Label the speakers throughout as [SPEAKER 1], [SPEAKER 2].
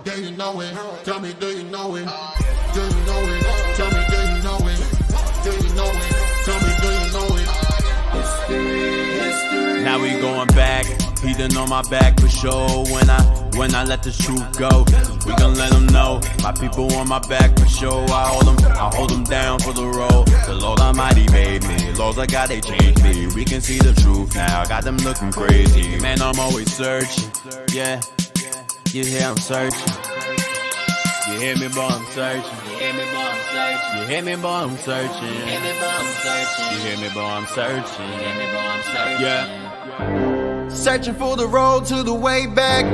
[SPEAKER 1] Do you know it? Tell me, do you know it? Do you know it? Tell me, do you know it? Do you know it? Tell me, do you know it? History.
[SPEAKER 2] Now we going back. He done on my back for sure. When I let the truth go, we gon' let them know. My people on my back for sure. I hold them down for the road. The Lord Almighty made me. Laws I got, they changed me. We can see the truth now. Got them looking crazy. Man, I'm always searching. Yeah, you hear I'm searching. You hear me, boy, I'm searching. You hear me, boy, I'm searching. You hear me, boy, I'm searching. You hear me, boy, I'm searching. You hear me, boy, I'm searching. You hear me, boy, I'm searching. Yeah. Searching for the road to the way back.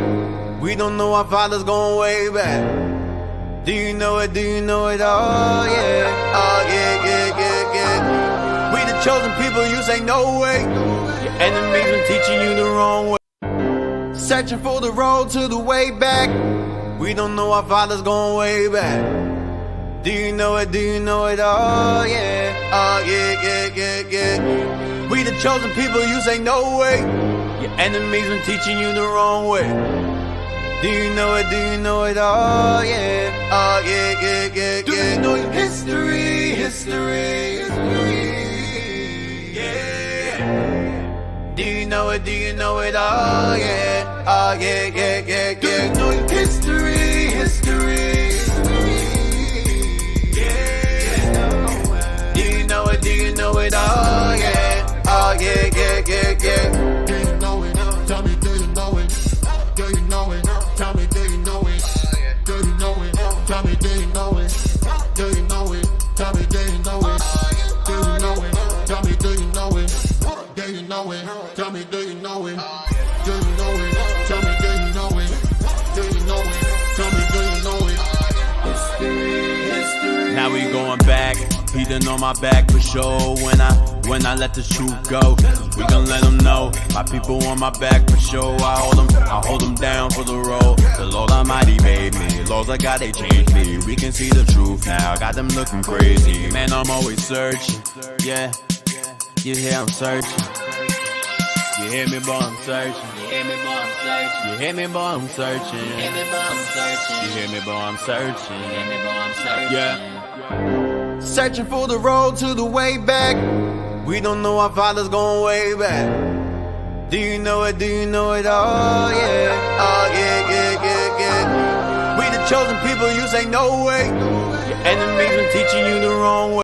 [SPEAKER 2] We don't know our fathers going way back. Do you know it? Do you know it? Oh yeah. Oh yeah, yeah, yeah, yeah. We the chosen people, you say no way. Your enemies been teaching you the wrong way. Searching for the road to the way back. We don't know our fathers going way back. Do you know it? Do you know it? Oh yeah. Oh yeah, yeah, yeah, yeah. We the chosen people, you say no way. Your enemies been teaching you the wrong way. Do you know it? Do you know it? Oh yeah. Oh yeah, yeah, yeah, yeah. Do you know your history? History. Yeah. Do you know it? Do you know it? Oh yeah. Oh yeah, yeah, yeah, yeah. Do you know your history? History. Yeah. Do you know it? Do you know it? Oh yeah. Oh yeah, yeah, yeah, yeah.
[SPEAKER 1] Do you know it? Tell me, do you know it? Do you know it? Tell me, do you know it? Do you know it? Tell me, do you know it? Do you know it? Tell me, do you know it? Do you know it? Tell me, do you know it? Do you know it? Tell me, do you know it? Do you know it? Tell me, do you know it? Do you know it? Tell me, do you know it? History.
[SPEAKER 2] Now we going back. He done on my back for sure. When I let the truth go, we gon' let them know. My people on my back for sure. I hold them down for the road. The Lord Almighty made me. Laws I got, they changed me. We can see the truth now. Got them looking crazy. Man, I'm always searching. Yeah, you hear I'm searching. You hear me, boy, I'm searching. You hear me, boy, I'm searching. You hear me, boy, I'm searching. You hear me, boy, I'm searching. You hear me, boy, I'm searching. You hear me, boy, I'm searching. Yeah. Searching for the road to the way back. We don't know our fathers going way back. Do you know it? Do you know it? Oh yeah. Oh yeah, yeah, yeah, yeah. We the chosen people, you say no way. Your enemies been teaching you the wrong way.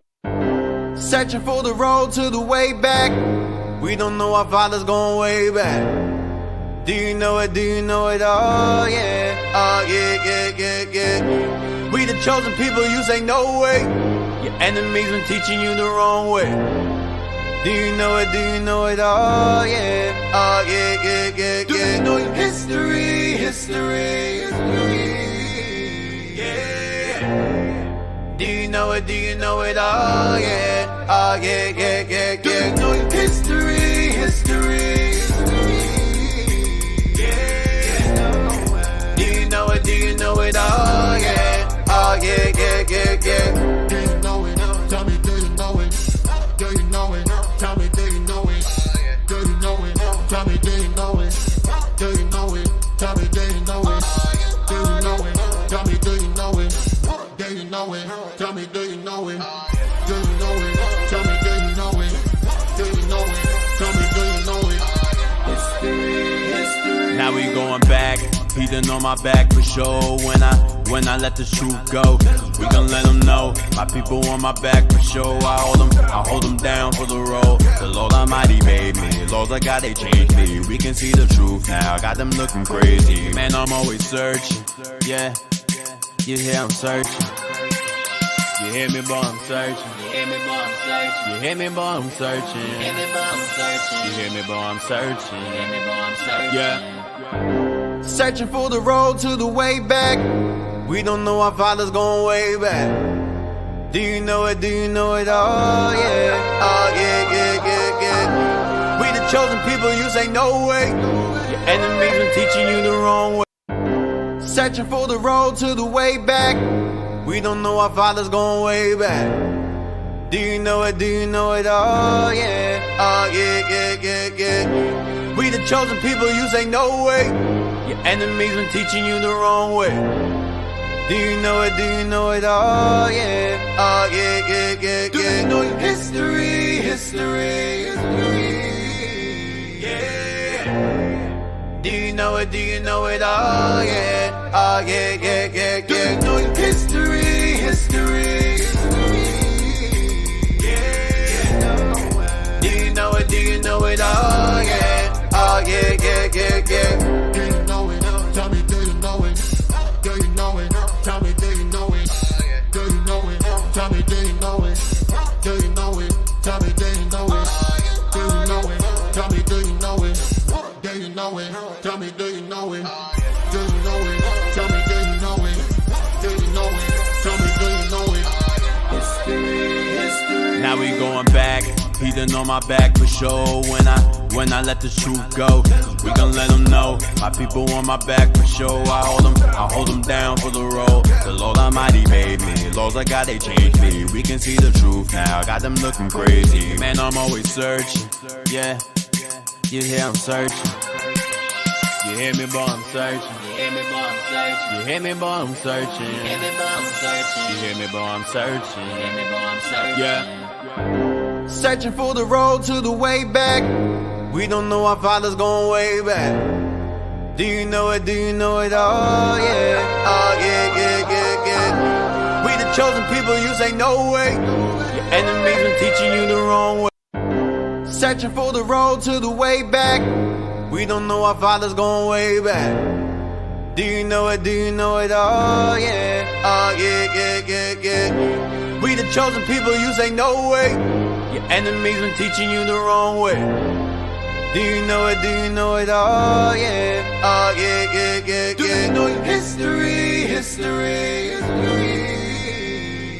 [SPEAKER 2] Searching for the road to the way back. We don't know our fathers going way back. Do you know it? Do you know it? Oh yeah. Oh yeah, yeah, yeah, yeah. We the chosen people, you say no way. Your enemies been teaching you the wrong way. Do you know it? Do you know it? Oh yeah. Oh yeah, yeah, yeah, yeah. Do you know your history? History. Yeah. Do you know it? Do you know it? Oh yeah. Oh yeah, yeah, yeah, yeah. Do you know your history? History. Yeah. Do you know it? Do you know it? Oh yeah. Oh yeah, yeah, yeah, yeah.
[SPEAKER 1] Do you know it? Tell me, do you know it? Do you know it? Tell me, do you know it? Do you know it? Tell me, do you know it? Do you know it? Tell me, do you know it? Do you know it? Tell me, do you know it? Do you know it? Tell me, do you know it? Do you know it? Tell me, do you know it? Do you know it? Tell me, do you know it? History.
[SPEAKER 2] Now we going back. He done on my back for sure. When I let the truth go, we gon' let them know. My people on my back for sure. I hold them down for the road. The Lord Almighty made me. Laws I got, they changed me. We can see the truth now. Got them looking crazy. Man, I'm always searching. Yeah, you hear I'm searching. You hear me, boy, I'm searching. You hear me, boy, I'm searching. You hear me, boy, I'm searching. You hear me, boy, I'm searching. You hear me, boy, I'm searching. You hear me, boy, I'm searching. Yeah. Searching for the road to the way back. We don't know our fathers going way back. Do you know it? Do you know it? Oh yeah. Oh yeah, yeah, yeah, yeah. We the chosen people, you say no way. Your enemies been teaching you the wrong way. Searching for the road to the way back. We don't know our fathers going way back. Do you know it? Do you know it? Oh yeah. Oh yeah, yeah, yeah, yeah. We the chosen people, you say no way. Your enemies been teaching you the wrong way. Do you know it? Do you know it? Oh yeah, oh yeah, yeah, yeah, yeah. Do you know your history? History, yeah. Do you know it? Do you know it? Oh yeah, oh yeah, yeah, yeah, yeah. Do you know your history? History, yeah. Do you know it? Do you know it? Oh yeah, oh yeah, yeah, yeah, yeah.
[SPEAKER 1] Do you know it? Tell me, do you know it? Do you know it? Tell me, do you know it? Do you know it? Tell me, do you know it? Do you know it? Tell me, do you know it? Do you know it? Tell me, do you know it? Do you know it? Tell me, do you know it? Do you know it? Tell me, do you know it? Do you know it? Tell me, do you know it? History, history.
[SPEAKER 2] Now we going back. He done on my back for sure. When I let the truth go, we gon' let them know. My people on my back for sure. I hold them down for the road. The Lord Almighty made me. Laws I got, they changed me. We can see the truth now. Got them looking crazy. Man, I'm always searching. Yeah, you hear I'm searching. You hear me, boy, I'm searching. You hear me, boy, I'm searching. You hear me, boy, I'm searching. You hear me, boy, I'm searching. You hear me, boy, I'm searching. You hear me, boy, I'm searching. Yeah. Searching for the road to the way back. We don't know our father's going way back. Do you know it? Do you know it? Oh yeah, oh yeah, yeah, yeah, yeah. We the chosen people, you say no way. Your enemies been teaching you the wrong way. Searching for the road to the way back. We don't know our father's going way back. Do you know it? Do you know it? Oh yeah, oh yeah, yeah, yeah, yeah. We the chosen people, you say no way. Your enemies been teaching you the wrong way. Do you know it? Do you know it? Oh yeah, oh yeah, yeah, yeah, yeah. Do you know your history? History,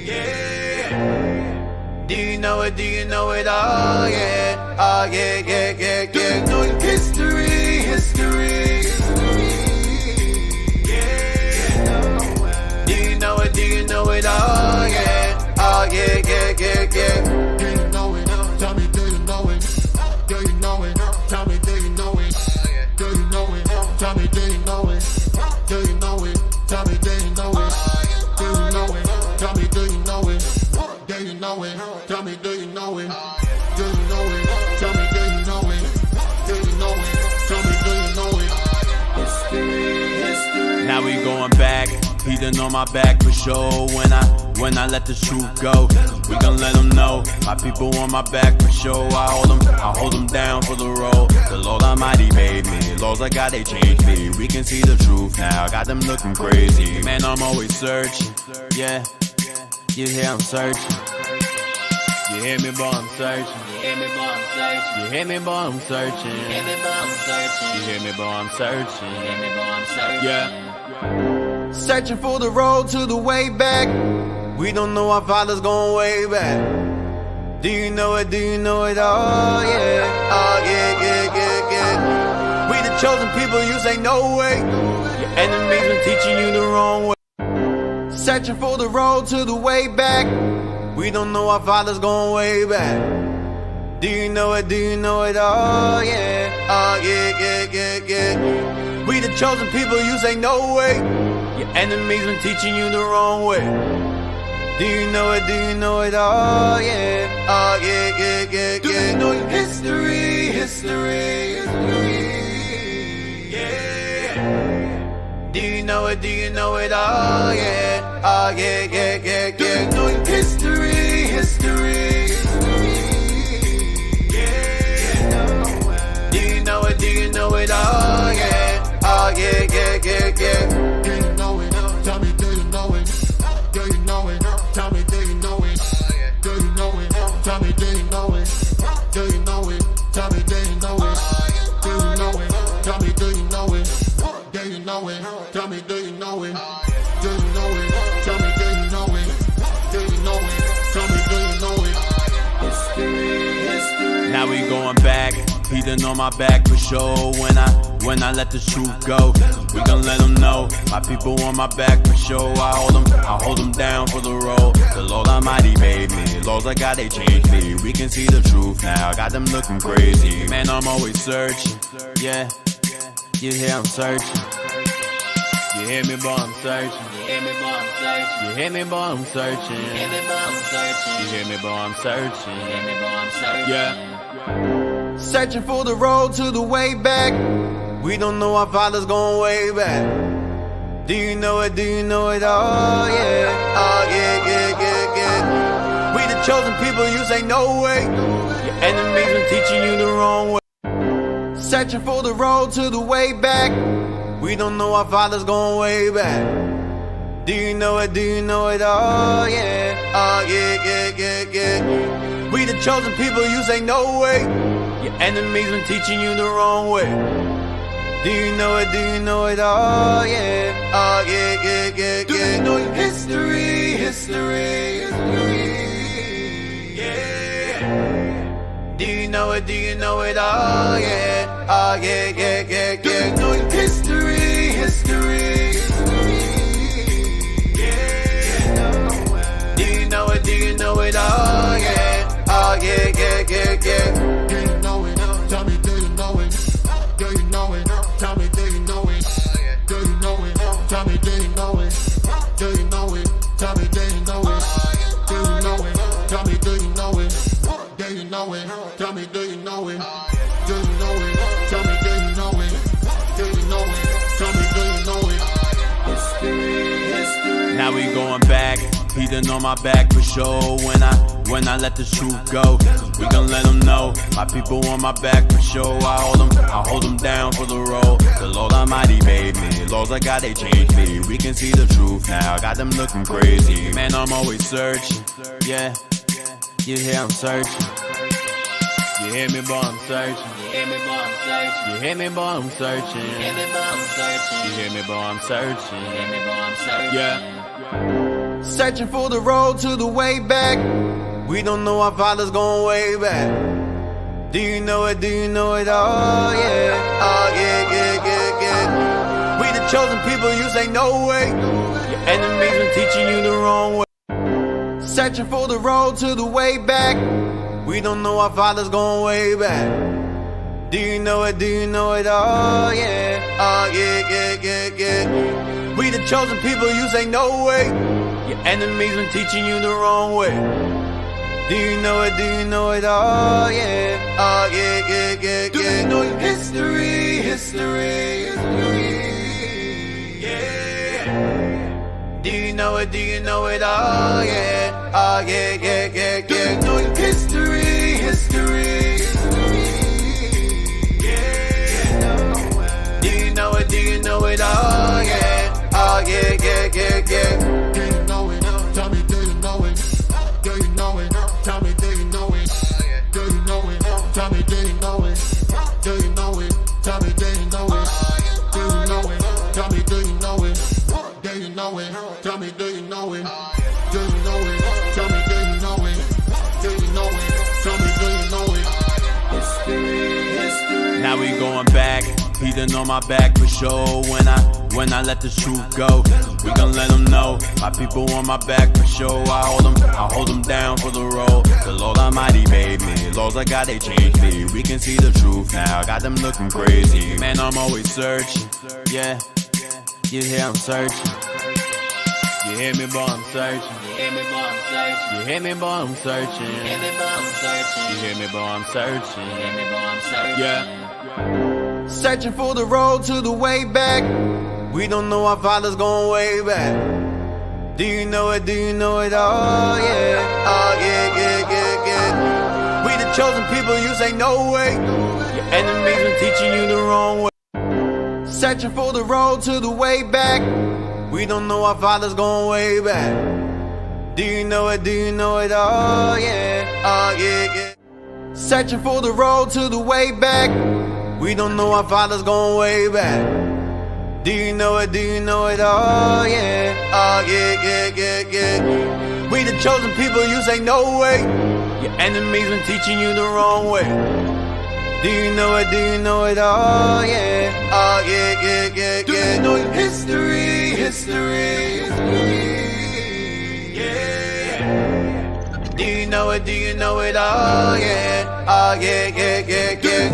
[SPEAKER 2] yeah. Do you know it? Do you know it? Oh yeah, oh yeah, yeah, yeah, yeah. Do you know your history? History, yeah. Do you know it? Do you know it? Oh yeah, oh yeah, yeah, yeah, yeah.
[SPEAKER 1] Do you know it? Tell me, do you know it? Do you know it? Tell me, do you know it? Do you know it? Tell me, do you know it? Do you know it? Tell me, do you know it? Do you know it? Tell me, do you know it? Do you know it? Tell me, do you know it? Do you know it? Tell me, do you know it? Do you know it? Tell me, do you know it? History, history.
[SPEAKER 2] Now we going back. He done on my back for sure. When I let the truth go, we gon' let them know. My people on my back for sure. I hold them down for the road. The Lord Almighty made me. Laws I got, they changed me. We can see the truth now. Got them looking crazy. Man, I'm always searching. Yeah, you hear I'm searching. You hear me, boy, I'm searching. You hear me, boy, I'm searching. You hear me, boy, I'm searching. You hear me, boy, I'm searching. You hear me, boy, I'm searching. You hear me, boy, I'm searching. Yeah. Searching for the road to the way back. We don't know our father's going way back. Do you know it? Do you know it? Oh yeah, oh yeah, yeah, yeah, yeah. We the chosen people, you say no way. Your enemies been teaching you the wrong way. Searching for the road to the way back. We don't know our father's going way back. Do you know it? Do you know it? Oh yeah, oh yeah, yeah, yeah, yeah. We the chosen people, you say no way. Your enemies been teaching you the wrong way. Do you know it? Do you know it? Oh yeah, oh yeah, yeah, yeah, yeah. Do you know your history? History, yeah. Do you know it? Do you know it? Oh yeah, oh yeah, yeah, yeah, yeah. Do you know your history? History, yeah. Do you know it? Do you know it? Oh yeah, oh yeah, yeah, yeah, yeah.
[SPEAKER 1] Do you know it? Tell me, do you know it? Do you know it? Tell me, do you know it? Do you know it? Tell me, do you know it? Do you know it? Tell me, do you know it? Do you know it? Tell me, do you know it? Do you know it? Tell me, do you know it? Do you know it? Tell me, do you know it? Do you know it? Tell me, do you know it? History, history.
[SPEAKER 2] Now we going back. He done on my back for sure. When I let the truth go, we gon' let them know. My people on my back for sure. I hold them down for the road. The Lord Almighty made me. Laws I got, they changed me. We can see the truth now. Got them looking crazy. Man, I'm always searching. Yeah, you hear I'm searching. You hear me, boy, I'm searching.
[SPEAKER 3] You hear me, boy, I'm searching.
[SPEAKER 2] You hear me, boy, I'm searching.
[SPEAKER 3] You hear me, boy, I'm searching.
[SPEAKER 2] You hear me, boy, I'm searching.
[SPEAKER 3] You hear me, boy, I'm searching.
[SPEAKER 2] Yeah. Searching for the road to the way back. We don't know our father's going way back. Do you know it? Do you know it? Oh yeah. Oh yeah, yeah, yeah, yeah. We the chosen people, you say no way. Your enemies been teaching you the wrong way. Searching for the road to the way back. We don't know our father's going way back. Do you know it? Do you know it? Oh yeah. Oh yeah, yeah, yeah, yeah. We the chosen people, you say no way. Your enemies been teaching you the wrong way. Do you know it? Do you know it? Oh yeah. Oh yeah, yeah, yeah, yeah. Do you know your history? History. Yeah. Do you know it? Do you know it? Oh yeah. Oh yeah, yeah, yeah, yeah. Do you know your history? History. Yeah. Do you know it? Do you know it? Oh yeah. Oh yeah, yeah, yeah, yeah.
[SPEAKER 1] Do you know it? Tell me, do you know it? Do you know it? Tell me, do you know it? Do you know it? Tell me, do you know it? Do you know it? Tell me, do you know it? Do you know it? Tell me, do you know it? Do you know it? Tell me, do you know it? Do you know it? Tell me, do you know it? Do you know it? Tell me, do you know it? History, history.
[SPEAKER 2] Now we going back. He done on my back for sure. When I let the truth go, we gon' let them know. My people on my back for sure. I hold them down for the road. The Lord Almighty made me. Laws I got, they changed me. We can see the truth now. Got them looking crazy. Man, I'm always searching. Yeah, you hear I'm searching. You hear me, boy, I'm searching.
[SPEAKER 3] You hear me, boy, I'm searching.
[SPEAKER 2] You hear me, boy, I'm searching.
[SPEAKER 3] You hear me, boy, I'm searching.
[SPEAKER 2] You hear me, boy, I'm searching.
[SPEAKER 3] You hear me, boy, I'm searching.
[SPEAKER 2] Yeah. Searching for the road to the way back. We don't know our father's going way back. Do you know it? Do you know it? Oh yeah. Oh yeah, yeah, yeah, yeah. We the chosen people, you say no way. Your enemies been teaching you the wrong way. Searching for the road to the way back. We don't know our father's going way back. Do you know it? Do you know it? Oh yeah. Oh yeah, yeah, yeah, yeah. We the chosen people, you say no way. Your enemies been teaching you the wrong way. Do you know it? Do you know it? Oh yeah. Oh yeah, yeah, yeah, yeah. Do you know your history? History. Yeah. Do you know it? Do you know it? Oh yeah. Oh yeah, yeah, yeah, yeah. Do you know your history? History. Yeah. Do you know it? Do you know it? Oh yeah. Oh yeah, yeah, yeah, yeah.
[SPEAKER 1] Do you know it? Tell me, do you know it? Do you know it? Tell me, do you know it? Do you know it? Tell me, do you know it? Do you know it? Tell me, do you know it? Do you know it? Tell me, do you know it? Do you know it? Tell me, do you know it? Do you know it? Tell me, do you know it? Do you know it? Tell me, do you know it? History, history.
[SPEAKER 2] Now we going back. He done on my back for sure. When I let the truth go, we gon' let them know. My people on my back for sure. I hold them down for the road. The Lord Almighty made me. Laws I got, they changed me. We can see the truth now. Got them looking crazy. Man, I'm always searching. Yeah, you hear I'm searching. You hear me, boy, I'm searching.
[SPEAKER 3] You hear me, boy, I'm searching.
[SPEAKER 2] You hear me, boy, I'm searching.
[SPEAKER 3] You hear me, boy, I'm searching.
[SPEAKER 2] You hear me, boy, I'm searching.
[SPEAKER 3] You hear me, boy, I'm searching.
[SPEAKER 2] Yeah. Searching for the road to the way back. We don't know our father's going way back. Do you know it? Do you know it? Oh yeah. Oh yeah, yeah, yeah, yeah. We the chosen people, you say no way. Your enemies been teaching you the wrong way. Searching for the road to the way back. We don't know our father's going way back. Do you know it? Do you know it? Oh yeah. Oh yeah, yeah. Searching for the road to the way back. We don't know our father's going way back. Do you know it? Do you know it? Oh yeah. Oh yeah, yeah, yeah, yeah. We the chosen people, you say no way. Your enemies been teaching you the wrong way. Do you know it? Do you know it? Oh yeah. Oh yeah, yeah, yeah, yeah. Do you know your history? History. Yeah. Do you know it? Do you know it? Oh yeah. Oh yeah, yeah, yeah, yeah.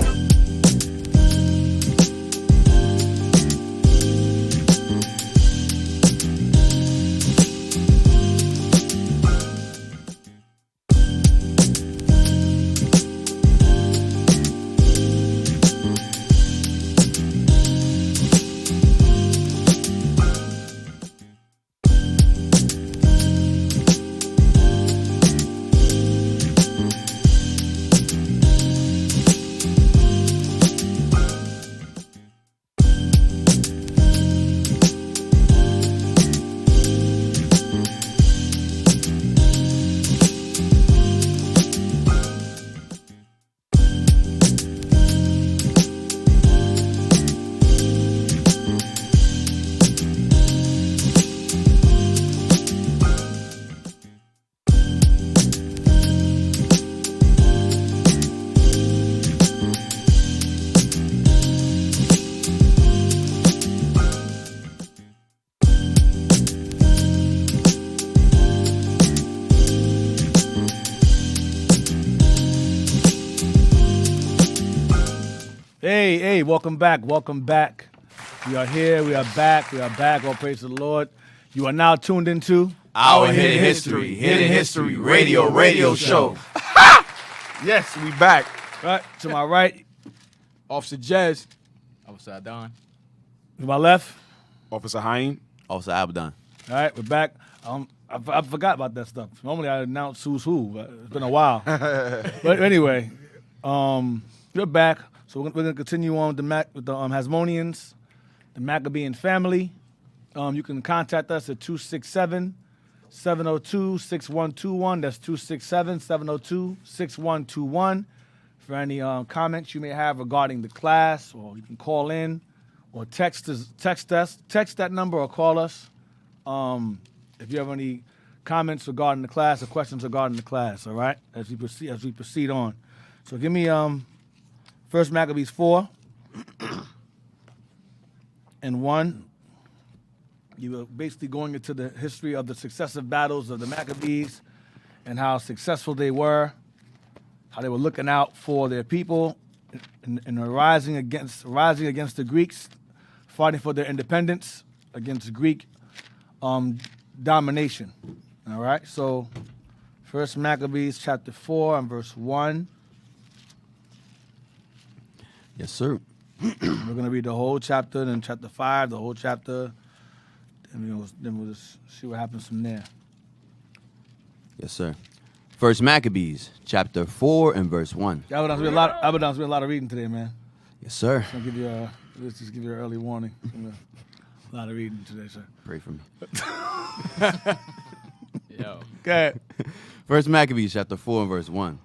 [SPEAKER 4] Hey, welcome back. We are here, we are back. All praise to the Lord. You are now tuned into
[SPEAKER 2] Our Hidden History radio show.
[SPEAKER 5] Yes, we back.
[SPEAKER 4] right to my right,
[SPEAKER 5] Officer Jez,
[SPEAKER 3] Upside down.
[SPEAKER 4] to my left.
[SPEAKER 5] Officer Haim.
[SPEAKER 2] Also Abaddon.
[SPEAKER 4] All right, we're back. I forgot about that stuff. Normally I announce who's who, but it's been a while. But anyway, we're back. So we're gonna continue on with the Hasmoneans, the Maccabean family. You can contact us at 267-702-6121. That's 267-702-6121 for any comments you may have regarding the class, or you can call in or text that number or call us. If you have any comments regarding the class or questions regarding the class, all right, as we proceed on. So give me First Maccabees 4 and 1. You are basically going into the history of the successive battles of the Maccabees and how successful they were, how they were looking out for their people and rising against the Greeks, fighting for their independence against Greek domination. All right, so First Maccabees chapter 4 and verse 1.
[SPEAKER 2] Yes, sir.
[SPEAKER 4] We're going to read the whole chapter, then chapter 5, the whole chapter, then we'll just see what happens from there.
[SPEAKER 2] Yes, sir. First Maccabees, chapter 4 and verse 1.
[SPEAKER 4] Abaddon's been a lot of reading today, man.
[SPEAKER 2] Yes, sir.
[SPEAKER 4] Let's just give you an early warning. A lot of reading today, sir.
[SPEAKER 2] Pray for me.
[SPEAKER 3] Yo.
[SPEAKER 4] Go ahead.
[SPEAKER 2] First Maccabees, chapter 4 and verse 1.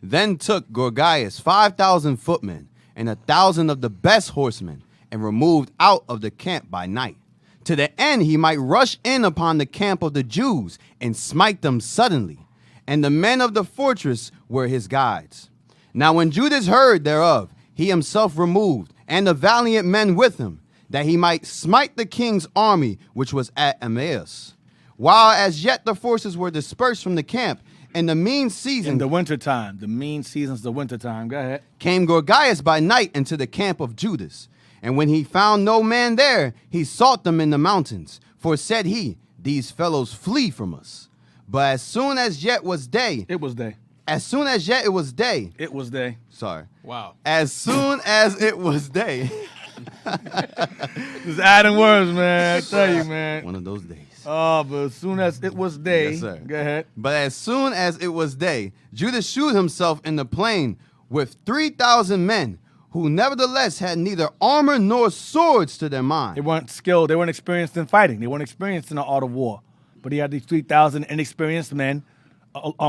[SPEAKER 2] Then took Gorgias 5,000 footmen and 1,000 of the best horsemen, and removed out of the camp by night, to the end he might rush in upon the camp of the Jews and smite them suddenly. And the men of the fortress were his guides. Now when Judas heard thereof, he himself removed, and the valiant men with him, that he might smite the king's army which was at Emmaus. While as yet the forces were dispersed from the camp, in the mean season,
[SPEAKER 4] In the wintertime. The mean season's the wintertime. Go ahead.
[SPEAKER 2] came Gorgias by night into the camp of Judas. And when he found no man there, he sought them in the mountains. For said he, these fellows flee from us. But as soon as yet was day,
[SPEAKER 4] It was day.
[SPEAKER 2] as soon as yet it was day,
[SPEAKER 4] It was day.
[SPEAKER 2] sorry,
[SPEAKER 3] Wow.
[SPEAKER 2] as soon as it was day,
[SPEAKER 4] Just adding words, man. I tell you, man.
[SPEAKER 2] one of those days.
[SPEAKER 4] Oh, but as soon as it was day.
[SPEAKER 2] Yes, sir.
[SPEAKER 4] Go ahead.
[SPEAKER 2] But as soon as it was day, Judas shewed himself in the plain with 3,000 men, who nevertheless had neither armor nor swords to their mind.
[SPEAKER 4] They weren't skilled. They weren't experienced in fighting. They weren't experienced in the art of war. But he had these 3,000 inexperienced men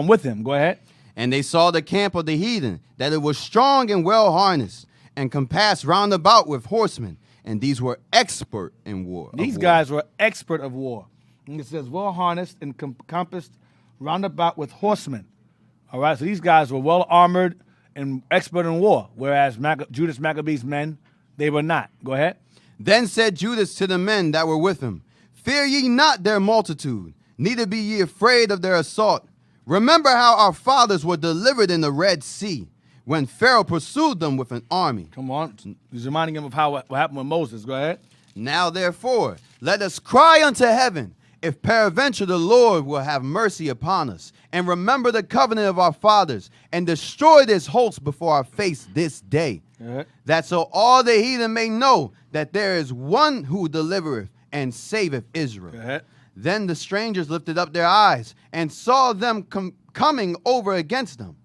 [SPEAKER 4] with him. Go ahead.
[SPEAKER 2] And they saw the camp of the heathen, that it was strong and well harnessed, and compassed round about with horsemen. And these were expert in war.
[SPEAKER 4] These guys were expert of war. And it says, well harnessed and compassed round about with horsemen. All right, so these guys were well armored and expert in war, whereas Judas Maccabees' men, they were not. Go ahead.
[SPEAKER 2] Then said Judas to the men that were with him, Fear ye not their multitude, neither be ye afraid of their assault. Remember how our fathers were delivered in the Red Sea, when Pharaoh pursued them with an army.
[SPEAKER 4] Come on. He's reminding him of what happened with Moses. Go ahead.
[SPEAKER 2] Now therefore, let us cry unto heaven, if peradventure the Lord will have mercy upon us, and remember the covenant of our fathers, and destroy this host before our face this day. That so all the heathen may know that there is one who delivereth and saveth Israel. Then the strangers lifted up their eyes, and saw them coming over against them.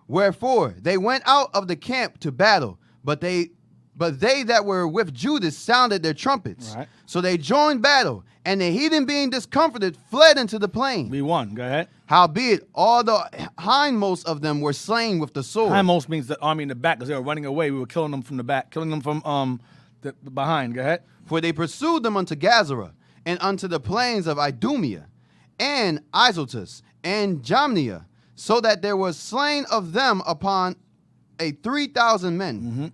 [SPEAKER 2] Wherefore they went out of the camp to battle, but they that were with Judas sounded their trumpets.
[SPEAKER 4] Right.
[SPEAKER 2] So they joined battle, and the heathen being discomfited fled into the plain.
[SPEAKER 4] We won. Go ahead.
[SPEAKER 2] Howbeit all the hindmost of them were slain with the sword.
[SPEAKER 4] Hindmost means the army in the back, because they were running away. We were killing them from the back, killing them from the behind. Go ahead.
[SPEAKER 2] For they pursued them unto Gazara, and unto the plains of Idumea, and Isotus, and Jamnia, so that there was slain of them upon 3,000 men.
[SPEAKER 4] Mm-hmm.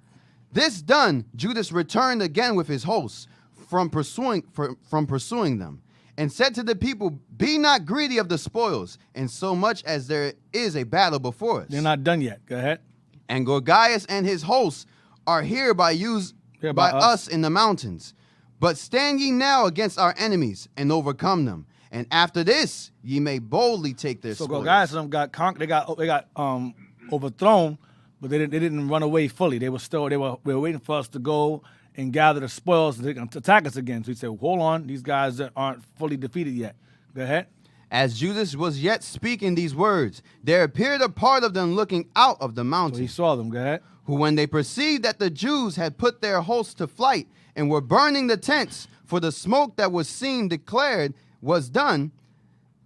[SPEAKER 2] This done, Judas returned again with his hosts from pursuing them, and said to the people, Be not greedy of the spoils, in so much as there is a battle before us.
[SPEAKER 4] They're not done yet. Go ahead.
[SPEAKER 2] And Gorgias and his hosts
[SPEAKER 6] are here by us in the mountains. But stand ye now against our enemies and overcome them. And after this, ye may boldly take their spoils.
[SPEAKER 4] So guys, got conquered. They got overthrown, but they didn't run away fully. They were waiting for us to go and gather the spoils to attack us again. So he said, hold on, these guys aren't fully defeated yet. Go ahead.
[SPEAKER 6] As Judas was yet speaking these words, there appeared a part of them looking out of the mountain.
[SPEAKER 4] So he saw them. Go ahead.
[SPEAKER 6] Who, when they perceived that the Jews had put their hosts to flight and were burning the tents, for the smoke that was seen declared was done,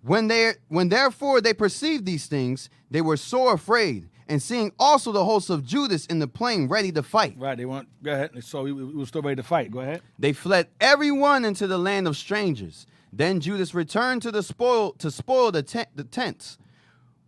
[SPEAKER 6] when therefore they perceived these things, they were sore afraid, and seeing also the hosts of Judas in the plain ready to fight.
[SPEAKER 4] Right, they weren't. Go ahead. So we were still ready to fight. Go ahead.
[SPEAKER 6] They fled every one into the land of strangers. Then Judas returned to spoil the tents,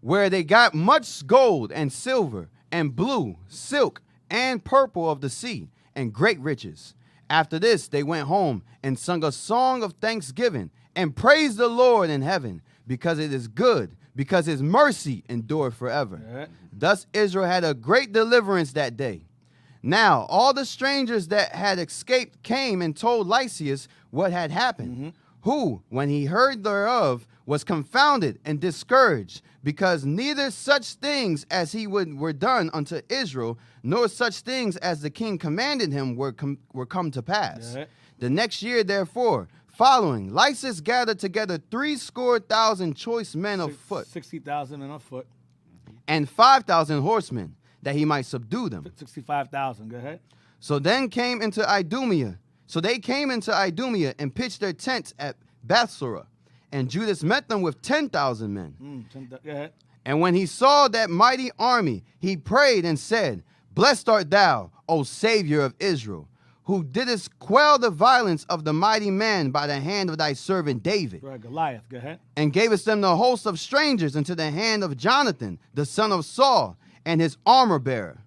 [SPEAKER 6] where they got much gold and silver and blue, silk and purple of the sea, and great riches. After this, they went home and sung a song of thanksgiving and praised the Lord in heaven, because it is good, because his mercy endureth forever.
[SPEAKER 4] Yeah.
[SPEAKER 6] Thus Israel had a great deliverance that day. Now all the strangers that had escaped came and told Lysias what had happened, who, when he heard thereof, was confounded and discouraged, because neither such things as he were done unto Israel, nor such things as the king commanded him were come to pass.
[SPEAKER 4] Yeah.
[SPEAKER 6] The next year, therefore, following, Lysias gathered together 70,000 choice men of foot,
[SPEAKER 4] 60,000 on foot,
[SPEAKER 6] and 5,000 horsemen, that he might subdue them.
[SPEAKER 4] 65,000. Go ahead.
[SPEAKER 6] So they came into Idumea and pitched their tents at Bethsura. And Judas met them with 10,000 men.
[SPEAKER 4] Go ahead.
[SPEAKER 6] And when he saw that mighty army, he prayed and said, Blessed art thou, O Savior of Israel, who didst quell the violence of the mighty man by the hand of thy servant David.
[SPEAKER 4] Right, Goliath. Go ahead.
[SPEAKER 6] And gavest them the host of strangers into the hand of Jonathan, the son of Saul, and his armor bearer.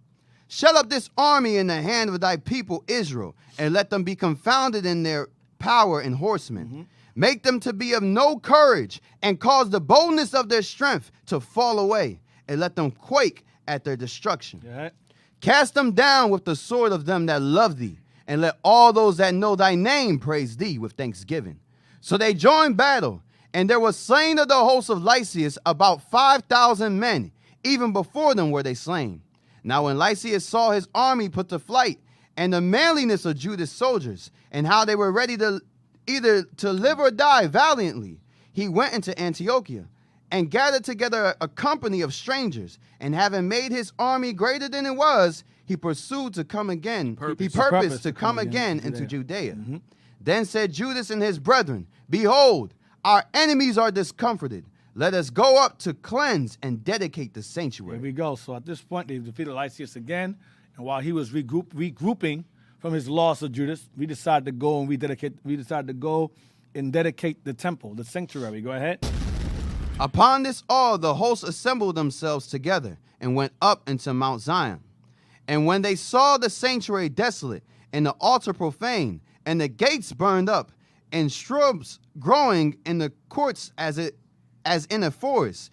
[SPEAKER 6] Shut up this army in the hand of thy people Israel, and let them be confounded in their power and horsemen. Make them to be of no courage, and cause the boldness of their strength to fall away, and let them quake at their destruction.
[SPEAKER 4] Go ahead.
[SPEAKER 6] Cast them down with the sword of them that love thee, and let all those that know thy name praise thee with thanksgiving. So they joined battle, and there was slain of the host of Lysias about 5,000 men. Even before them were they slain. Now when Lysias saw his army put to flight, and the manliness of Judas' soldiers, and how they were ready to either to live or die valiantly, he went into Antiochia, and gathered together a company of strangers, and having made his army greater than it was, he purposed to come again into Judea. Then said Judas and his brethren, Behold, our enemies are discomforted. Let us go up to cleanse and dedicate the sanctuary.
[SPEAKER 4] There we go. So at this point, they defeated Lysias again. And while he was regrouping from his loss of Judas, we decided to go and dedicate the temple, the sanctuary. Go ahead.
[SPEAKER 6] Upon this all, the hosts assembled themselves together and went up into Mount Zion. And when they saw the sanctuary desolate, and the altar profane, and the gates burned up, and shrubs growing in the courts as in a forest,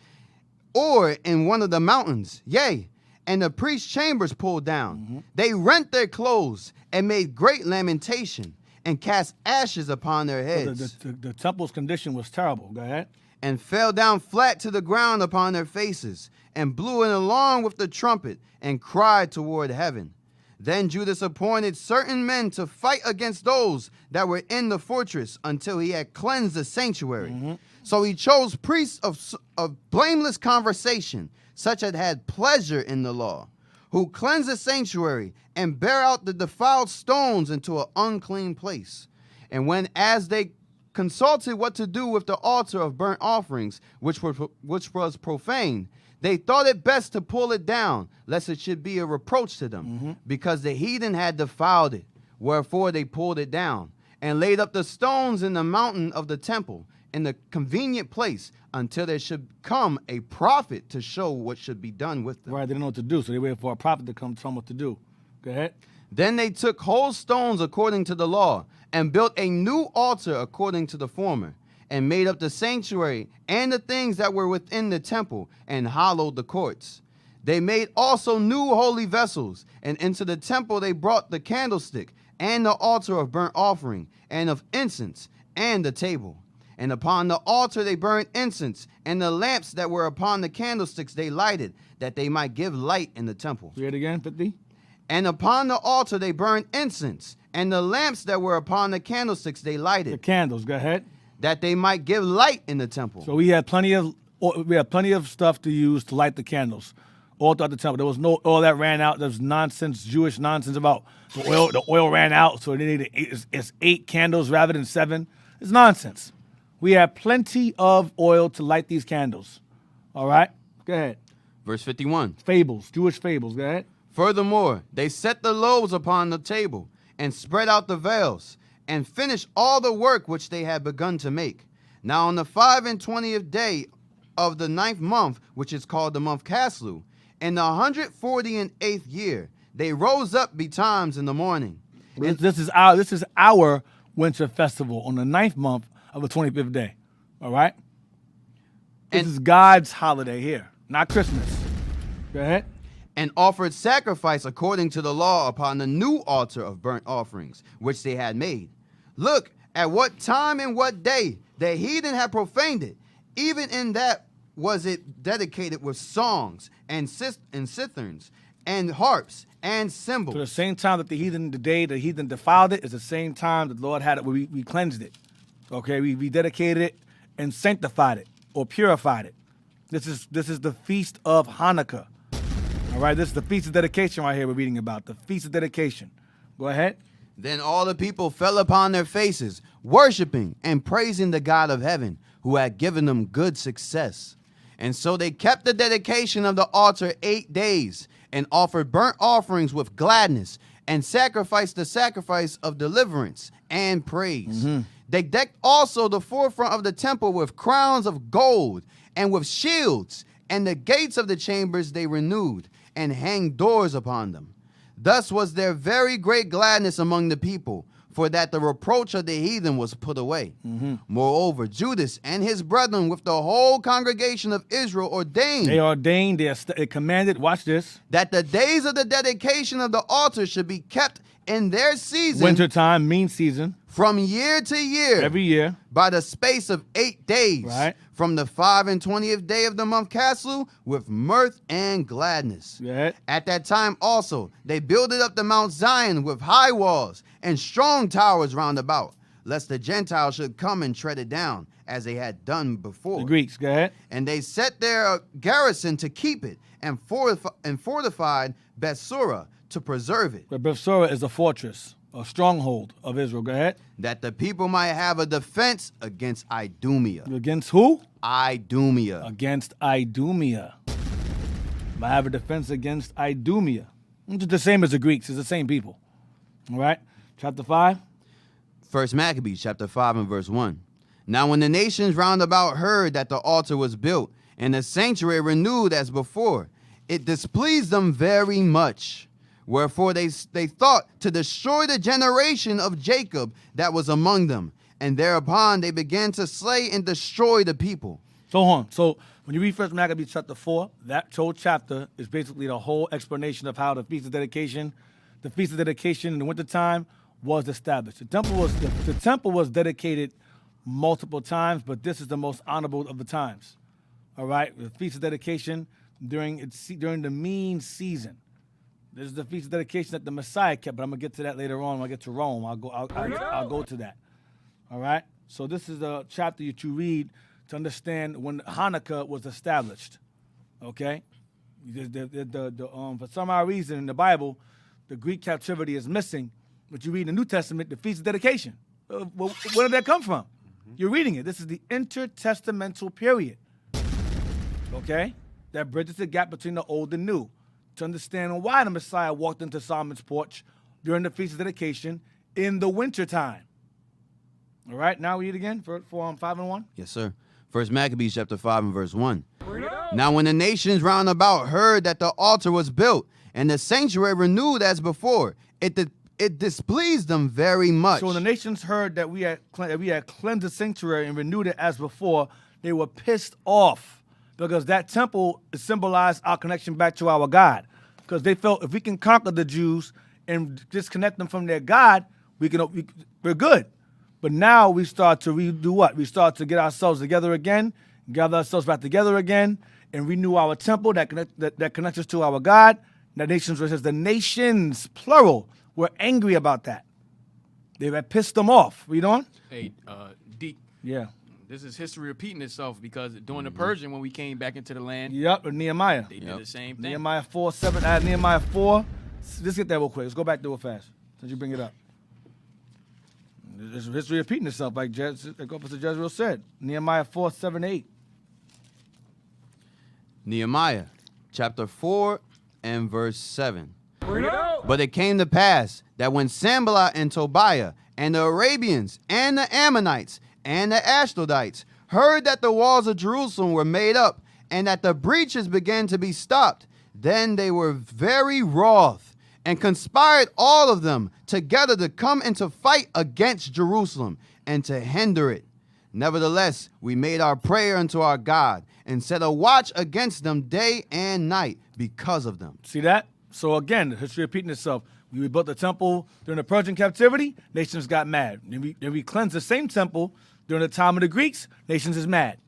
[SPEAKER 6] or in one of the mountains, yea, and the priest's chambers pulled down, they rent their clothes, and made great lamentation, and cast ashes upon their heads.
[SPEAKER 4] So the temple's condition was terrible. Go ahead.
[SPEAKER 6] And fell down flat to the ground upon their faces, and blew an alarm with the trumpet, and cried toward heaven. Then Judas appointed certain men to fight against those that were in the fortress until he had cleansed the sanctuary. So he chose priests of blameless conversation, such as had pleasure in the law, who cleanse the sanctuary and bear out the defiled stones into an unclean place. And when as they consulted what to do with the altar of burnt offerings, which was profane, they thought it best to pull it down, lest it should be a reproach to them, because the heathen had defiled it. Wherefore they pulled it down, and laid up the stones in the mountain of the temple, in the convenient place, until there should come a prophet to show what should be done with them.
[SPEAKER 4] Right, they didn't know what to do, so they waited for a prophet to come tell them what to do. Go ahead.
[SPEAKER 6] Then they took whole stones according to the law, and built a new altar according to the former, and made up the sanctuary and the things that were within the temple, and hollowed the courts. They made also new holy vessels, and into the temple they brought the candlestick, and the altar of burnt offering, and of incense, and the table. And upon the altar they burned incense, and the lamps that were upon the candlesticks they lighted, that they might give light in the temple.
[SPEAKER 4] Read it again, 50.
[SPEAKER 6] And upon the altar they burned incense, and the lamps that were upon the candlesticks they
[SPEAKER 4] The
[SPEAKER 6] lighted,
[SPEAKER 4] candles, go ahead.
[SPEAKER 6] that they might give light in the temple.
[SPEAKER 4] So we had plenty of stuff to use to light the candles all throughout the temple. There was no oil that ran out. There was nonsense, Jewish nonsense about the oil. The oil ran out, so they needed it's 8 candles rather than 7. It's nonsense. We had plenty of oil to light these candles. All right, go ahead.
[SPEAKER 6] Verse 51.
[SPEAKER 4] Fables, Jewish fables. Go ahead.
[SPEAKER 6] Furthermore, they set the loaves upon the table, and spread out the veils, and finished all the work which they had begun to make. Now on the 25th day of the 9th month, which is called the month Caslu, in the 148th year, they rose up betimes in the morning.
[SPEAKER 4] This is our winter festival on the 9th month of the 25th day. All right. This is God's holiday here, not Christmas. Go ahead.
[SPEAKER 6] And offered sacrifice according to the law upon the new altar of burnt offerings, which they had made. Look at what time and what day the heathen had profaned it. Even in that was it dedicated with songs and citherns and harps and cymbals.
[SPEAKER 4] So the same time that the heathen defiled it is the same time that the Lord had it where we cleansed it. Okay, we dedicated it and sanctified it or purified it. This is the feast of Hanukkah. All right, this is the feast of dedication right here we're reading about. The feast of dedication. Go ahead.
[SPEAKER 6] Then all the people fell upon their faces, worshiping and praising the God of heaven, who had given them good success. And so they kept the dedication of the altar 8 days, and offered burnt offerings with gladness, and sacrificed the sacrifice of deliverance and praise. They decked also the forefront of the temple with crowns of gold, and with shields, and the gates of the chambers they renewed, and hanged doors upon them. Thus was there very great gladness among the people, for that the reproach of the heathen was put away. Moreover, Judas and his brethren with the whole congregation of Israel ordained.
[SPEAKER 4] They commanded, watch this.
[SPEAKER 6] That the days of the dedication of the altar should be kept in their season.
[SPEAKER 4] Wintertime, mean season.
[SPEAKER 6] From year to year.
[SPEAKER 4] Every year.
[SPEAKER 6] By the space of 8 days.
[SPEAKER 4] Right.
[SPEAKER 6] From the 25th day of the month Caslu, with mirth and gladness.
[SPEAKER 4] Yeah.
[SPEAKER 6] At that time also, they builded up the Mount Zion with high walls and strong towers round about, lest the Gentiles should come and tread it down, as they had done before.
[SPEAKER 4] The Greeks, go ahead.
[SPEAKER 6] And they set their garrison to keep it, and fortified Bethsura to preserve it.
[SPEAKER 4] But Bethsura is a fortress, a stronghold of Israel. Go ahead.
[SPEAKER 6] That the people might have a defense against Idumea.
[SPEAKER 4] Against who?
[SPEAKER 6] Idumea.
[SPEAKER 4] Against Idumea. Might have a defense against Idumea. It's the same as the Greeks. It's the same people. All right. Chapter 5.
[SPEAKER 6] 1 Maccabees chapter 5 and verse 1. Now when the nations round about heard that the altar was built, and the sanctuary renewed as before, it displeased them very much. Wherefore they thought to destroy the generation of Jacob that was among them. And thereupon they began to slay and destroy the people.
[SPEAKER 4] So hold on. So when you read 1 Maccabees chapter 4, that whole chapter is basically the whole explanation of how the Feast of Dedication in the wintertime was established. The temple was dedicated multiple times, but this is the most honorable of the times. All right? The Feast of Dedication during the mean season. This is the Feast of Dedication that the Messiah kept, but I'm going to get to that later on when I get to Rome. I'll go to that. All right? So this is a chapter that you read to understand when Hanukkah was established. Okay? For some odd reason in the Bible, the Greek captivity is missing, but you read in the New Testament, the Feast of Dedication. Where did that come from? You're reading it. This is the intertestamental period. Okay? That bridges the gap between the old and new. To understand why the Messiah walked into Solomon's porch during the Feast of Dedication in the wintertime. All right, now read again for 5 and 1.
[SPEAKER 6] Yes, sir. 1 Maccabees chapter 5 and verse 1. Now when the nations round about heard that the altar was built and the sanctuary renewed as before, it displeased them very much.
[SPEAKER 4] So when the nations heard that we had cleansed the sanctuary and renewed it as before, they were pissed off. because that temple symbolized our connection back to our God. Because they felt if we can conquer the Jews and disconnect them from their God, we're good. But now we start to redo what? We start to get ourselves together again, gather ourselves back together again, and renew our temple that connects us to our God. The nations, where it says the nations, plural, were angry about that. They had pissed them off. Read on.
[SPEAKER 3] Hey, D.
[SPEAKER 4] Yeah.
[SPEAKER 3] This is history repeating itself because during the Persian, when we came back into the land,
[SPEAKER 4] Yep, and Nehemiah.
[SPEAKER 3] they did the same thing.
[SPEAKER 4] Nehemiah 4:7. Add Nehemiah 4. Let's get that real quick. Let's go back to it fast since you bring it up. This is history repeating itself, like Officer Jezreel said. Nehemiah 4:7-8.
[SPEAKER 6] Nehemiah chapter 4 and verse 7. But it came to pass that when Sanballat and Tobiah and the Arabians and the Ammonites and the Ashdodites heard that the walls of Jerusalem were made up and that the breaches began to be stopped, then they were very wroth and conspired all of them together to come and to fight against Jerusalem and to hinder it. Nevertheless, we made our prayer unto our God and set a watch against them day and night because of them.
[SPEAKER 4] See that? So again, the history repeating itself. We rebuilt the temple during the Persian captivity. Nations got mad. Then we cleansed the same temple during the time of the Greeks. Nations is mad.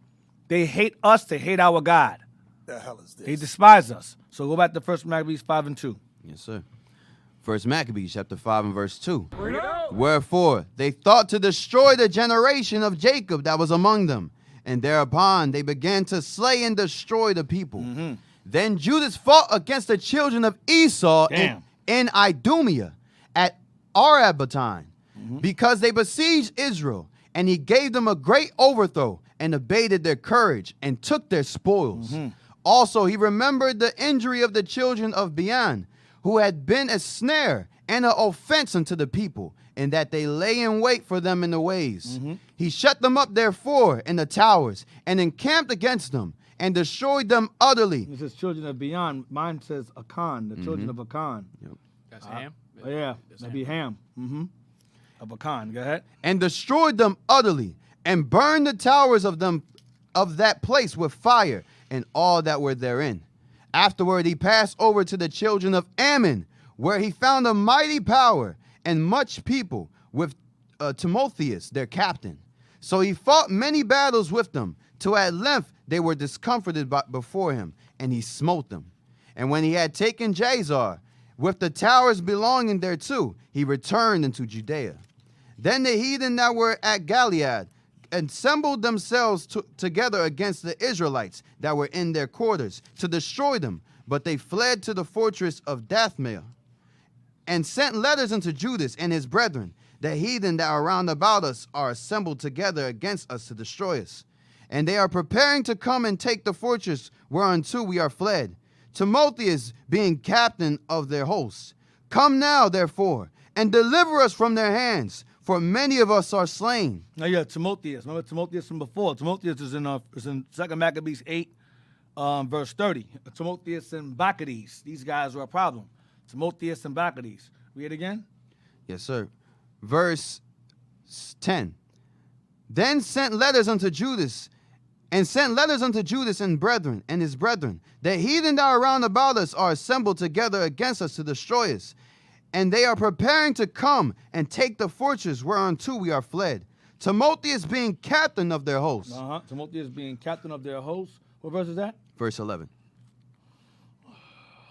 [SPEAKER 4] They hate us. They hate our God.
[SPEAKER 1] The hell is this?
[SPEAKER 4] They despise us. So go back to 1 Maccabees 5:2.
[SPEAKER 6] Yes, sir. 1 Maccabees chapter 5 and verse 2. Wherefore they thought to destroy the generation of Jacob that was among them, and thereupon they began to slay and destroy the people. Then Judas fought against the children of Esau in Idumea at Arabatan, because they besieged Israel, and he gave them a great overthrow and abated their courage and took their spoils. Also he remembered the injury of the children of Bian, who had been a snare and an offense unto the people, in that they lay in wait for them in the ways. He shut them up therefore in the towers, and encamped against them, and destroyed them utterly.
[SPEAKER 4] This is children of Bian. Mine says Akan, the children of Akan.
[SPEAKER 3] That's Ham?
[SPEAKER 4] Oh, yeah,
[SPEAKER 3] That's
[SPEAKER 4] that'd be Ham. Of Akan. Go ahead.
[SPEAKER 6] And destroyed them utterly, and burned the towers of them of that place with fire, and all that were therein. Afterward he passed over to the children of Ammon, where he found a mighty power and much people, with Timotheus their captain. So he fought many battles with them, till at length they were discomforted before him, and he smote them. And when he had taken Jazar, with the towers belonging thereto, he returned into Judea. Then the heathen that were at Gilead assembled themselves together against the Israelites that were in their quarters, to destroy them. But they fled to the fortress of Dathmael, and sent letters unto Judas and his brethren. The heathen that are round about us are assembled together against us to destroy us. And they are preparing to come and take the fortress whereunto we are fled, Timotheus being captain of their hosts. Come now, therefore, and deliver us from their hands, for many of us are slain.
[SPEAKER 4] Now, yeah, Timotheus. Remember Timotheus from before? Timotheus is in 2 Maccabees 8, verse 30. Timotheus and Bacchides. These guys were a problem. Timotheus and Bacchides. Read it again.
[SPEAKER 6] Yes, sir. Verse 10. Then sent letters unto Judas, and brethren, and his brethren. The heathen that are round about us are assembled together against us to destroy us. And they are preparing to come and take the fortress whereunto we are fled. Timotheus being captain of their hosts.
[SPEAKER 4] Timotheus being captain of their hosts. What verse is that?
[SPEAKER 6] Verse 11.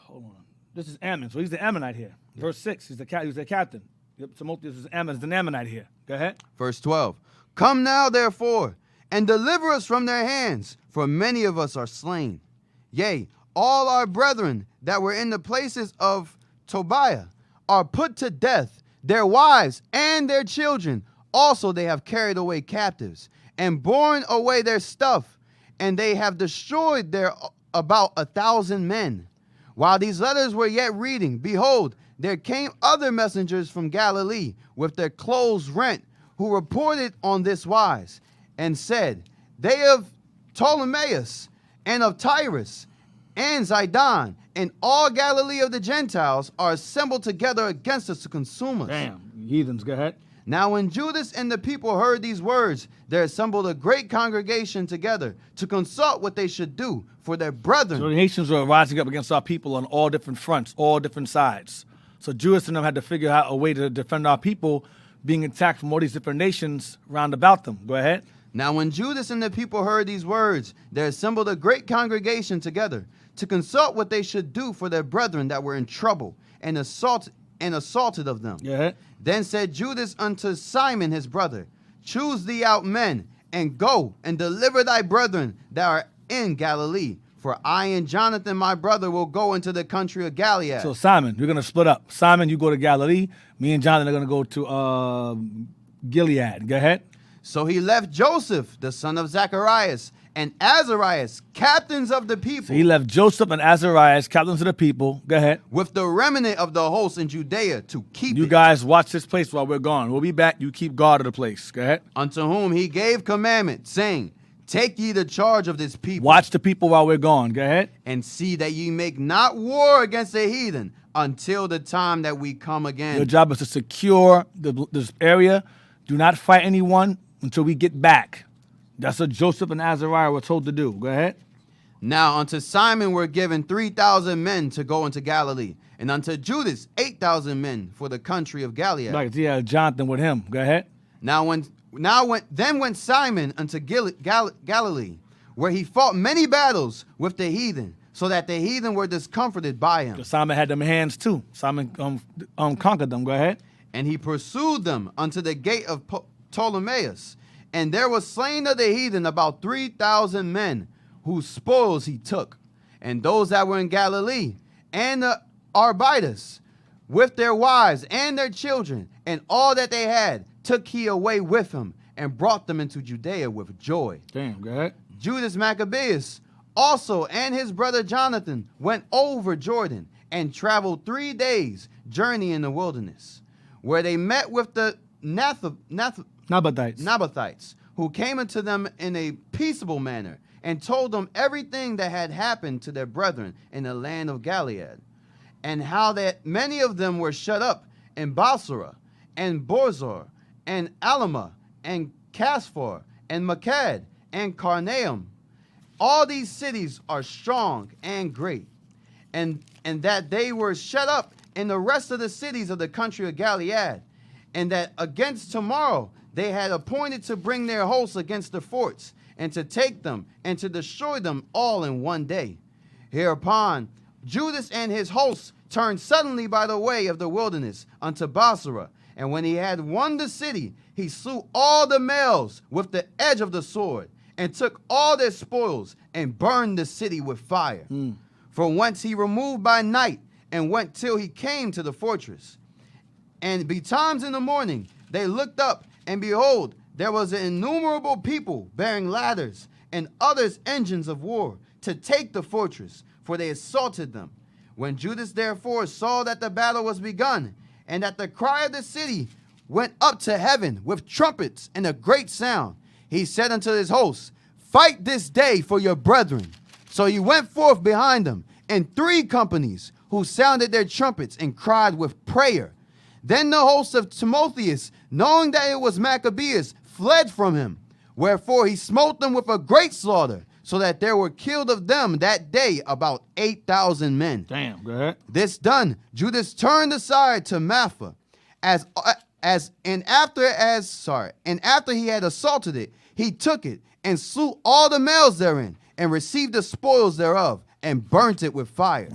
[SPEAKER 4] Hold on. This is Ammon, so he's the Ammonite here. Yep. Verse 6, he's their captain. Yep, Timotheus is an Ammonite here. Go ahead.
[SPEAKER 6] Verse 12. Come now, therefore, and deliver us from their hands, for many of us are slain. Yea, all our brethren that were in the places of Tobiah are put to death, their wives and their children. Also they have carried away captives, and borne away their stuff, and they have destroyed their about 1,000 men. While these letters were yet reading, behold, there came other messengers from Galilee with their clothes rent, who reported on this wise, and said, they of Ptolemais and of Tyrus and Zidon and all Galilee of the Gentiles are assembled together against us to consume us.
[SPEAKER 4] Damn, heathens, go ahead.
[SPEAKER 6] Now when Judas and the people heard these words, there assembled a great congregation together to consult what they should do for their brethren.
[SPEAKER 4] So the nations were rising up against our people on all different fronts, all different sides. So Judas and them had to figure out a way to defend our people being attacked from all these different nations round about them. Go ahead.
[SPEAKER 6] Now when Judas and the people heard these words, there assembled a great congregation together to consult what they should do for their brethren that were in trouble and assaulted of them.
[SPEAKER 4] Go ahead.
[SPEAKER 6] Then said Judas unto Simon his brother, choose thee out men, and go and deliver thy brethren that are in Galilee. For I and Jonathan my brother will go into the country of Gilead.
[SPEAKER 4] So Simon, we're going to split up. Simon, you go to Galilee. Me and Jonathan are going to go to Gilead. Go ahead.
[SPEAKER 6] So he left Joseph, the son of Zacharias, and Azarias, captains of the people.
[SPEAKER 4] So he left Joseph and Azarias, captains of the people. Go ahead.
[SPEAKER 6] With the remnant of the host in Judea to keep
[SPEAKER 4] You
[SPEAKER 6] it.
[SPEAKER 4] guys watch this place while we're gone. We'll be back. You keep guard of the place. Go ahead.
[SPEAKER 6] Unto whom he gave commandment, saying, take ye the charge of this people.
[SPEAKER 4] Watch the people while we're gone. Go ahead.
[SPEAKER 6] And see that ye make not war against the heathen until the time that we come again.
[SPEAKER 4] Your job is to secure this area. Do not fight anyone until we get back. That's what Joseph and Azariah were told to do. Go ahead.
[SPEAKER 6] Now unto Simon were given 3,000 men to go into Galilee, and unto Judas 8,000 men for the country of Gilead.
[SPEAKER 4] Like, yeah, Jonathan with him. Go ahead.
[SPEAKER 6] Then went Simon unto Galilee, where he fought many battles with the heathen, so that the heathen were discomforted by him.
[SPEAKER 4] Simon had them hands too. Simon conquered them. Go ahead.
[SPEAKER 6] And he pursued them unto the gate of Ptolemais. And there was slain of the heathen about 3,000 men, whose spoils he took. And those that were in Galilee, and the Arbites, with their wives and their children, and all that they had, took he away with him, and brought them into Judea with joy.
[SPEAKER 4] Damn, go ahead.
[SPEAKER 6] Judas Maccabeus also and his brother Jonathan went over Jordan, and traveled 3 days' journey in the wilderness, where they met with the Nabathites, who came unto them in a peaceable manner, and told them everything that had happened to their brethren in the land of Gilead, and how that many of them were shut up in Basra, and Borzor, and Alama, and Casphor, and Makad, and Carnaim. All these cities are strong and great, and that they were shut up in the rest of the cities of the country of Gilead, and that against tomorrow they had appointed to bring their hosts against the forts, and to take them, and to destroy them all in one day. Hereupon Judas and his hosts turned suddenly by the way of the wilderness unto Basra, and when he had won the city, he slew all the males with the edge of the sword, and took all their spoils, and burned the city with fire. From whence he removed by night, and went till he came to the fortress. And betimes in the morning they looked up, and behold, there was an innumerable people bearing ladders, and others engines of war, to take the fortress, for they assaulted them. When Judas therefore saw that the battle was begun, and that the cry of the city went up to heaven with trumpets and a great sound, he said unto his hosts, fight this day for your brethren. So he went forth behind them in 3 companies, who sounded their trumpets and cried with prayer. Then the host of Timotheus, knowing that it was Maccabeus, fled from him. Wherefore he smote them with a great slaughter, so that there were killed of them that day about 8,000 men.
[SPEAKER 4] Damn, go ahead.
[SPEAKER 6] This done, Judas turned aside to Mapha, and after he had assaulted it, he took it and slew all the males therein, and received the spoils thereof, and burnt it with fire.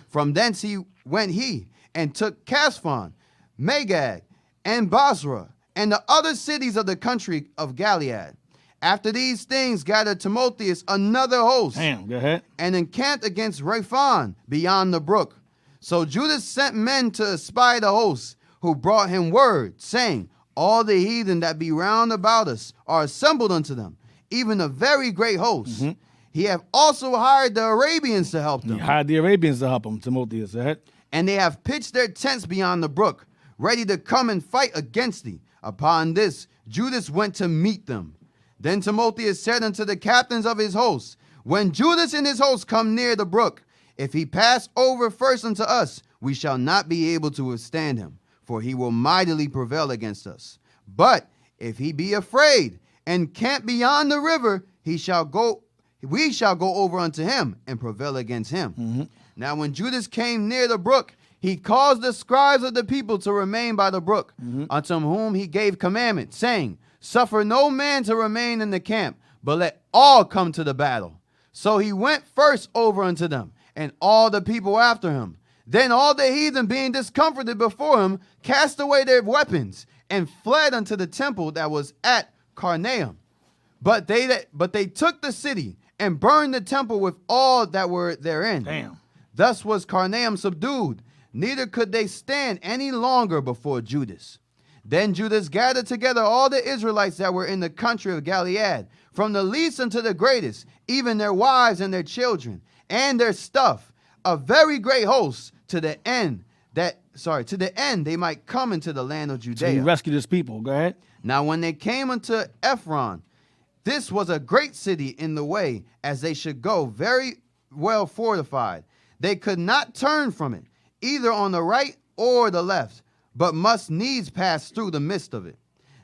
[SPEAKER 6] From thence went he, and took Casphon, Magag, and Basra, and the other cities of the country of Gilead. After these things gathered Timotheus another host,
[SPEAKER 4] Damn, go ahead.
[SPEAKER 6] and encamped against Raphon beyond the brook. So Judas sent men to espy the hosts, who brought him word, saying, all the heathen that be round about us are assembled unto them, even a very great host. He have also hired the Arabians to help them.
[SPEAKER 4] He hired the Arabians to help him, Timotheus. Go ahead.
[SPEAKER 6] And they have pitched their tents beyond the brook, ready to come and fight against thee. Upon this, Judas went to meet them. Then Timotheus said unto the captains of his hosts, when Judas and his hosts come near the brook, if he pass over first unto us, we shall not be able to withstand him, for he will mightily prevail against us. But if he be afraid and camp beyond the river, we shall go over unto him and prevail against him. Now when Judas came near the brook, he caused the scribes of the people to remain by the brook, unto whom he gave commandment, saying, Suffer no man to remain in the camp, but let all come to the battle. So he went first over unto them, and all the people after him. Then all the heathen, being discomforted before him, cast away their weapons, and fled unto the temple that was at Carnaeum. But they took the city, and burned the temple with all that were therein.
[SPEAKER 4] Damn.
[SPEAKER 6] Thus was Carnaeum subdued, neither could they stand any longer before Judas. Then Judas gathered together all the Israelites that were in the country of Gilead, from the least unto the greatest, even their wives and their children, and their stuff, a very great host, to the end they might come into the land of
[SPEAKER 4] So he
[SPEAKER 6] Judea.
[SPEAKER 4] rescued his people. Go ahead.
[SPEAKER 6] Now when they came unto Ephron, this was a great city in the way, as they should go, very well fortified. They could not turn from it, either on the right or the left, but must needs pass through the midst of it.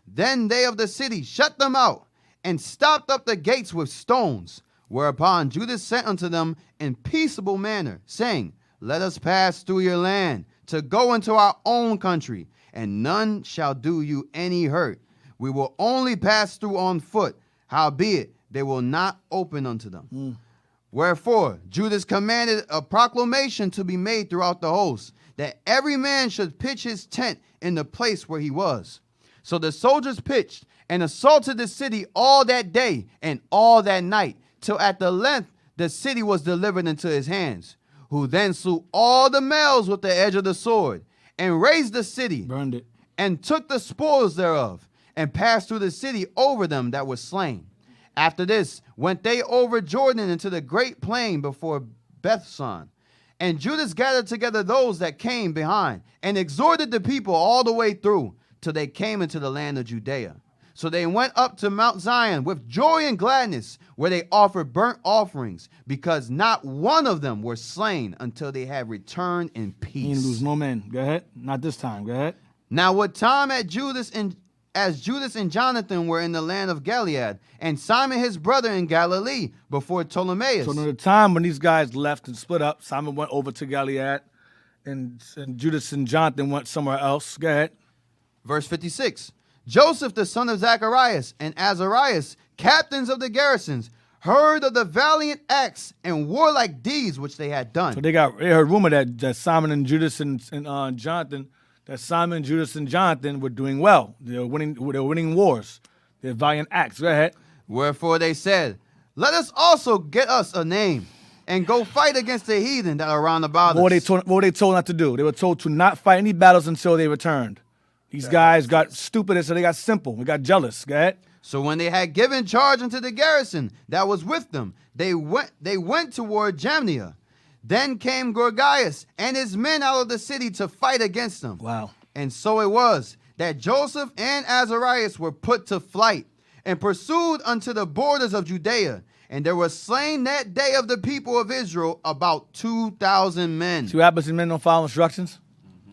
[SPEAKER 6] Then they of the city shut them out, and stopped up the gates with stones. Whereupon Judas sent unto them in peaceable manner, saying, Let us pass through your land, to go into our own country, and none shall do you any hurt. We will only pass through on foot, howbeit they will not open unto them. Wherefore Judas commanded a proclamation to be made throughout the host, that every man should pitch his tent in the place where he was. So the soldiers pitched and assaulted the city all that day and all that night, till at the length the city was delivered into his hands, who then slew all the males with the edge of the sword, and razed the city,
[SPEAKER 4] Burned it.
[SPEAKER 6] and took the spoils thereof, and passed through the city over them that were slain. After this went they over Jordan into the great plain before Bethsan. And Judas gathered together those that came behind, and exhorted the people all the way through, till they came into the land of Judea. So they went up to Mount Zion with joy and gladness, where they offered burnt offerings, because not one of them were slain until they had returned in
[SPEAKER 4] He didn't lose
[SPEAKER 6] peace.
[SPEAKER 4] no men. Go ahead. Not this time. Go ahead.
[SPEAKER 6] Now what time as Judas and Jonathan were in the land of Gilead, and Simon his brother in Galilee before Ptolemais.
[SPEAKER 4] So, the time when these guys left and split up, Simon went over to Gilead, and Judas and Jonathan went somewhere else. Go ahead.
[SPEAKER 6] Verse 56. Joseph the son of Zacharias and Azarias, captains of the garrisons, heard of the valiant acts and warlike deeds which they had done.
[SPEAKER 4] So they heard rumor that Simon and Judas and Jonathan, that Simon, Judas, and Jonathan were doing well. They were winning wars. They're valiant acts. Go ahead.
[SPEAKER 6] Wherefore they said, Let us also get us a name, and go fight against the heathen that are round about
[SPEAKER 4] What
[SPEAKER 6] us.
[SPEAKER 4] were they told not to do? They were told to not fight any battles until they returned. These guys got stupid, so they got simple. They got jealous. Go ahead.
[SPEAKER 6] So when they had given charge unto the garrison that was with them, they went toward Jamnia. Then came Gorgias and his men out of the city to fight against them.
[SPEAKER 4] Wow.
[SPEAKER 6] And so it was that Joseph and Azarias were put to flight, and pursued unto the borders of Judea. And there were slain that day of the people of Israel about 2,000 men.
[SPEAKER 4] See what happens when men don't follow instructions?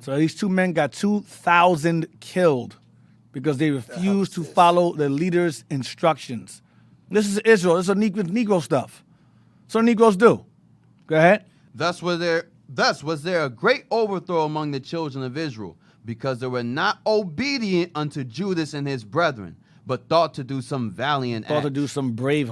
[SPEAKER 4] So these two men got 2,000 killed because they refused to follow the leader's instructions. This is Israel. This is Negro stuff. That's what Negroes do. Go ahead.
[SPEAKER 6] Thus was there a great overthrow among the children of Israel, because they were not obedient unto Judas and his brethren, but thought to do some valiant
[SPEAKER 4] Thought
[SPEAKER 6] act.
[SPEAKER 4] to do some brave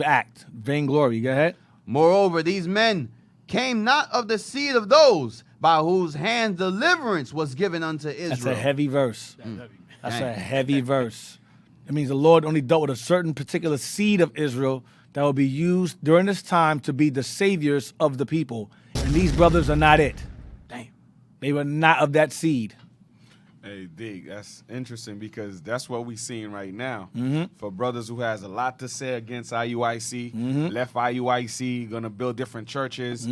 [SPEAKER 4] act, vainglory. Go ahead.
[SPEAKER 6] Moreover, these men came not of the seed of those by whose hands deliverance was given unto Israel.
[SPEAKER 4] That's a heavy verse. That's a
[SPEAKER 6] Dang.
[SPEAKER 4] heavy verse. It means the Lord only dealt with a certain particular seed of Israel that will be used during this time to be the saviors of the people. And these brothers are not it. Damn. They were not of that seed.
[SPEAKER 5] Hey, Dig, that's interesting because that's what we're seeing right now.
[SPEAKER 4] Mm-hmm.
[SPEAKER 5] For brothers who has a lot to say against IUIC, left IUIC, gonna build different churches,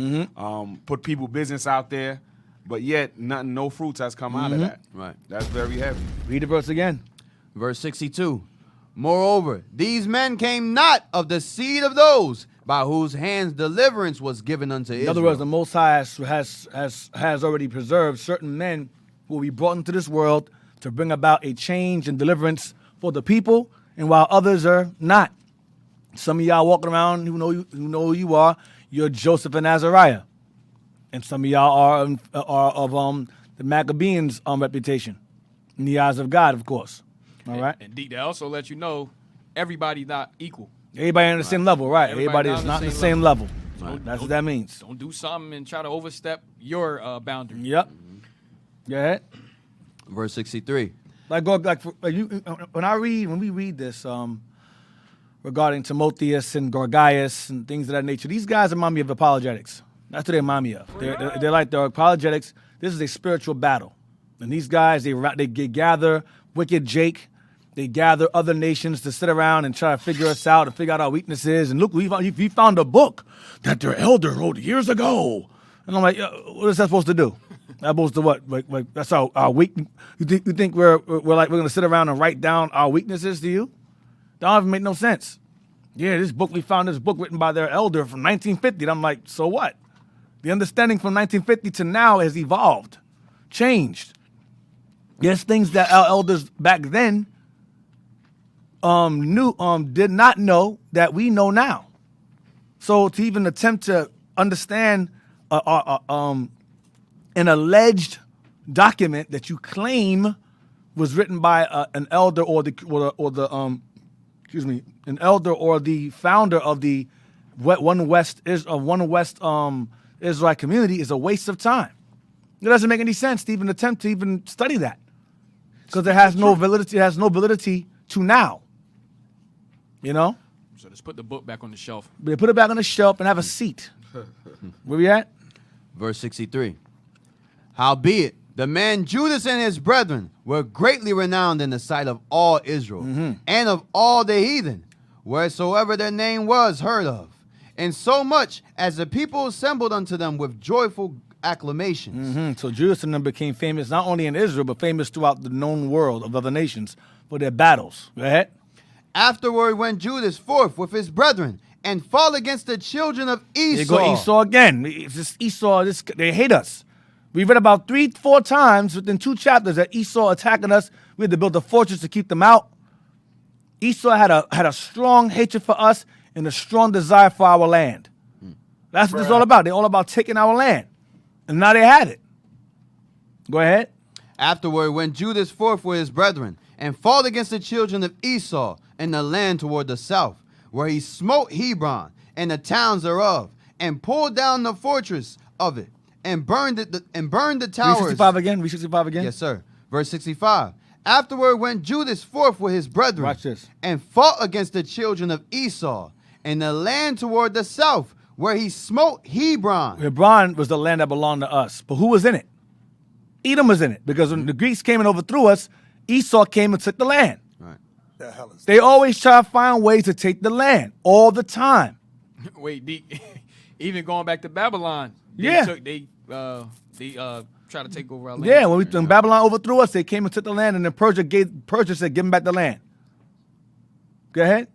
[SPEAKER 5] put people business out there, but yet no fruits has come out of that.
[SPEAKER 6] Right.
[SPEAKER 5] That's very heavy.
[SPEAKER 4] Read the verse again.
[SPEAKER 6] Verse 62. Moreover, these men came not of the seed of those by whose hands deliverance was given unto Israel.
[SPEAKER 4] In other words, the Most High has already preserved certain men who will be brought into this world to bring about a change and deliverance for the people, and while others are not. Some of y'all walking around who know who you are. You're Joseph and Azariah, and some of y'all are of the Maccabeans' reputation in the eyes of God, of course. All right.
[SPEAKER 3] And they also let you know everybody's not equal.
[SPEAKER 4] Everybody on the same level, right? Everybody is not on the same level. That's what that means.
[SPEAKER 3] Don't do something and try to overstep your boundary.
[SPEAKER 4] Yep. Go ahead.
[SPEAKER 6] Verse 63.
[SPEAKER 4] When we read this regarding Timotheus and Gorgias and things of that nature, these guys remind me of apologetics. That's what they remind me of. They're like the apologetics. This is a spiritual battle, and these guys they gather wicked Jake. They gather other nations to sit around and try to figure us out and figure out our weaknesses. And look, we found a book that their elder wrote years ago. And I'm like, what is that supposed to do? That supposed to what? Like that's our weak. You think we're gonna sit around and write down our weaknesses to you? That don't even make no sense. Yeah, we found this book written by their elder from 1950. And I'm like, so what? The understanding from 1950 to now has evolved, changed. There's things that our elders back then did not know that we know now. So to even attempt to understand an alleged document that you claim was written by an elder an elder or the founder of the One West Israelite community is a waste of time. It doesn't make any sense to even attempt to even study that because it has no validity. It has no validity to now. You know?
[SPEAKER 3] So let's put the book back on the shelf.
[SPEAKER 4] Put it back on the shelf and have a seat. Where we at?
[SPEAKER 6] Verse 63. Howbeit, the man Judas and his brethren were greatly renowned in the sight of all Israel and of all the heathen, wheresoever their name was heard of, and so much as the people assembled unto them with joyful acclamations.
[SPEAKER 4] So Judas and them became famous not only in Israel, but famous throughout the known world of other nations for their battles. Go ahead.
[SPEAKER 6] Afterward went Judas forth with his brethren and fought against the children of Esau.
[SPEAKER 4] There go Esau again. It's just Esau, they hate us. We read about 3-4 times within 2 chapters that Esau attacking us. We had to build a fortress to keep them out. Esau had a strong hatred for us and a strong desire for our land. That's what it's all about. They're all about taking our land. And now they had it. Go ahead.
[SPEAKER 6] Afterward went Judas forth with his brethren and fought against the children of Esau in the land toward the south, where he smote Hebron and the towns thereof, and pulled down the fortress of it, and burned the towers.
[SPEAKER 4] Read 65 again. Read 65 again.
[SPEAKER 6] Yes, sir. Verse 65. Afterward went Judas forth with his brethren.
[SPEAKER 4] Watch this.
[SPEAKER 6] And fought against the children of Esau in the land toward the south, where he smote Hebron.
[SPEAKER 4] Hebron was the land that belonged to us. But who was in it? Edom was in it. Because when the Greeks came and overthrew us, Esau came and took the land.
[SPEAKER 6] Right.
[SPEAKER 1] The hell is
[SPEAKER 4] They always try to find ways to take the land all the time.
[SPEAKER 3] Wait, even going back to Babylon, they try to take over our land.
[SPEAKER 4] Yeah, when Babylon overthrew us, they came and took the land, and then Persia said, give them back the land. Go ahead.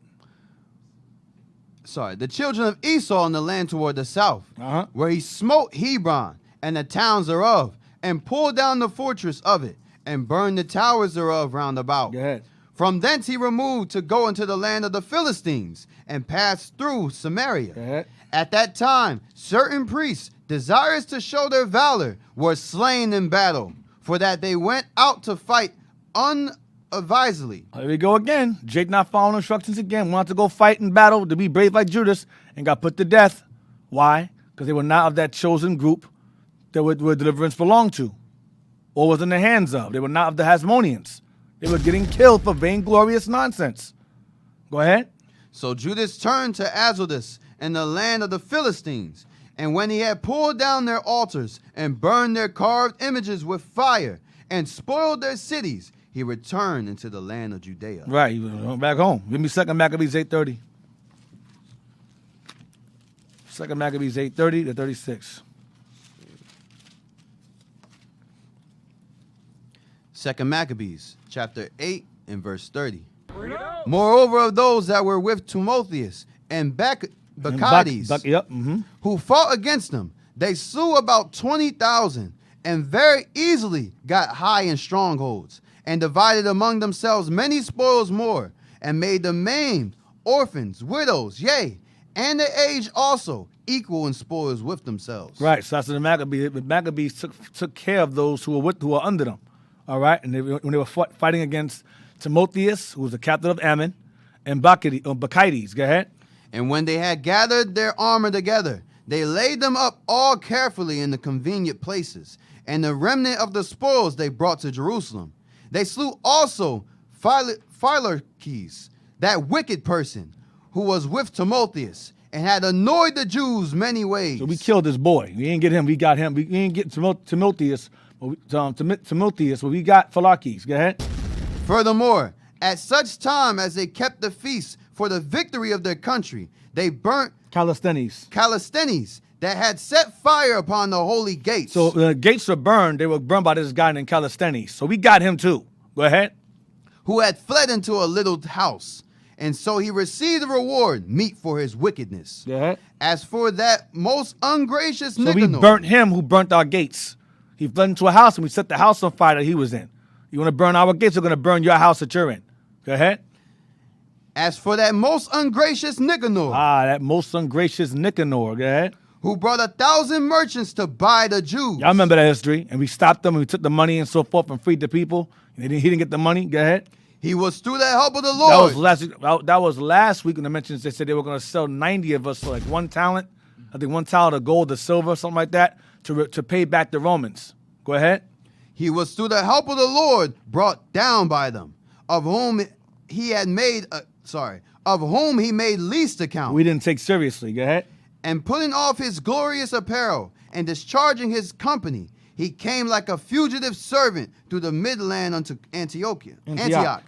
[SPEAKER 6] Sorry, the children of Esau in the land toward the south, where he smote Hebron and the towns thereof, and pulled down the fortress of it, and burned the towers thereof round about.
[SPEAKER 4] Go ahead.
[SPEAKER 6] From thence he removed to go into the land of the Philistines, and passed through Samaria.
[SPEAKER 4] Go ahead.
[SPEAKER 6] At that time, certain priests, desirous to show their valor, were slain in battle, for that they went out to fight unadvisedly.
[SPEAKER 4] Here we go again. Jake not following instructions again. Wanted to go fight in battle to be brave like Judas and got put to death. Why? Because they were not of that chosen group that where deliverance belonged to or was in the hands of. They were not of the Hasmoneans. They were getting killed for vainglorious nonsense. Go ahead.
[SPEAKER 6] So Judas turned to Azotus in the land of the Philistines, and when he had pulled down their altars and burned their carved images with fire and spoiled their cities, he returned into the land of Judea.
[SPEAKER 4] Right, he went back home. Give me 2 Maccabees 8:30. 2 Maccabees 8:30 to 36.
[SPEAKER 6] 2 Maccabees, chapter 8 and verse 30. Moreover, of those that were with Timotheus and Bacchades, who fought against them, they slew about 20,000, and very easily got high in strongholds, and divided among themselves many spoils more, and made the maimed, orphans, widows, yea, and the aged also, equal in spoils with themselves.
[SPEAKER 4] Right. So that's the Maccabees. The Maccabees took care of those who were under them. All right. And when they were fighting against Timotheus, who was the captain of Ammon, and Bacchides. Go ahead.
[SPEAKER 6] And when they had gathered their armor together, they laid them up all carefully in the convenient places, and the remnant of the spoils they brought to Jerusalem. They slew also Philorkes, that wicked person, who was with Timotheus, and had annoyed the Jews many ways.
[SPEAKER 4] So we killed this boy. We didn't get him. We got him. We didn't get Timotheus. Timotheus, but we got Philorkes. Go ahead.
[SPEAKER 6] Furthermore, at such time as they kept the feast for the victory of their country, they burnt
[SPEAKER 4] Callisthenes,
[SPEAKER 6] that had set fire upon the holy gates.
[SPEAKER 4] So the gates were burned. They were burned by this guy named Callisthenes. So we got him too. Go ahead.
[SPEAKER 6] Who had fled into a little house. And so he received a reward meet for his wickedness.
[SPEAKER 4] Go ahead.
[SPEAKER 6] As for that most ungracious
[SPEAKER 4] So
[SPEAKER 6] Nicanor,
[SPEAKER 4] we burnt him who burnt our gates. He fled into a house and we set the house on fire that he was in. You want to burn our gates, we're going to burn your house that you're in. Go ahead.
[SPEAKER 6] As for that most ungracious Nicanor,
[SPEAKER 4] That most ungracious Nicanor. Go ahead.
[SPEAKER 6] who brought 1,000 merchants to buy the Jews.
[SPEAKER 4] Y'all remember that history. And we stopped them and we took the money and so forth and freed the people. And he didn't get the money. Go ahead.
[SPEAKER 6] He was through the help of the Lord.
[SPEAKER 4] That was last week when the mentions they said they were going to sell 90 of us for like 1 talent. I think 1 talent of gold or silver, something like that, to pay back the Romans. Go ahead.
[SPEAKER 6] He was through the help of the Lord brought down by them, of whom he made least account.
[SPEAKER 4] We didn't take seriously. Go ahead.
[SPEAKER 6] And putting off his glorious apparel and discharging his company, he came like a fugitive servant through the midland unto Antioch,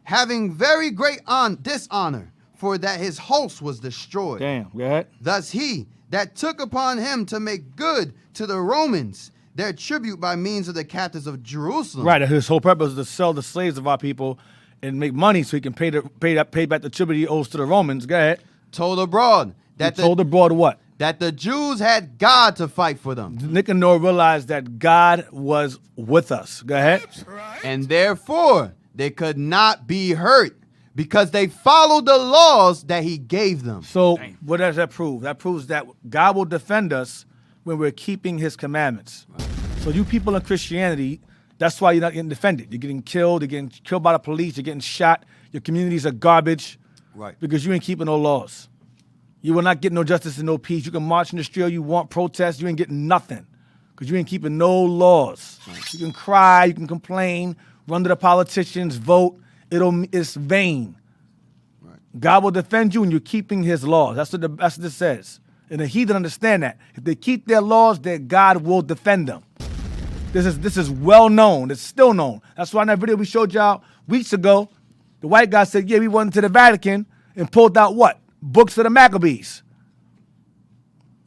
[SPEAKER 6] having very great dishonor, for that his host was destroyed.
[SPEAKER 4] Damn. Go ahead.
[SPEAKER 6] Thus he that took upon him to make good to the Romans their tribute by means of the captives of Jerusalem.
[SPEAKER 4] Right. His whole purpose is to sell the slaves of our people and make money so he can pay back the tribute he owes to the Romans. Go ahead.
[SPEAKER 6] Told abroad
[SPEAKER 4] what?
[SPEAKER 6] That the Jews had God to fight for them.
[SPEAKER 4] Nicanor realized that God was with us. Go ahead.
[SPEAKER 6] And therefore they could not be hurt because they followed the laws that he gave them.
[SPEAKER 4] So what does that prove? That proves that God will defend us when we're keeping his commandments. So you people in Christianity, that's why you're not getting defended. You're getting killed. You're getting killed by the police. You're getting shot. Your communities are garbage.
[SPEAKER 6] Right.
[SPEAKER 4] Because you ain't keeping no laws. You will not get no justice and no peace. You can march in the street all you want, protest. You ain't getting nothing because you ain't keeping no laws. Right. You can cry. You can complain. Run to the politicians. Vote. It's vain. Right. God will defend you when you're keeping his laws. That's what it says. And the heathen understand that. If they keep their laws, then God will defend them. This is well known. It's still known. That's why in that video we showed y'all weeks ago, the white guy said, yeah, we went to the Vatican and pulled out what? Books of the Maccabees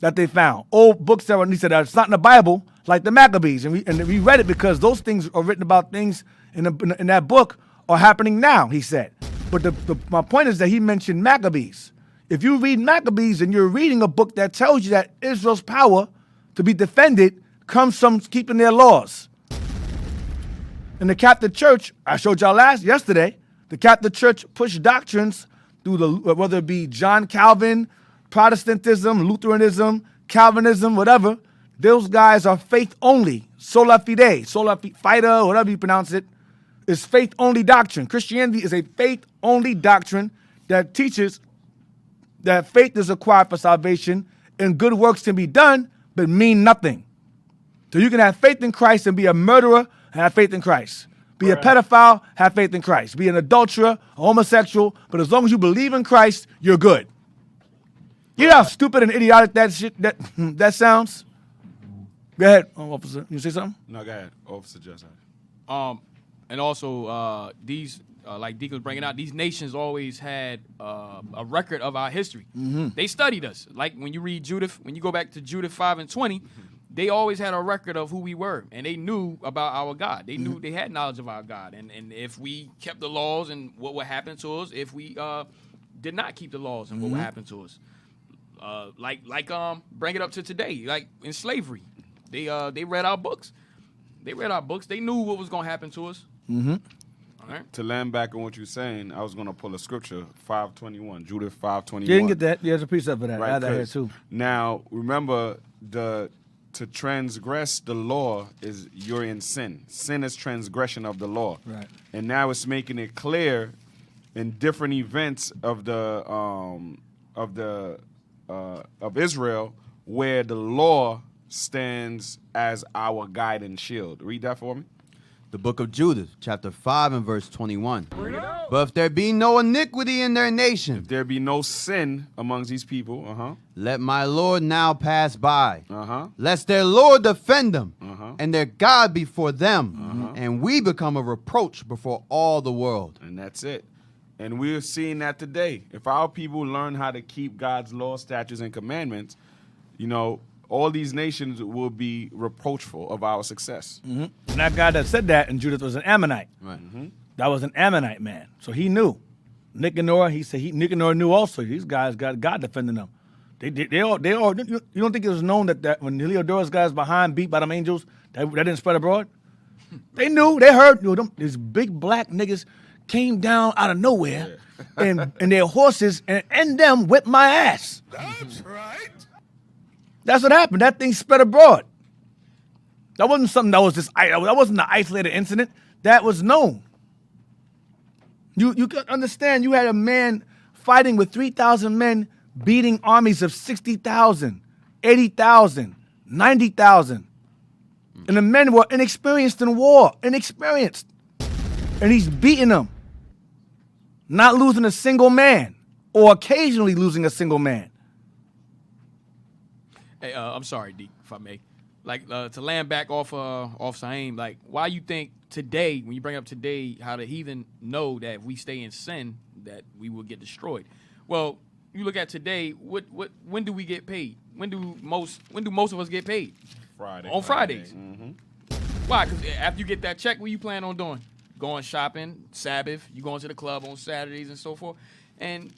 [SPEAKER 4] that they found. Old books that he said it's not in the Bible, like the Maccabees. And we read it because those things are written about things in that book are happening now, he said. But my point is that he mentioned Maccabees. If you read Maccabees and you're reading a book that tells you that Israel's power to be defended comes from keeping their laws. And the Catholic Church, I showed y'all yesterday, the Catholic Church pushed doctrines through whether it be John Calvin, Protestantism, Lutheranism, Calvinism, whatever. Those guys are faith only. Sola fide, fide, whatever you pronounce it, is faith only doctrine. Christianity is a faith only doctrine that teaches that faith is required for salvation and good works can be done but mean nothing. So you can have faith in Christ and be a murderer and have faith in Christ. Be a pedophile, have faith in Christ. Be an adulterer, a homosexual, but as long as you believe in Christ, you're good. You know how stupid and idiotic that sounds? Go ahead, officer. You say something?
[SPEAKER 5] No, go ahead. Officer Just.
[SPEAKER 3] And also these, like Deacon was bringing out, these nations always had a record of our history. Mm-hmm. They studied us. Like when you read Judith, when you go back to Judith 5:20, they always had a record of who we were, and they knew about our God. They knew they had knowledge of our God, and if we kept the laws and what would happen to us if we did not keep the laws and what would happen to us. Bring it up to today, like in slavery, they read our books. They read our books. They knew what was going to happen to us. All right.
[SPEAKER 5] To land back on what you're saying, I was going to pull a scripture, 5:21, Judith 5:21.
[SPEAKER 4] You didn't get that. There's a precept for that.
[SPEAKER 5] Right,
[SPEAKER 4] I had that here
[SPEAKER 5] 'cause
[SPEAKER 4] too.
[SPEAKER 5] Now, remember, to transgress the law is you're in sin. Sin is transgression of the law.
[SPEAKER 4] Right.
[SPEAKER 5] And now it's making it clear in different events of Israel where the law stands as our guide and shield. Read that for me.
[SPEAKER 6] The book of Judith, chapter 5 and verse 21. But if there be no iniquity in their nation,
[SPEAKER 5] If there be no sin amongst these people,
[SPEAKER 6] let my Lord now pass by,
[SPEAKER 5] uh-huh.
[SPEAKER 6] lest their Lord defend them,
[SPEAKER 5] Uh-huh.
[SPEAKER 6] and their God before them, and we become a reproach before all the world.
[SPEAKER 5] And that's it. And we're seeing that today. If our people learn how to keep God's law, statutes, and commandments, all these nations will be reproachful of our success.
[SPEAKER 4] And that guy that said that in Judith was an Ammonite.
[SPEAKER 6] Right.
[SPEAKER 4] That was an Ammonite man. So he knew. Nicanor, he said Nicanor knew also. These guys got God defending them. They all. You don't think it was known that when Heliodorus guys behind beat by them angels, that didn't spread abroad? They knew. They heard. These big black niggas came down out of nowhere, and their horses and them whipped my ass.
[SPEAKER 1] That's right.
[SPEAKER 4] That's what happened. That thing spread abroad. That wasn't something that was that wasn't an isolated incident. That was known. You could understand. You had a man fighting with 3,000 men, beating armies of 60,000, 80,000, 90,000. And the men were inexperienced in war, inexperienced. And he's beating them. Not losing a single man, or occasionally losing a single man.
[SPEAKER 3] Hey, I'm sorry, Deke, if I may. To land back off Saim, why you think today, when you bring up today, how the heathen know that if we stay in sin, that we will get destroyed? Well, you look at today. When do we get paid? When do most of us get paid?
[SPEAKER 5] Friday.
[SPEAKER 3] On Fridays.
[SPEAKER 5] Mm-hmm.
[SPEAKER 3] Why? Because after you get that check, what you plan on doing? Going shopping, Sabbath. You going to the club on Saturdays and so forth. And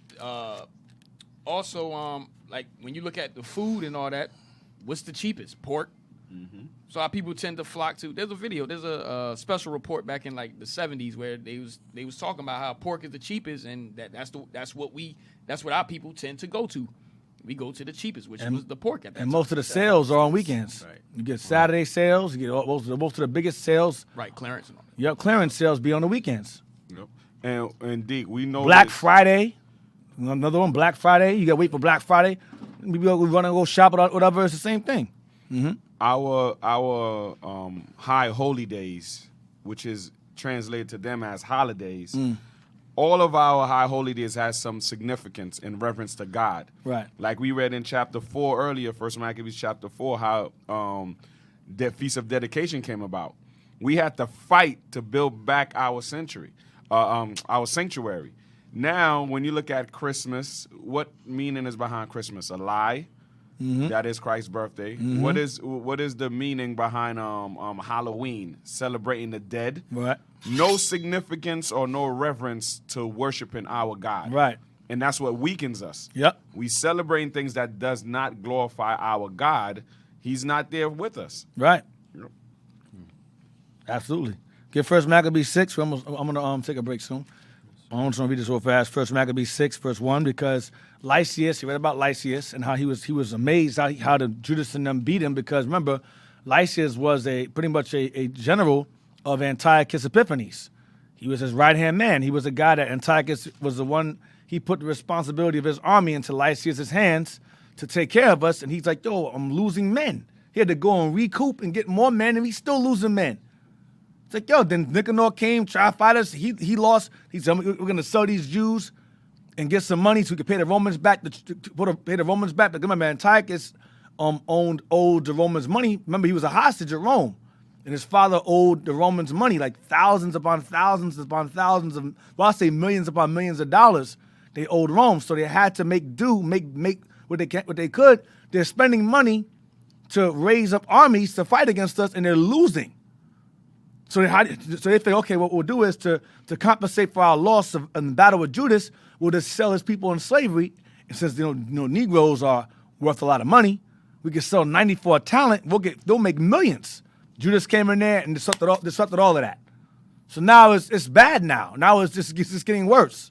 [SPEAKER 3] also, when you look at the food and all that, what's the cheapest? Pork.
[SPEAKER 5] Mm-hmm.
[SPEAKER 3] So our people tend to flock to. There's a special report back in the 70s where they was talking about how pork is the cheapest, and that's what our people tend to go to. We go to the cheapest, which was the pork at that time.
[SPEAKER 4] And most of the sales are on weekends.
[SPEAKER 3] Right.
[SPEAKER 4] You get Saturday sales. You get most of the biggest sales.
[SPEAKER 3] Right, clearance and all that.
[SPEAKER 4] Yep, clearance sales be on the weekends.
[SPEAKER 5] Yep. And Deke, we know
[SPEAKER 4] Black
[SPEAKER 5] that-
[SPEAKER 4] Friday, another one. Black Friday. You got to wait for Black Friday. We want to go shop or whatever. It's the same thing. Mm-hmm.
[SPEAKER 5] Our high holy days, which is translated to them as holidays, all of our high holy days has some significance in reference to God.
[SPEAKER 4] Right.
[SPEAKER 5] Like we read in chapter 4 earlier, 1 Maccabees chapter 4, how the Feast of Dedication came about. We had to fight to build back our sanctuary. Now, when you look at Christmas, what meaning is behind Christmas? A lie. Mm-hmm. That is Christ's birthday. Mm-hmm. What is the meaning behind Halloween? Celebrating the dead.
[SPEAKER 4] Right.
[SPEAKER 5] No significance or no reverence to worshiping our God.
[SPEAKER 4] Right.
[SPEAKER 5] And that's what weakens us.
[SPEAKER 4] Yep.
[SPEAKER 5] We celebrating things that does not glorify our God. He's not there with us.
[SPEAKER 4] Right.
[SPEAKER 5] Yep.
[SPEAKER 4] Absolutely. Get 1 Maccabees 6. I'm gonna take a break soon. I'm just gonna read this real fast. 1 Maccabees 6, verse 1, because Lysias, you read about Lysias and how he was amazed how the Judas and them beat him, because remember, Lysias was pretty much a general of Antiochus Epiphanes. He was his right-hand man. He was a guy that Antiochus was the one, he put the responsibility of his army into Lysias' hands to take care of us, and he's like, yo, I'm losing men. He had to go and recoup and get more men, and he's still losing men. It's like, yo, then Nicanor came, tried to fight us. He lost. He said, we're going to sell these Jews and get some money so we can pay the Romans back. Pay the Romans back. But remember, Antiochus owed the Romans money. Remember, he was a hostage at Rome. And his father owed the Romans money, like thousands upon thousands upon thousands of, well, I say millions upon millions of dollars they owed Rome. So they had to make what they could. They're spending money to raise up armies to fight against us, and they're losing. So they think, okay, what we'll do is to compensate for our loss in the battle with Judas, we'll just sell his people in slavery. And since Negroes are worth a lot of money, we can sell 90 for a talent. They'll make millions. Judas came in there and disrupted all of that. So now it's bad now. Now it's just getting worse.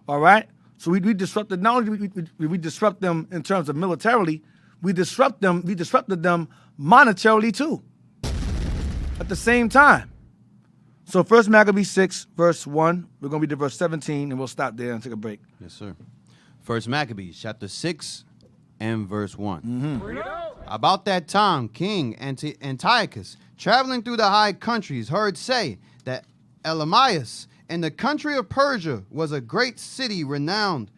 [SPEAKER 4] All right? So we disrupted, not only we disrupt them in terms of militarily, we disrupted them monetarily too. At the same time. So 1 Maccabees 6, verse 1, we're going to read to verse 17, and we'll stop there and take a break.
[SPEAKER 6] Yes, sir. 1 Maccabees chapter 6 and verse 1. About that time, King Antiochus, traveling through the high countries, heard say that Elamias in the country of Persia was a great city renowned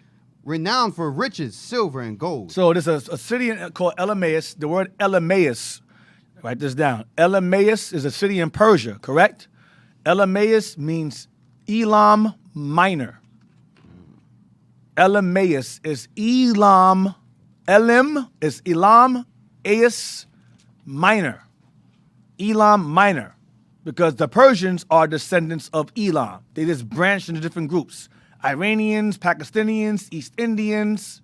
[SPEAKER 6] for riches, silver, and gold.
[SPEAKER 4] So there's a city called Elamias. The word Elamias, write this down. Elamias is a city in Persia, correct? Elamias means Elam Minor. Elamias is Elam. Elim is Elam. Aes Minor. Elam Minor. Because the Persians are descendants of Elam. They just branched into different groups. Iranians, Pakistanians, East Indians,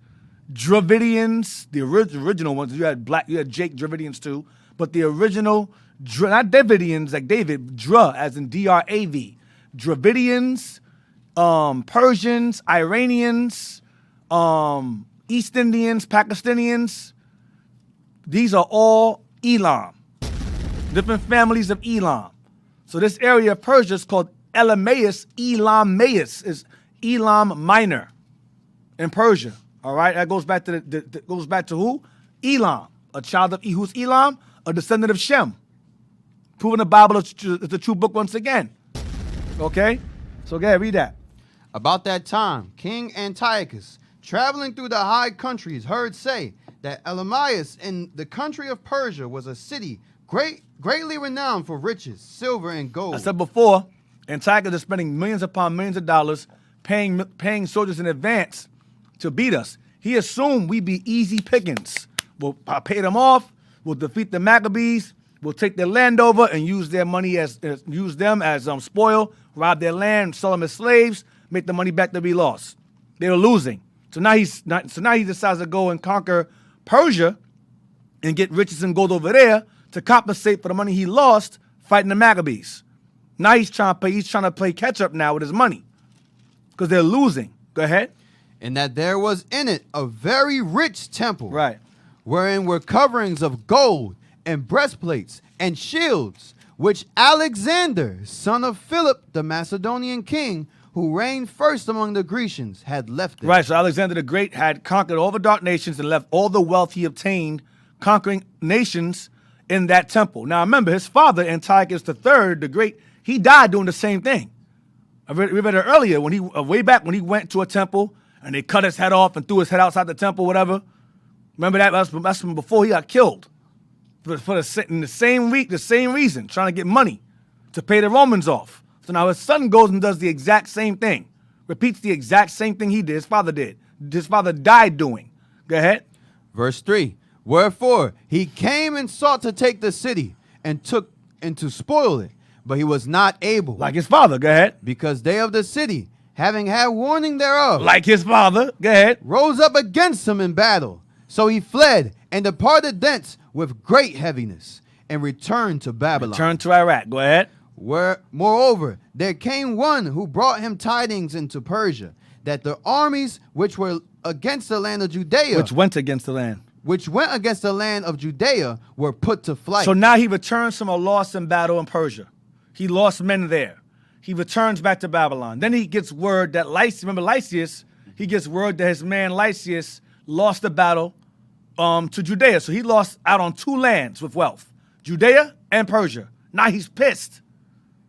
[SPEAKER 4] Dravidians, the original ones. You had Jake Dravidians too. But the original, not Davidians like David, Dra as in D-R-A-V. Dravidians, Persians, Iranians, East Indians, Pakistanians. These are all Elam. Different families of Elam. So this area of Persia is called Elamias. Elamias is Elam Minor in Persia. All right, that goes back to goes back to who? Elam, a child of who's Elam, a descendant of Shem. Proving the Bible is the true book once again. Okay, so go ahead, read that.
[SPEAKER 6] About that time, King Antiochus, traveling through the high countries, heard say that Elamias in the country of Persia was a city greatly renowned for riches, silver, and gold.
[SPEAKER 4] I said before, Antiochus is spending millions upon millions of dollars paying soldiers in advance to beat us. He assumed we'd be easy pickings. We'll pay them off. We'll defeat the Maccabees. We'll take their land over and use their money as spoil, rob their land, sell them as slaves, make the money back that we lost. They were losing. So now he decides to go and conquer Persia and get riches and gold over there to compensate for the money he lost fighting the Maccabees. Now he's trying to play catch up now with his money because they're losing. Go ahead.
[SPEAKER 6] And that there was in it a very rich temple,
[SPEAKER 4] Right.
[SPEAKER 6] wherein were coverings of gold and breastplates and shields, which Alexander, son of Philip, the Macedonian king, who reigned first among the Grecians, had left there.
[SPEAKER 4] Right, so Alexander the Great had conquered all the dark nations and left all the wealth he obtained conquering nations in that temple. Now remember, his father, Antiochus III, the Great, he died doing the same thing. We read it earlier, when he way back when he went to a temple and they cut his head off and threw his head outside the temple, whatever. Remember that? That's from before he got killed. In the same week, the same reason, trying to get money to pay the Romans off. So now his son goes and does the exact same thing. Repeats the exact same thing he did, his father did. His father died doing. Go ahead.
[SPEAKER 6] Verse 3, wherefore he came and sought to take the city and to spoil it, but he was not able.
[SPEAKER 4] Like his father. Go ahead.
[SPEAKER 6] Because they of the city, having had warning thereof,
[SPEAKER 4] Like his father. Go ahead.
[SPEAKER 6] rose up against him in battle. So he fled and departed thence with great heaviness and returned to Babylon.
[SPEAKER 4] Turn to Iraq. Go ahead.
[SPEAKER 6] Where, moreover, there came one who brought him tidings into Persia, that the armies which were against the land of Judea,
[SPEAKER 4] Which went against the land.
[SPEAKER 6] of Judea, were put to flight.
[SPEAKER 4] So now he returns from a loss in battle in Persia. He lost men there. He returns back to Babylon. Then he gets word that Lysias, he gets word that his man Lysias lost the battle to Judea. So he lost out on two lands with wealth, Judea and Persia. Now he's pissed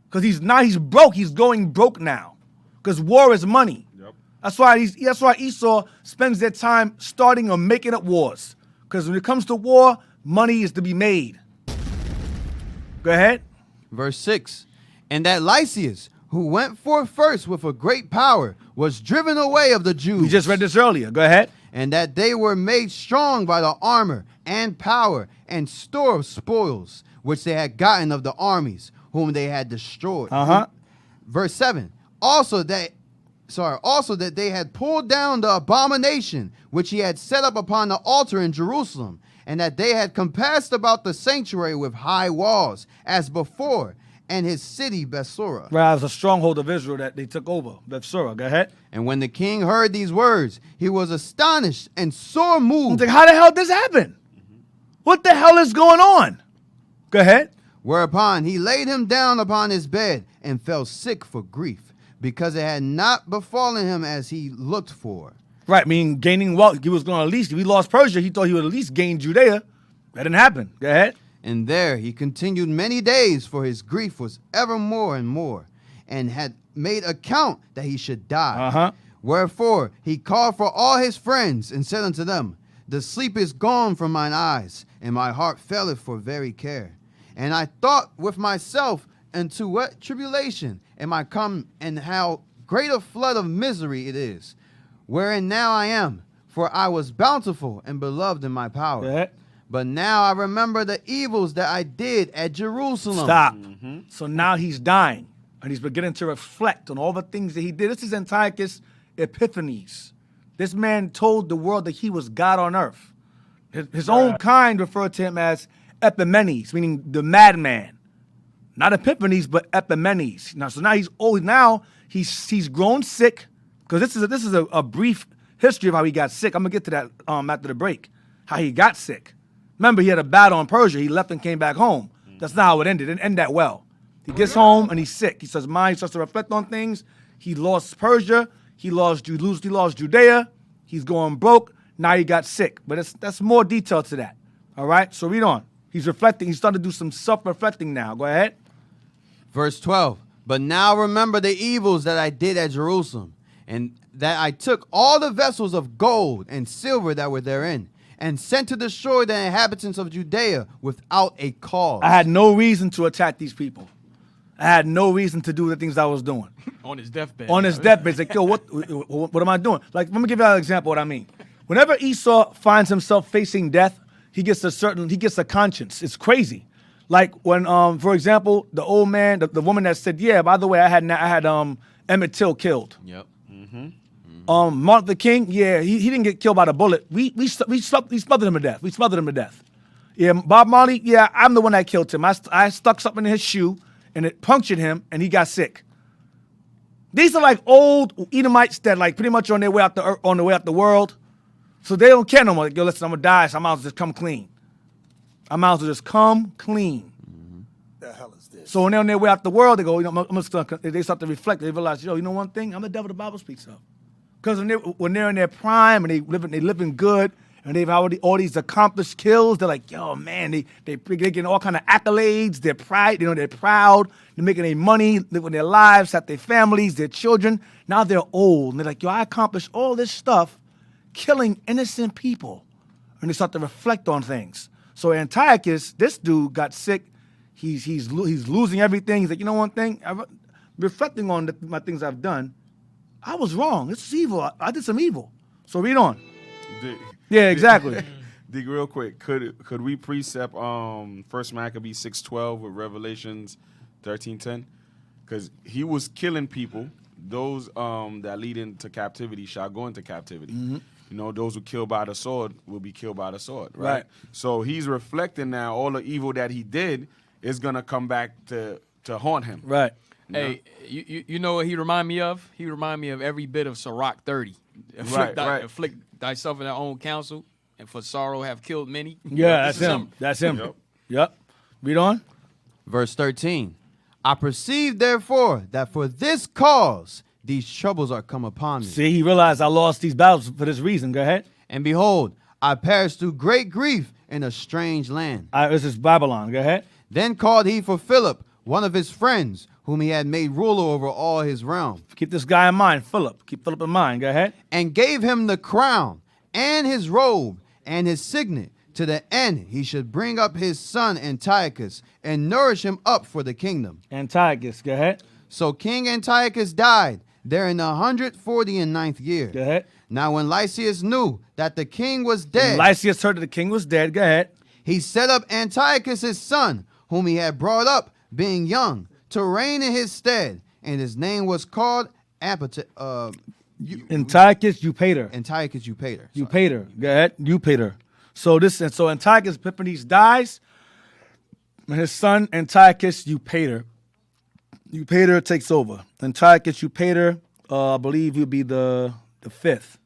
[SPEAKER 4] because he's broke. He's going broke now because war is money.
[SPEAKER 5] Yep.
[SPEAKER 4] That's why Esau spends their time starting or making up wars, because when it comes to war, money is to be made. Go ahead.
[SPEAKER 6] Verse 6, and that Lysias, who went forth first with a great power, was driven away of the Jews.
[SPEAKER 4] We just read this earlier. Go ahead.
[SPEAKER 6] And that they were made strong by the armor and power and store of spoils, which they had gotten of the armies, whom they had destroyed. Verse 7, also that they had pulled down the abomination which he had set up upon the altar in Jerusalem, and that they had compassed about the sanctuary with high walls, as before, and his city Bethsura.
[SPEAKER 4] Right, it was a stronghold of Israel that they took over. Bethsura, go ahead.
[SPEAKER 6] And when the king heard these words, he was astonished and sore
[SPEAKER 4] I'm
[SPEAKER 6] moved.
[SPEAKER 4] like, how the hell did this happen? What the hell is going on? Go ahead.
[SPEAKER 6] Whereupon he laid him down upon his bed and fell sick for grief, because it had not befallen him as he looked for.
[SPEAKER 4] Right, meaning gaining wealth. He was going to at least, if he lost Persia, he thought he would at least gain Judea. That didn't happen. Go ahead.
[SPEAKER 6] And there he continued many days, for his grief was ever more and more, and had made account that he should die.
[SPEAKER 4] Uh-huh.
[SPEAKER 6] Wherefore he called for all his friends, and said unto them, The sleep is gone from mine eyes, and my heart faileth for very care. And I thought with myself, unto what tribulation am I come, and how great a flood of misery it is, wherein now I am, for I was bountiful and beloved in my power.
[SPEAKER 4] Go ahead.
[SPEAKER 6] But now I remember the evils that I did at Jerusalem.
[SPEAKER 4] Stop. So now he's dying, and he's beginning to reflect on all the things that he did. This is Antiochus Epiphanes. This man told the world that he was God on earth. His own kind referred to him as Epimenes, meaning the madman. Not Epiphanes, but Epimenes. Now, so now he's old. Now he's grown sick, because this is a brief history of how he got sick. I'm gonna get to that after the break. How he got sick. Remember, he had a battle in Persia. He left and came back home. That's not how it ended. It didn't end that well. He gets home and he's sick. He starts mind. He starts to reflect on things. He lost Persia. He lost Judea. He's going broke. Now he got sick. But that's more detail to that. All right. So read on. He's reflecting. He's starting to do some self-reflecting now. Go ahead.
[SPEAKER 6] Verse 12. But now remember the evils that I did at Jerusalem, and that I took all the vessels of gold and silver that were therein, and sent to destroy the inhabitants of Judea without a cause.
[SPEAKER 4] I had no reason to attack these people. I had no reason to do the things I was doing.
[SPEAKER 3] On his deathbed.
[SPEAKER 4] On his deathbed, it's like, yo, what am I doing? Like, let me give you an example of what I mean. Whenever Esau finds himself facing death, he gets a conscience. It's crazy. Like when, for example, the old man, the woman that said, yeah, by the way, I had Emmett Till killed.
[SPEAKER 6] Yep.
[SPEAKER 4] Martin the King, yeah, he didn't get killed by the bullet. We smothered him to death. We smothered him to death. Yeah, Bob Marley, yeah, I'm the one that killed him. I stuck something in his shoe, and it punctured him, and he got sick. These are like old Edomites that like pretty much on their way out the world, so they don't care no more. Like, yo, listen, I'm gonna die, so I might as well just come clean. I might as well just come clean.
[SPEAKER 1] The hell is this?
[SPEAKER 4] So when they're on their way out the world, they go, they start to reflect. They realize, yo, you know one thing? I'm the devil the Bible speaks of. Because when they're in their prime and they living good and they've already all these accomplished kills, they're like, yo, man, they getting all kind of accolades. They're proud. They're making their money, living their lives, have their families, their children. Now they're old and they're like, yo, I accomplished all this stuff, killing innocent people, and they start to reflect on things. So Antiochus, this dude got sick. He's losing everything. He's like, you know one thing? Reflecting on my things I've done, I was wrong. This is evil. I did some evil. So read on. Yeah, exactly.
[SPEAKER 5] Dig real quick. Could we precept First Maccabees 6:12 with Revelations 13:10? Because he was killing people. Those that lead into captivity shall go into captivity.
[SPEAKER 4] Mm-hmm.
[SPEAKER 5] You know, those who kill by the sword will be killed by the sword. Right.
[SPEAKER 4] Right.
[SPEAKER 5] So he's reflecting now all the evil that he did is gonna come back to haunt him.
[SPEAKER 4] Right.
[SPEAKER 3] Hey, you know what he remind me of? He remind me of every bit of Sirach 30.
[SPEAKER 5] Right.
[SPEAKER 3] Afflict thyself in thy own counsel, and for sorrow have killed many.
[SPEAKER 4] Yeah, that's him. That's him. Yep. Read on.
[SPEAKER 6] Verse 13. I perceive, therefore, that for this cause these troubles are come upon me.
[SPEAKER 4] See, he realized I lost these battles for this reason. Go ahead.
[SPEAKER 6] And behold, I perished through great grief in a strange land.
[SPEAKER 4] This is Babylon. Go ahead.
[SPEAKER 6] Then called he for Philip, one of his friends, whom he had made ruler over all his realm,
[SPEAKER 4] Keep this guy in mind, Philip. Keep Philip in mind. Go ahead.
[SPEAKER 6] and gave him the crown and his robe and his signet, to the end he should bring up his son Antiochus and nourish him up for the kingdom.
[SPEAKER 4] Antiochus. Go ahead.
[SPEAKER 6] So King Antiochus died there in the 149th year.
[SPEAKER 4] Go ahead.
[SPEAKER 6] Now when Lysias knew that the king was dead,
[SPEAKER 4] Lysias heard that the king was dead. Go ahead.
[SPEAKER 6] he set up Antiochus his son, whom he had brought up being young, to reign in his stead, and his name was called
[SPEAKER 4] Antiochus Eupator.
[SPEAKER 6] Antiochus Eupator.
[SPEAKER 4] Eupator. Go ahead. Eupator. So Antiochus Epiphanes dies, and his son Antiochus Eupator Eupator takes over. Antiochus Eupator, I believe he'll be the fifth.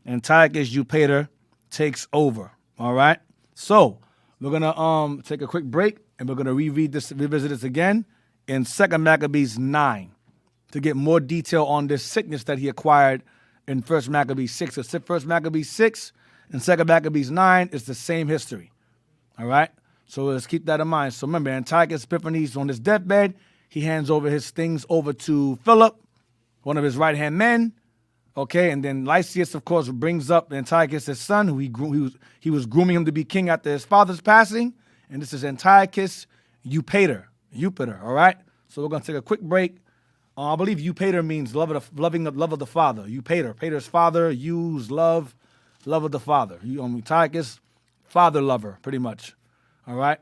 [SPEAKER 4] Antiochus Eupator takes over. All right. So we're gonna take a quick break and we're gonna revisit this again in 2 Maccabees 9 to get more detail on this sickness that he acquired in 1 Maccabees 6. So 1 Maccabees 6 and 2 Maccabees 9 is the same history. All right. So let's keep that in mind. So remember, Antiochus Epiphanes on his deathbed, he hands over his things over to Philip, one of his right-hand men. Okay, and then Lysias, of course, brings up Antiochus, his son, who he was grooming him to be king after his father's passing. And this is Antiochus Eupator. All right? So we're going to take a quick break. I believe Eupator means love of the father. Eupator, Pater's father, use love of the father. Antiochus, father lover, pretty much. All right?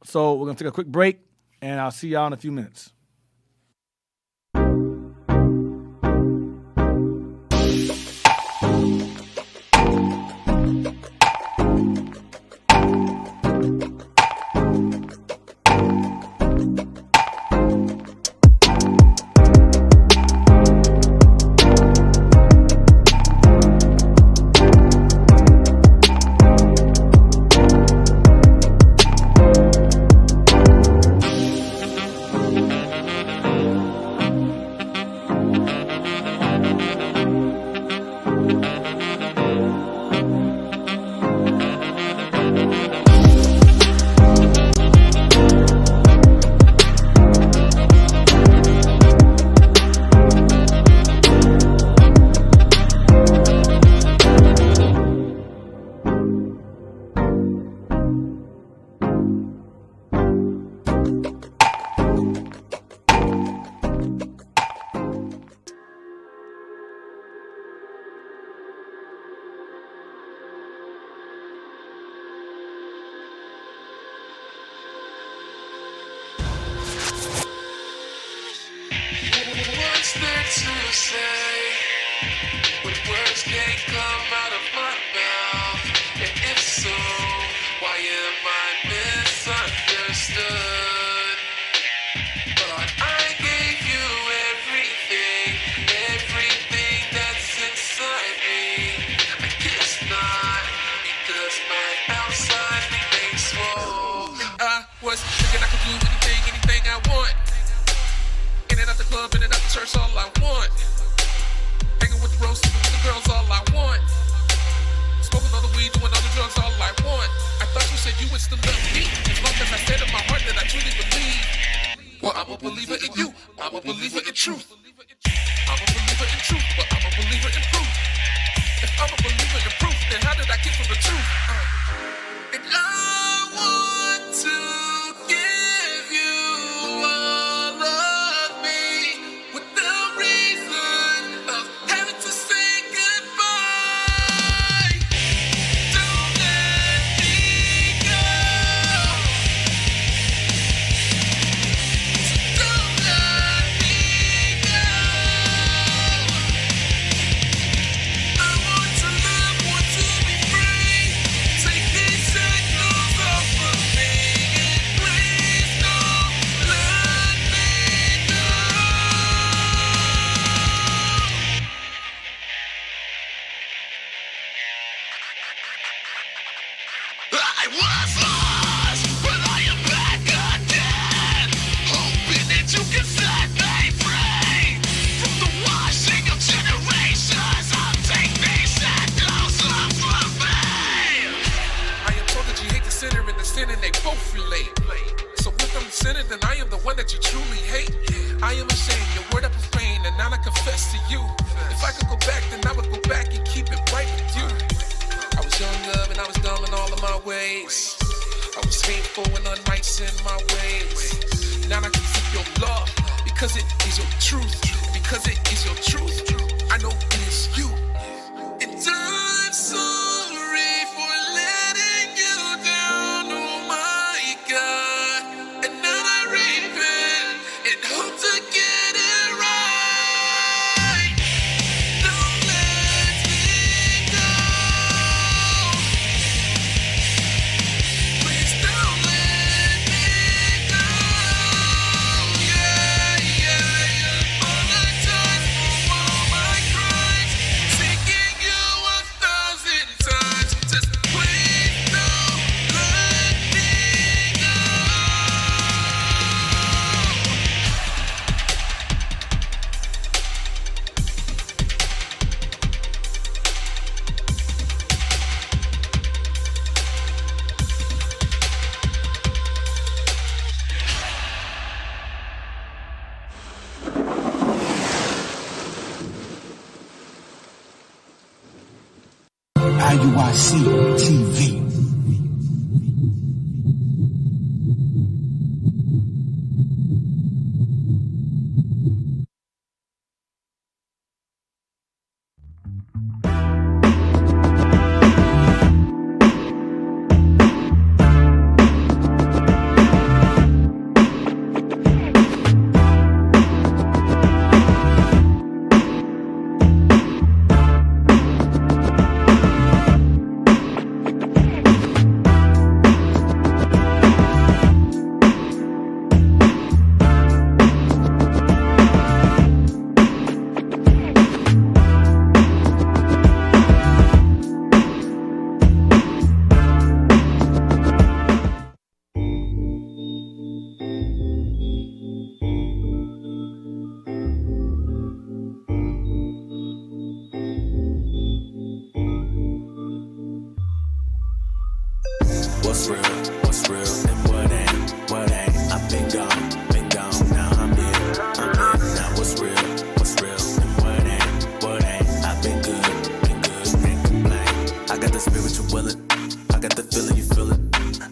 [SPEAKER 4] So we're going to take a quick break, and I'll see y'all in a few minutes.
[SPEAKER 1] Please don't let me go. Yeah.
[SPEAKER 7] WIC TV.
[SPEAKER 8] What's real and what ain't. I've been gone, now I'm in. Now what's real and what ain't. I've been good, can't complain. I got the spiritual willing, I got the feeling, you feel it.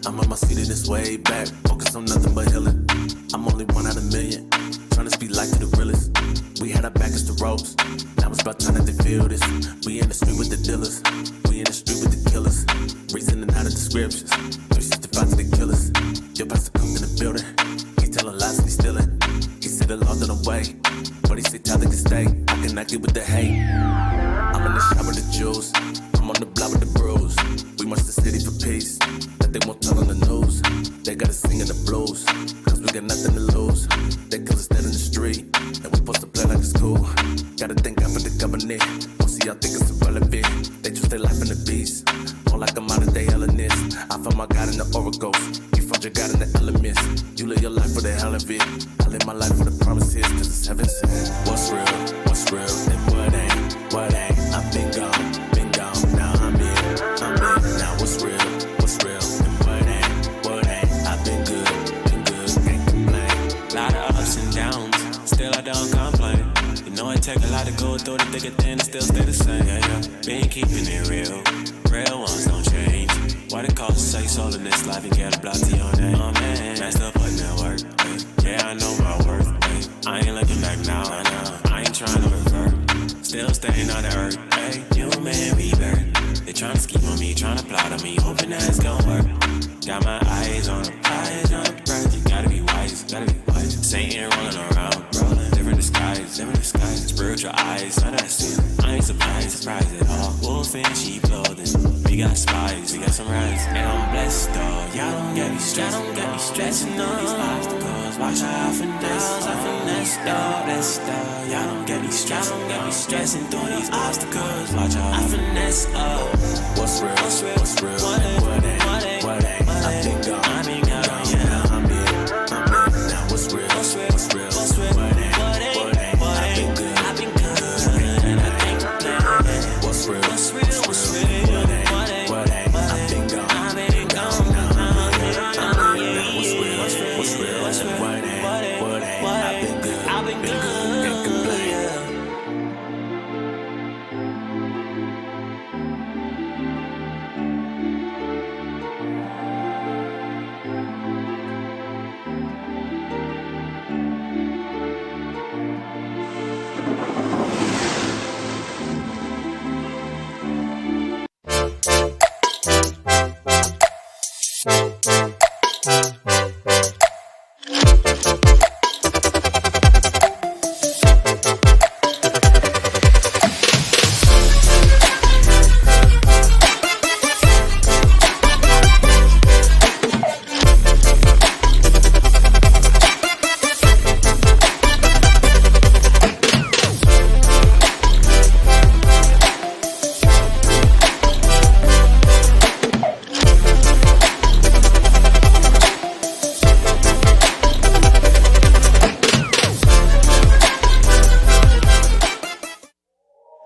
[SPEAKER 8] I'm on my seat in this way back, focus on nothing but healing. I'm only one out of a million, trying to speak life to the realest. We had our back against the ropes, now it's about time that they feel this. We in the street with the dealers, we in the street with the killers. Reasoning out of the scriptures, 365 to the killers. Your pastor comes in the building, he's telling lies and he's stealing. He said the Lord on the way, but he said tell they can stay. I cannot deal with the hate. I'm in the shop with the jewels, I'm on the block with the bruise. We march the city for peace, that they won't tell on the news. They gotta sing in the blues, cause we got nothing to lose. They kill us dead in the street, and we supposed to play like it's cool. Gotta thank God for the government, don't see y'all think it's irrelevant. They choose their life in the beast, more like a modern day Hellenist. I found my God in the oracles, you found your God in the elements. You live your life for the hell of it, I live my life for the promises, cause it's heaven sent. What's real and what ain't. I've been gone, now I'm in. Now what's real and what ain't. I've been good, can't complain. Lot of ups and downs, still I don't complain. You know it take a lot to go through to thick and thin and still stay the same. Yeah. Been keeping it real ones don't change. Why they call it say soul in this life and get a block to your name? Oh man, messed up putting in work. Yeah, I know my worth. I ain't looking back now, I ain't trying to revert. Still staying on the earth. Human rebirth. They trying to scheme on me, trying to plot on me, hoping that it's gonna work. Got my eyes on the prize. You gotta be wise. Satan rolling around, different disguise. Spiritual eyes, none of that sin. I ain't surprised at all. Wolf in sheep clothing. We got spies, we got some rights. And I'm blessed, though. Y'all don't get me stressing on these obstacles. Watch how I finesse, blessed, though. Y'all don't get me stressing through these obstacles. Watch how I finesse, What's real, what ain't. I've been gone, yeah. I'm in. Now what's real, what ain't. I've been good, and I can't complain. What's real, what ain't. I've been gone, now I'm in. Now what's real, what ain't. I've been good, can't complain.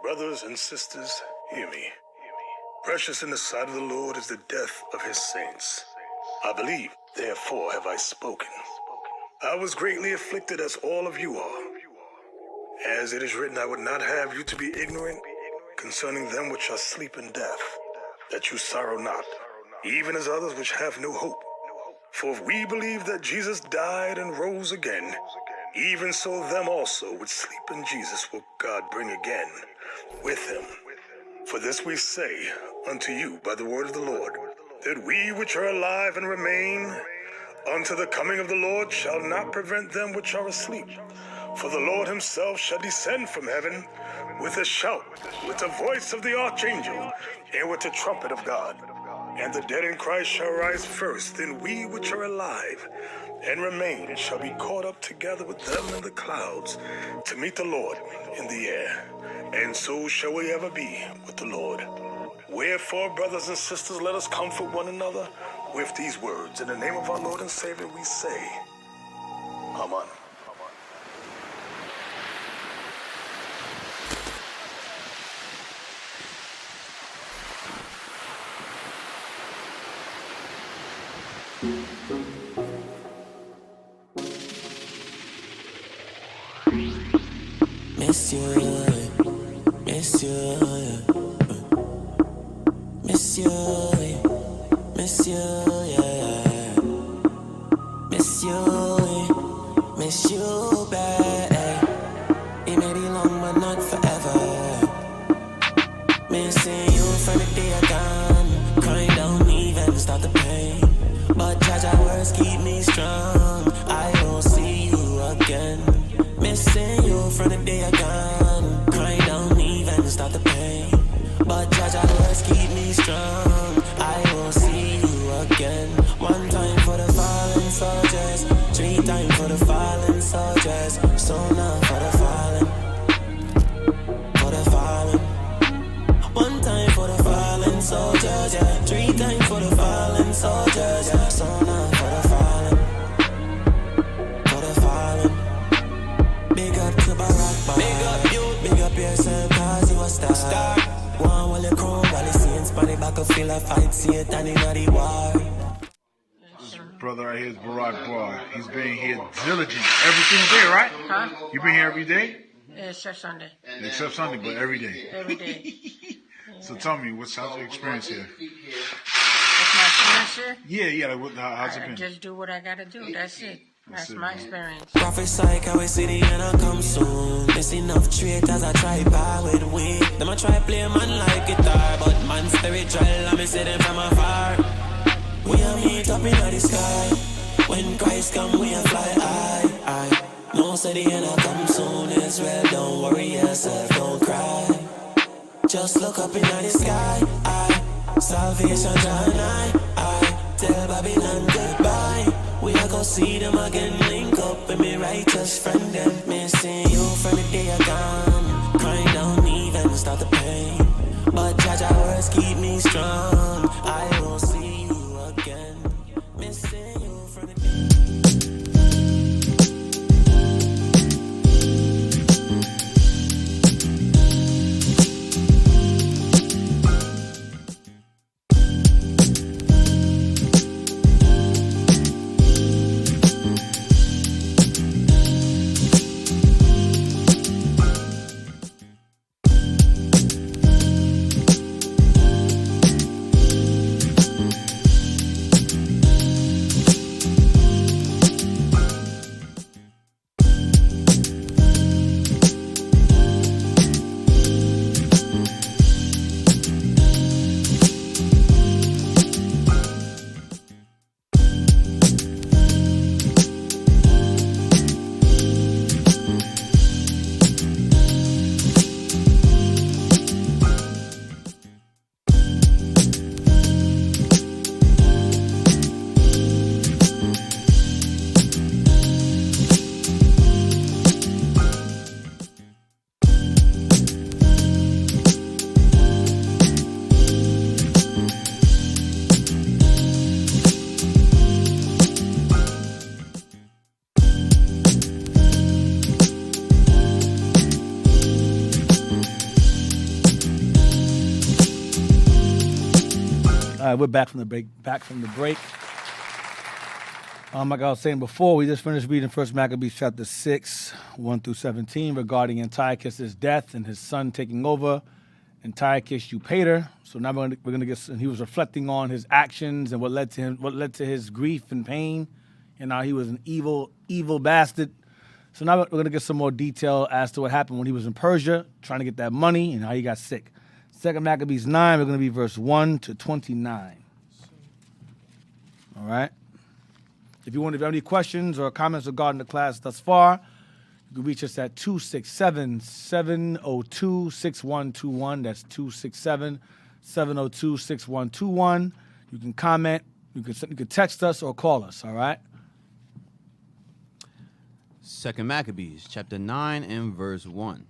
[SPEAKER 9] Brothers and sisters, hear me. Precious in the sight of the Lord is the death of his saints. I believe, therefore have I spoken. I was greatly afflicted as all of you are. As it is written, I would not have you to be ignorant concerning them which are asleep in death, that you sorrow not, even as others which have no hope. For if we believe that Jesus died and rose again, even so them also which sleep in Jesus will God bring again with him. For this we say unto you by the word of the Lord, that we which are alive and remain unto the coming of the Lord shall not prevent them which are asleep. For the Lord himself shall descend from heaven with a shout, with the voice of the archangel, and with the trumpet of God. And the dead in Christ shall rise first, then we which are alive and remain shall be caught up together with them in the clouds to meet the Lord in the air. And so shall we ever be with the Lord. Wherefore, brothers and sisters, let us comfort one another with these words. In the name of our Lord and Savior we say, Amen.
[SPEAKER 8] Miss you, miss you, miss you, miss you, yeah. Miss you, miss you, babe. It may be long, but not forever. Missing you from the day I gone. Crying don't even stop the pain. But judge our words keep me strong. I will see you again. Missing you from the day I gone. Crying don't even stop the pain. But judge our words keep me strong. I will see you again. One time for the fallen soldiers, 3 times for the fallen soldiers. So now for the fallen, for the fallen. One time for the fallen soldiers, yeah. 3 times for the fallen soldiers, yeah. So now for the fallen, for the fallen. Big up to Barack, big up you, big up yourself, cause you a star. One while you crown, while you see in Spanish back, I feel a fight, see it and in the war.
[SPEAKER 10] This brother right here is Barack Bar. He's been here diligent every single day, right?
[SPEAKER 11] Huh?
[SPEAKER 10] You been here every day?
[SPEAKER 11] Except Sunday.
[SPEAKER 10] Except Sunday, but every day.
[SPEAKER 11] Every day.
[SPEAKER 10] So tell me, how's your experience here?
[SPEAKER 11] That's my experience here?
[SPEAKER 10] Yeah, how's it
[SPEAKER 11] I
[SPEAKER 10] been?
[SPEAKER 11] just do what I gotta do. That's it. That's my experience.
[SPEAKER 8] Prophesy, can we see the end I come soon? Miss enough traitors, I try power with we. Them I try play man like guitar, but man spiritual, I see them from afar. We a meet up in the sky. When Christ come, we a fly high. No say the end I come soon, Israel, don't worry yourself, don't cry. Just look up in the sky, salvation draw nigh. Tell Babylon goodbye. We a go see them again, link up with me righteous friend them. Missing you from the day I gone. Crying don't even stop the pain. But judge our words keep me strong. I will see you again. Missing you from the day.
[SPEAKER 4] We're back from the break. Like I was saying before, we just finished reading 1 Maccabees chapter 6, 1 through 17, regarding Antiochus' death and his son taking over. Antiochus Eupator. So now we're gonna get. And he was reflecting on his actions and what led to his grief and pain, and how he was an evil bastard. So now we're gonna get some more detail as to what happened when he was in Persia, trying to get that money, and how he got sick. 2 Maccabees 9. We're gonna be verse 1 to 29. All right. If you have any questions or comments regarding the class thus far, you can reach us at 267-702-6121. That's 267-702-6121. You can comment, you can text us or call us, all right?
[SPEAKER 6] 2 Maccabees, chapter 9 and verse 1.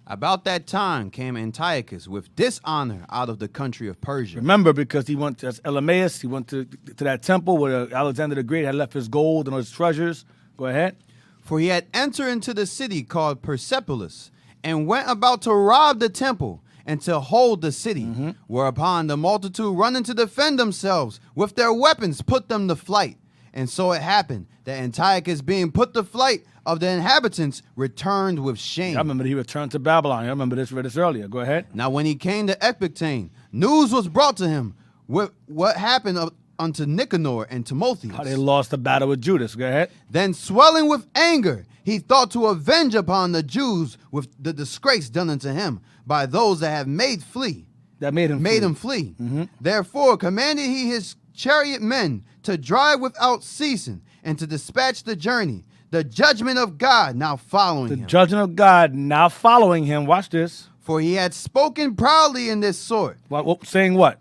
[SPEAKER 6] About that time came Antiochus with dishonor out of the country of Persia.
[SPEAKER 4] Remember, because he went to Elymaeus, he went to that temple where Alexander the Great had left his gold and his treasures. Go ahead.
[SPEAKER 6] For he had entered into the city called Persepolis, and went about to rob the temple and to hold the city, whereupon the multitude running to defend themselves with their weapons put them to flight. And so it happened that Antiochus, being put to flight of the inhabitants, returned with shame.
[SPEAKER 4] I remember he returned to Babylon. I remember read this earlier. Go ahead.
[SPEAKER 6] Now when he came to Ecbatane, news was brought to him with what happened unto Nicanor and Timotheus.
[SPEAKER 4] How they lost the battle with Judas. Go ahead.
[SPEAKER 6] Then swelling with anger, he thought to avenge upon the Jews with the disgrace done unto him by those that have made him flee. Therefore commanded he his chariot men to drive without ceasing and to dispatch the journey. The judgment of God now following him.
[SPEAKER 4] The judgment of God now following him. Watch this.
[SPEAKER 6] For he had spoken proudly in this sort.
[SPEAKER 4] Saying what?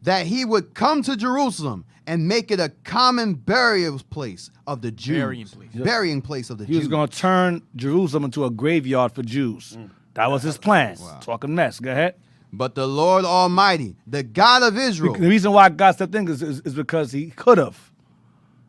[SPEAKER 6] That he would come to Jerusalem and make it a common burial place of the Jews. Burying place of the Jews.
[SPEAKER 4] He was going to turn Jerusalem into a graveyard for Jews. That was his plan. Wow. Talking mess. Go ahead.
[SPEAKER 6] But the Lord Almighty, the God of Israel.
[SPEAKER 4] The reason why God stepped in is because he could have.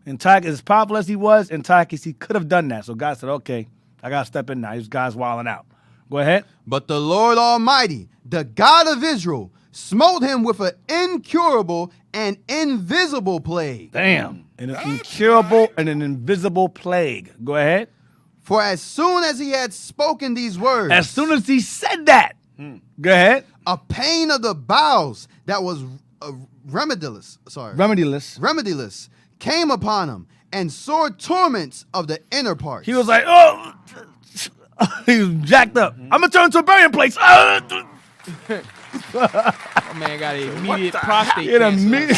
[SPEAKER 4] Antiochus, as powerful as he was, Antiochus, he could have done that. So God said, okay, I got to step in now. These guys wilding out. Go ahead.
[SPEAKER 6] But the Lord Almighty, the God of Israel, smote him with an incurable and invisible plague.
[SPEAKER 4] Damn. An incurable and an invisible plague. Go ahead.
[SPEAKER 6] For as soon as he had spoken these words.
[SPEAKER 4] As soon as he said that. Go ahead.
[SPEAKER 6] A pain of the bowels that was remediless came upon him, and sore torments of the inner parts.
[SPEAKER 4] He was like, oh, he was jacked up. I'm going to turn to a burying place.
[SPEAKER 3] Oh, man got an immediate prostate cancer.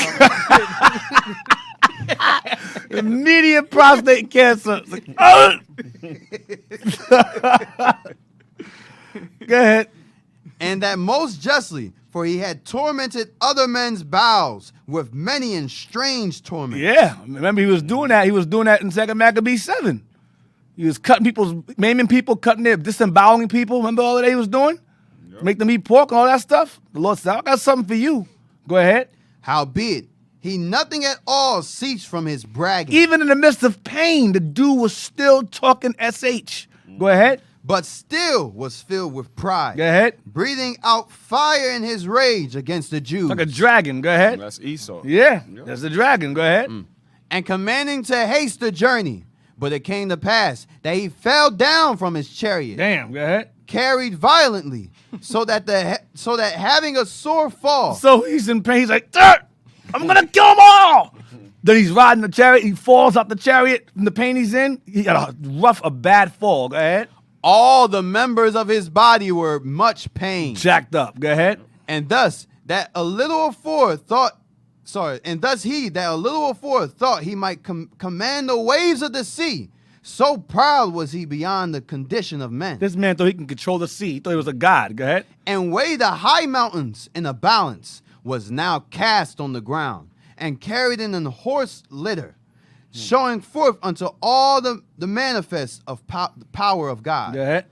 [SPEAKER 4] Immediate prostate cancer. Like, go ahead.
[SPEAKER 6] And that most justly, for he had tormented other men's bowels with many and strange torments.
[SPEAKER 4] Yeah, remember he was doing that. He was doing that in 2 Maccabees 7. He was maiming people, disemboweling people. Remember all that he was doing? Yep. Make them eat pork and all that stuff. The Lord said, I got something for you. Go ahead.
[SPEAKER 6] Howbeit, he nothing at all ceased from his bragging.
[SPEAKER 4] Even in the midst of pain, the dude was still talking SH. Go ahead.
[SPEAKER 6] But still was filled with pride.
[SPEAKER 4] Go ahead.
[SPEAKER 6] Breathing out fire in his rage against the Jews.
[SPEAKER 4] Like a dragon. Go ahead.
[SPEAKER 5] That's Esau.
[SPEAKER 4] Yeah, that's the dragon. Go ahead.
[SPEAKER 6] And commanding to haste the journey. But it came to pass that he fell down from his chariot.
[SPEAKER 4] Damn, go ahead.
[SPEAKER 6] Carried violently, so that having a sore fall.
[SPEAKER 4] So he's in pain. He's like, I'm gonna kill them all. Then he's riding the chariot. He falls off the chariot from the pain he's in. He got a bad fall. Go ahead.
[SPEAKER 6] All the members of his body were much pain.
[SPEAKER 4] Jacked up. Go ahead.
[SPEAKER 6] And thus that a little afore thought he might command the waves of the sea. So proud was he beyond the condition of men.
[SPEAKER 4] This man thought he can control the sea. He thought he was a god. Go ahead.
[SPEAKER 6] And weigh the high mountains in a balance, was now cast on the ground and carried in an horse litter, showing forth unto all the manifest of the power of God.
[SPEAKER 4] Go ahead.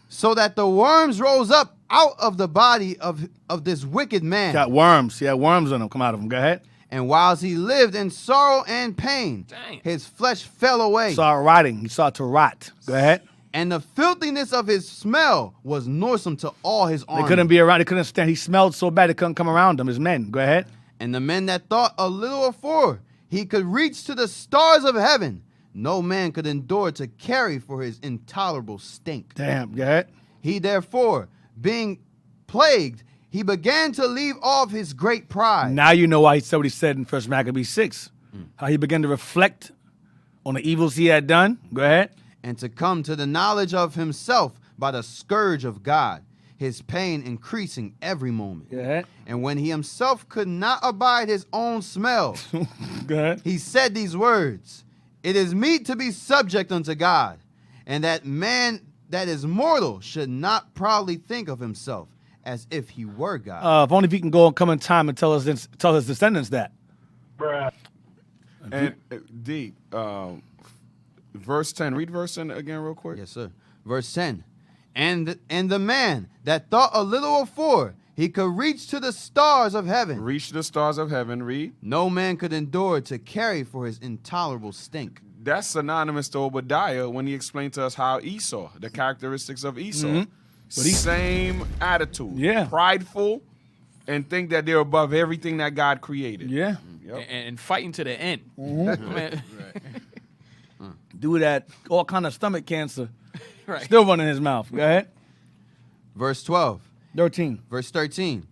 [SPEAKER 6] So that the worms rose up out of the body of this wicked man.
[SPEAKER 4] Got worms. He had worms on him. Come out of him. Go ahead.
[SPEAKER 6] And whilst he lived in sorrow and pain, his flesh fell away.
[SPEAKER 4] He started to rot. Go ahead.
[SPEAKER 6] And the filthiness of his smell was noisome to all his army.
[SPEAKER 4] They couldn't be around. They couldn't stand. He smelled so bad they couldn't come around him. His men. Go ahead.
[SPEAKER 6] And the men that thought a little afore he could reach to the stars of heaven, no man could endure to carry for his intolerable stink.
[SPEAKER 4] Damn. Go ahead.
[SPEAKER 6] He therefore, being plagued, he began to leave off his great pride.
[SPEAKER 4] Now you know why he said what he said in 1 Maccabees 6. How he began to reflect on the evils he had done. Go ahead.
[SPEAKER 6] And to come to the knowledge of himself by the scourge of God, his pain increasing every moment.
[SPEAKER 4] Go ahead.
[SPEAKER 6] And when he himself could not abide his own smell,
[SPEAKER 4] Go ahead.
[SPEAKER 6] he said these words, "It is meet to be subject unto God, and that man that is mortal should not proudly think of himself as if he were God."
[SPEAKER 4] If only if he can go and come in time and tell his descendants that.
[SPEAKER 5] And D, verse 10. Read verse 10 again real quick.
[SPEAKER 6] Yes, sir. Verse 10. And the man that thought a little afore he could reach to the stars of heaven.
[SPEAKER 5] Reach the stars of heaven. Read.
[SPEAKER 6] No man could endure to carry for his intolerable stink.
[SPEAKER 5] That's synonymous to Obadiah when he explained to us how Esau, the characteristics of Esau. Same attitude.
[SPEAKER 4] Yeah.
[SPEAKER 5] Prideful and think that they're above everything that God created.
[SPEAKER 4] Yeah.
[SPEAKER 5] Yep.
[SPEAKER 3] And fighting to the end. Man,
[SPEAKER 4] Do that, all kind of stomach cancer.
[SPEAKER 3] right.
[SPEAKER 4] Still running his mouth. Go ahead.
[SPEAKER 6] Verse 12.
[SPEAKER 4] 13.
[SPEAKER 6] Verse 13.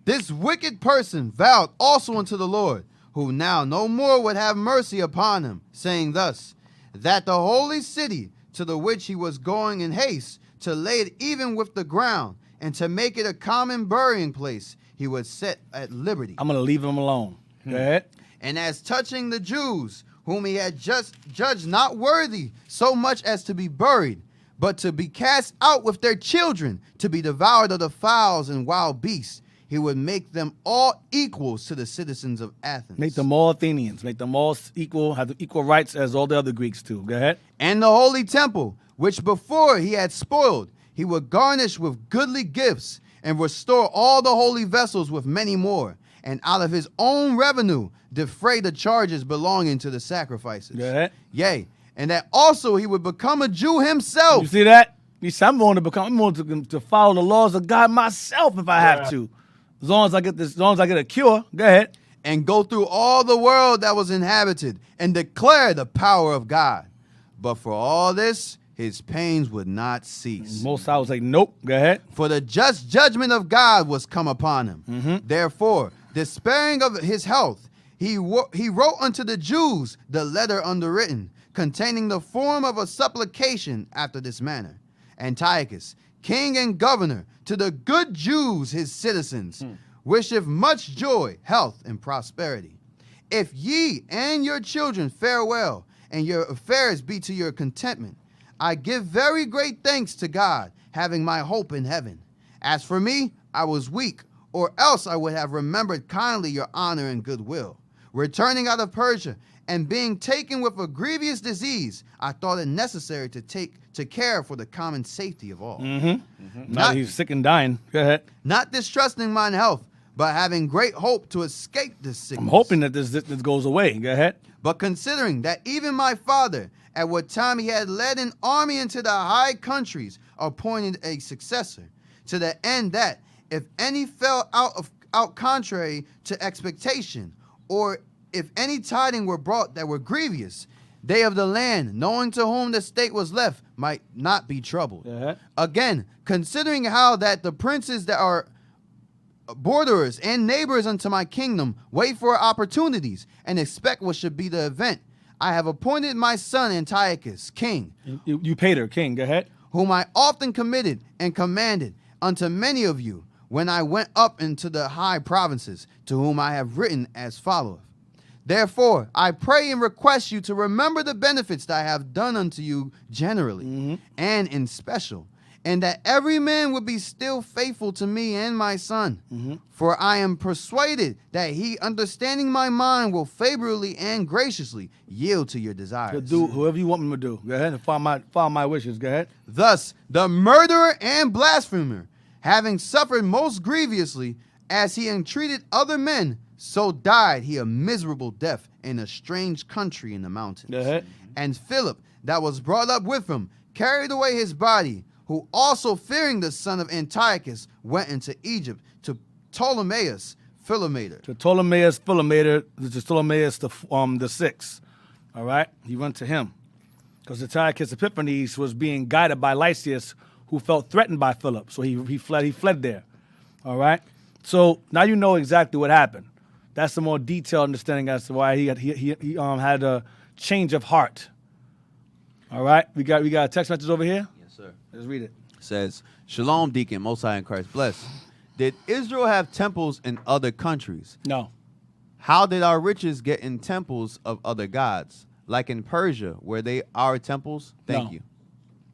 [SPEAKER 6] This wicked person vowed also unto the Lord, who now no more would have mercy upon him, saying thus, that the holy city to the which he was going in haste, to lay it even with the ground, and to make it a common burying place, he would set at liberty.
[SPEAKER 4] I'm going to leave him alone. Go ahead.
[SPEAKER 6] And as touching the Jews, whom he had just judged not worthy so much as to be buried, but to be cast out with their children, to be devoured of the fowls and wild beasts, he would make them all equals to the citizens of Athens.
[SPEAKER 4] Make them all Athenians. Make them all equal, have the equal rights as all the other Greeks too. Go ahead.
[SPEAKER 6] And the holy temple, which before he had spoiled, he would garnish with goodly gifts, and restore all the holy vessels with many more, and out of his own revenue defray the charges belonging to the sacrifices.
[SPEAKER 4] Go ahead.
[SPEAKER 6] Yea, and that also he would become a Jew himself.
[SPEAKER 4] You see that? He said, I'm going to follow the laws of God myself if I have to. As long as I get a cure. Go ahead.
[SPEAKER 6] And go through all the world that was inhabited and declare the power of God. But for all this, his pains would not cease.
[SPEAKER 4] Most I was like, nope. Go ahead.
[SPEAKER 6] For the just judgment of God was come upon him. Therefore, despairing of his health, he wrote unto the Jews the letter underwritten, containing the form of a supplication after this manner. Antiochus, king and governor, to the good Jews his citizens, wisheth much joy, health, and prosperity. If ye and your children fare well, and your affairs be to your contentment, I give very great thanks to God, having my hope in heaven. As for me, I was weak, or else I would have remembered kindly your honor and goodwill. Returning out of Persia, and being taken with a grievous disease, I thought it necessary to care for the common safety of all.
[SPEAKER 4] Now he's sick and dying. Go ahead.
[SPEAKER 6] Not distrusting mine health, but having great hope to escape this sickness.
[SPEAKER 4] I'm hoping that this goes away. Go ahead.
[SPEAKER 6] But considering that even my father, at what time he had led an army into the high countries, appointed a successor, to the end that, if any fell out contrary to expectation, or if any tidings were brought that were grievous, they of the land, knowing to whom the state was left, might not be troubled. Again, considering how that the princes that are borderers and neighbors unto my kingdom wait for opportunities and expect what should be the event, I have appointed my son Antiochus king.
[SPEAKER 4] You paid her, king. Go ahead.
[SPEAKER 6] Whom I often committed and commanded unto many of you when I went up into the high provinces, to whom I have written as followeth. Therefore, I pray and request you to remember the benefits that I have done unto you generally, and in special, and that every man would be still faithful to me and my son. For I am persuaded that he, understanding my mind, will favorably and graciously yield to your desires.
[SPEAKER 4] To do whoever you want me to do. Go ahead and follow my wishes. Go ahead.
[SPEAKER 6] Thus, the murderer and blasphemer, having suffered most grievously, as he entreated other men, so died he a miserable death in a strange country in the mountains.
[SPEAKER 4] Go ahead.
[SPEAKER 6] And Philip, that was brought up with him, carried away his body, who also fearing the son of Antiochus, went into Egypt to Ptolemaeus Philometor.
[SPEAKER 4] To Ptolemaeus Philometor, to Ptolemaeus the sixth. All right, he went to him because Antiochus Epiphanes was being guided by Lysias, who felt threatened by Philip, so he fled there. All right. So now you know exactly what happened. That's the more detailed understanding as to why he had a change of heart. All right. We got a text message over here.
[SPEAKER 6] Yes, sir.
[SPEAKER 4] Let's read it.
[SPEAKER 6] Says, Shalom, Deacon, Most High in Christ bless. Did Israel have temples in other countries?
[SPEAKER 4] No.
[SPEAKER 6] How did our riches get in temples of other gods? Like in Persia, where they are temples? Thank you.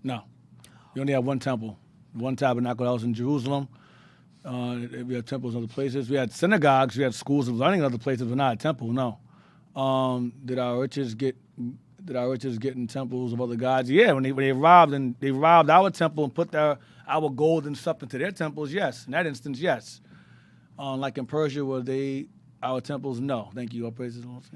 [SPEAKER 4] No. You only have one temple, one tabernacle that was in Jerusalem. We had temples in other places. We had synagogues. We had schools of learning in other places, but not a temple. No. Did our riches get in temples of other gods? Yeah. When they robbed our temple and put our gold and stuff into their temples. Yes. In that instance, yes. Like in Persia, where our temples, no. Thank you. All praises.
[SPEAKER 6] Let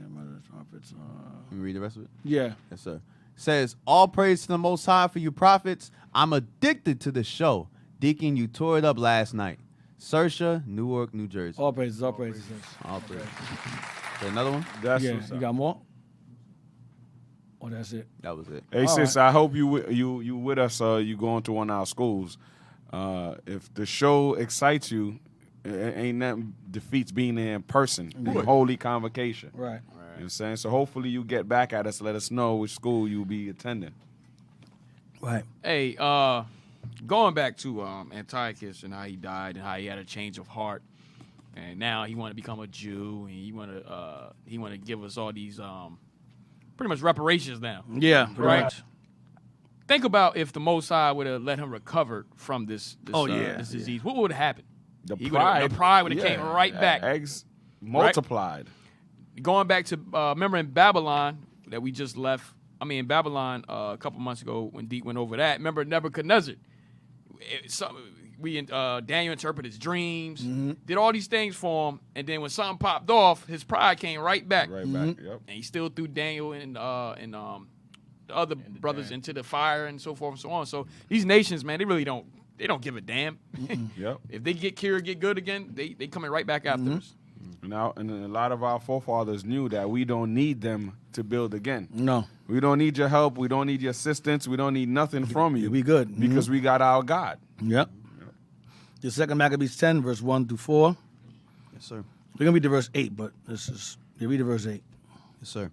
[SPEAKER 6] me read the rest of it.
[SPEAKER 4] Yeah.
[SPEAKER 6] Yes, sir. Says, all praise to the Most High for you prophets. I'm addicted to the show. Deacon, you tore it up last night. Saoirse, Newark, New Jersey.
[SPEAKER 4] All praises. All praises.
[SPEAKER 6] All praises. Is there another one?
[SPEAKER 5] That's
[SPEAKER 4] Yeah.
[SPEAKER 5] what's
[SPEAKER 4] You
[SPEAKER 5] up.
[SPEAKER 4] got more? Oh, that's it.
[SPEAKER 6] That was it.
[SPEAKER 5] Hey,
[SPEAKER 4] All
[SPEAKER 5] sis,
[SPEAKER 4] right.
[SPEAKER 5] I hope you with us. You going to one of our schools. If the show excites you, ain't nothing defeats being there in person in holy convocation.
[SPEAKER 4] Right.
[SPEAKER 5] You know what I'm saying? So hopefully you get back at us. Let us know which school you'll be attending.
[SPEAKER 4] Right.
[SPEAKER 3] Hey, going back to Antiochus and how he died and how he had a change of heart, and now he want to become a Jew and he want to give us all these pretty much reparations now.
[SPEAKER 4] Yeah.
[SPEAKER 3] Right.
[SPEAKER 4] Much.
[SPEAKER 3] Think about if the Most High would have let him recover from this disease. What would have happened?
[SPEAKER 5] The
[SPEAKER 3] The
[SPEAKER 5] pride
[SPEAKER 3] would have came right back.
[SPEAKER 5] Eggs multiplied.
[SPEAKER 3] Going back to remember in Babylon that we just left. I mean, in Babylon a couple months ago when Deep went over that. Remember Nebuchadnezzar? Daniel interpreted his dreams, did all these things for him, and then when something popped off, his pride came right back.
[SPEAKER 5] Right back. Yep.
[SPEAKER 3] And he still threw Daniel and the other brothers into the fire and so forth and so on. So these nations, man, they really don't give a damn.
[SPEAKER 5] Yep.
[SPEAKER 3] If they get good again, they coming right back after us.
[SPEAKER 5] Now, and a lot of our forefathers knew that we don't need them to build again.
[SPEAKER 4] No.
[SPEAKER 5] We don't need your help. We don't need your assistance. We don't need nothing from you.
[SPEAKER 4] We good.
[SPEAKER 5] Because we got our God.
[SPEAKER 4] Yep. The 2 Maccabees 10, verse 1 through 4.
[SPEAKER 6] Yes, sir.
[SPEAKER 4] We're going to read the verse 8, but read the verse 8.
[SPEAKER 6] Yes, sir.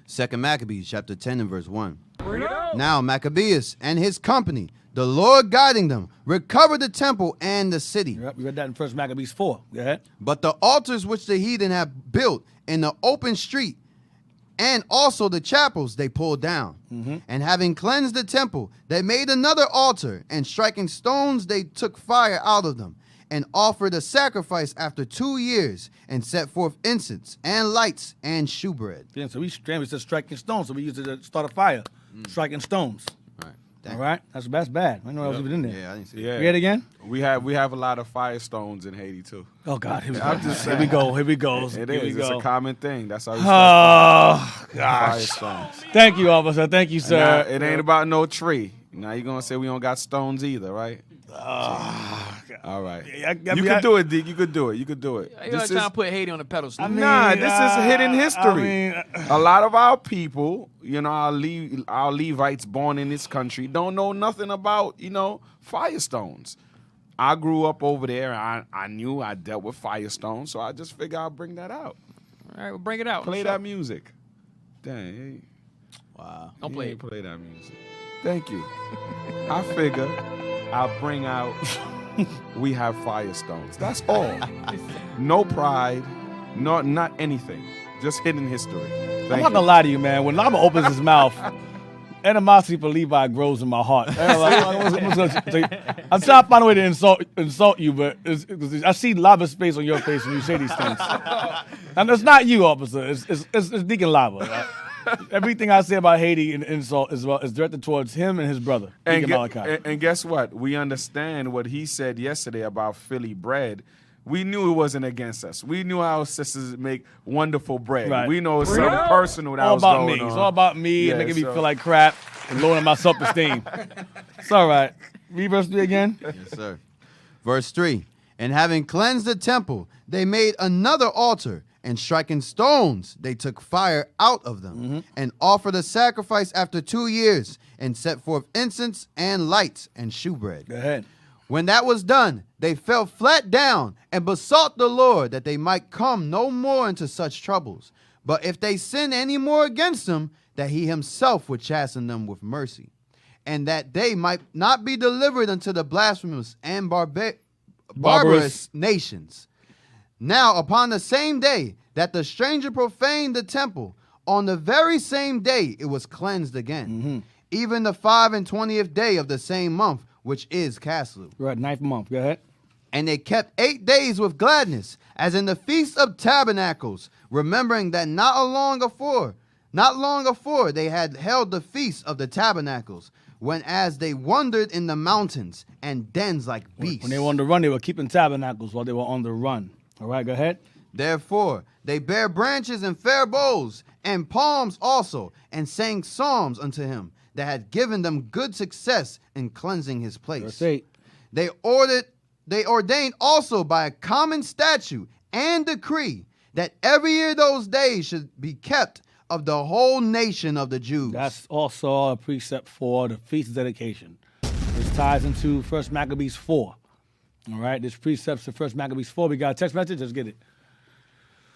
[SPEAKER 6] 2 Maccabees, chapter 10 and verse 1. Now Maccabeus and his company, the Lord guiding them, recovered the temple and the city.
[SPEAKER 4] Yep, we read that in 1 Maccabees 4. Go ahead.
[SPEAKER 6] But the altars which the heathen have built in the open street, and also the chapels they pulled down. And having cleansed the temple, they made another altar, and striking stones they took fire out of them, and offered a sacrifice after 2 years, and set forth incense, and lights, and shewbread.
[SPEAKER 4] Yeah, so we said striking stones, so we used it to start a fire. Striking stones.
[SPEAKER 6] All right.
[SPEAKER 4] All right? That's bad. I know that was even in there.
[SPEAKER 6] Yeah, I didn't see
[SPEAKER 5] Yeah.
[SPEAKER 4] Read it again?
[SPEAKER 5] We have a lot of firestones in Haiti too.
[SPEAKER 4] Oh, God. Here we
[SPEAKER 5] I'm
[SPEAKER 4] go.
[SPEAKER 5] just
[SPEAKER 4] Here we go. Here we
[SPEAKER 5] It
[SPEAKER 4] go.
[SPEAKER 5] is.
[SPEAKER 4] Here we
[SPEAKER 5] It's
[SPEAKER 4] go.
[SPEAKER 5] a common thing. That's how we
[SPEAKER 4] Oh, gosh.
[SPEAKER 5] firestones.
[SPEAKER 4] Thank you, officer. Thank you, sir.
[SPEAKER 5] Now, it ain't about no tree. Now you're gonna say we don't got stones either, right? All right. You could do it, D. You could do it. You could do it.
[SPEAKER 3] You trying to put Haiti on the pedestal.
[SPEAKER 5] Nah, this is hidden history.
[SPEAKER 4] I mean,
[SPEAKER 5] A lot of our people, our Levites born in this country, don't know nothing about, firestones. I grew up over there. I knew I dealt with firestones, so I just figured I'd bring that out.
[SPEAKER 3] All right, well, bring it out.
[SPEAKER 5] Play
[SPEAKER 3] What's
[SPEAKER 5] that
[SPEAKER 3] up?
[SPEAKER 5] music. Dang.
[SPEAKER 6] Wow.
[SPEAKER 3] Don't play it.
[SPEAKER 5] Play that music. Thank you. I figure I'll bring out we have firestones. That's all. No pride, not anything. Just hidden history.
[SPEAKER 4] I'm
[SPEAKER 5] Thank
[SPEAKER 4] not
[SPEAKER 5] you.
[SPEAKER 4] gonna lie to you, man. When Lama opens his mouth, animosity for Levi grows in my heart. I'm trying to find a way to insult you, but I see Lava's face on your face when you say these things. And it's not you, officer. It's Deacon Lava. Right? Everything I say about Haiti and insult is directed towards him and his brother, Deacon Malachi.
[SPEAKER 5] And guess what? We understand what he said yesterday about Philly bread. We knew it wasn't against us. We knew our sisters make wonderful bread.
[SPEAKER 4] Right.
[SPEAKER 5] We know it's something personal that
[SPEAKER 4] all
[SPEAKER 5] was
[SPEAKER 4] about
[SPEAKER 5] going
[SPEAKER 4] me.
[SPEAKER 5] on.
[SPEAKER 4] It's all about me and
[SPEAKER 5] Yeah,
[SPEAKER 4] making me
[SPEAKER 5] so-
[SPEAKER 4] feel like crap and lowering my self-esteem. It's all right. Read verse 3 again.
[SPEAKER 6] Yes, sir. Verse 3. And having cleansed the temple, they made another altar, and striking stones, they took fire out of them, and offered a sacrifice after 2 years, and set forth incense and lights and shewbread.
[SPEAKER 4] Go ahead.
[SPEAKER 6] When that was done, they fell flat down and besought the Lord that they might come no more into such troubles. But if they sin any more against him, that he himself would chasten them with mercy, and that they might not be delivered unto the blasphemous and barbarous nations. Now, upon the same day that the stranger profaned the temple, on the very same day it was cleansed again, even the 25th day of the same month, which is Caslu.
[SPEAKER 4] Right, 9th month. Go ahead.
[SPEAKER 6] And they kept 8 days with gladness, as in the Feast of Tabernacles, remembering that not long afore they had held the Feast of the Tabernacles, when as they wandered in the mountains and dens like beasts.
[SPEAKER 4] When they were on the run, they were keeping tabernacles while they were on the run. All right, go ahead.
[SPEAKER 6] Therefore, they bare branches and fair boughs, and palms also, and sang psalms unto him that had given them good success in cleansing his place.
[SPEAKER 4] Verse 8.
[SPEAKER 6] They ordained also by a common statute and decree that every year those days should be kept of the whole nation of the Jews.
[SPEAKER 4] That's also a precept for the feast of dedication. This ties into 1 Maccabees 4. All right, this precepts to 1 Maccabees 4. We got a text message. Let's get it.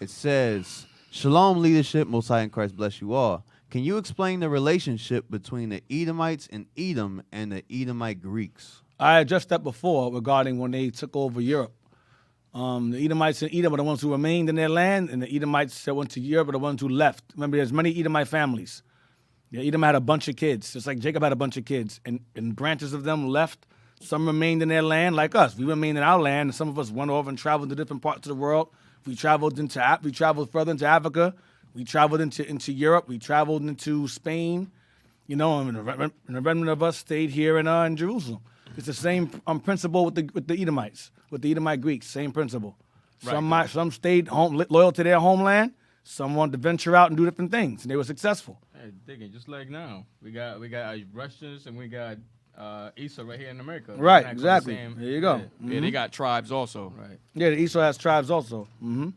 [SPEAKER 6] It says, Shalom leadership, Most High in Christ bless you all. Can you explain the relationship between the Edomites in Edom and the Edomite Greeks?
[SPEAKER 4] I addressed that before regarding when they took over Europe. The Edomites in Edom are the ones who remained in their land, and the Edomites that went to Europe are the ones who left. Remember, there's many Edomite families. Yeah, Edom had a bunch of kids, just like Jacob had a bunch of kids, and branches of them left. Some remained in their land, like us. We remained in our land, and some of us went over and traveled to different parts of the world. We traveled further into Africa. We traveled into Europe. We traveled into Spain. You know, and the remnant of us stayed here in Jerusalem. It's the same principle with the Edomites, with the Edomite Greeks. Same principle. Right. Some stayed loyal to their homeland. Some wanted to venture out and do different things, and they were successful.
[SPEAKER 3] Hey, digging just like now, we got Russians and we got Esau right here in America.
[SPEAKER 4] Right, exactly. There you go.
[SPEAKER 3] Yeah. Mm-hmm. Yeah, they got tribes also. Right.
[SPEAKER 4] Yeah, the Esau has tribes also. Mm-hmm.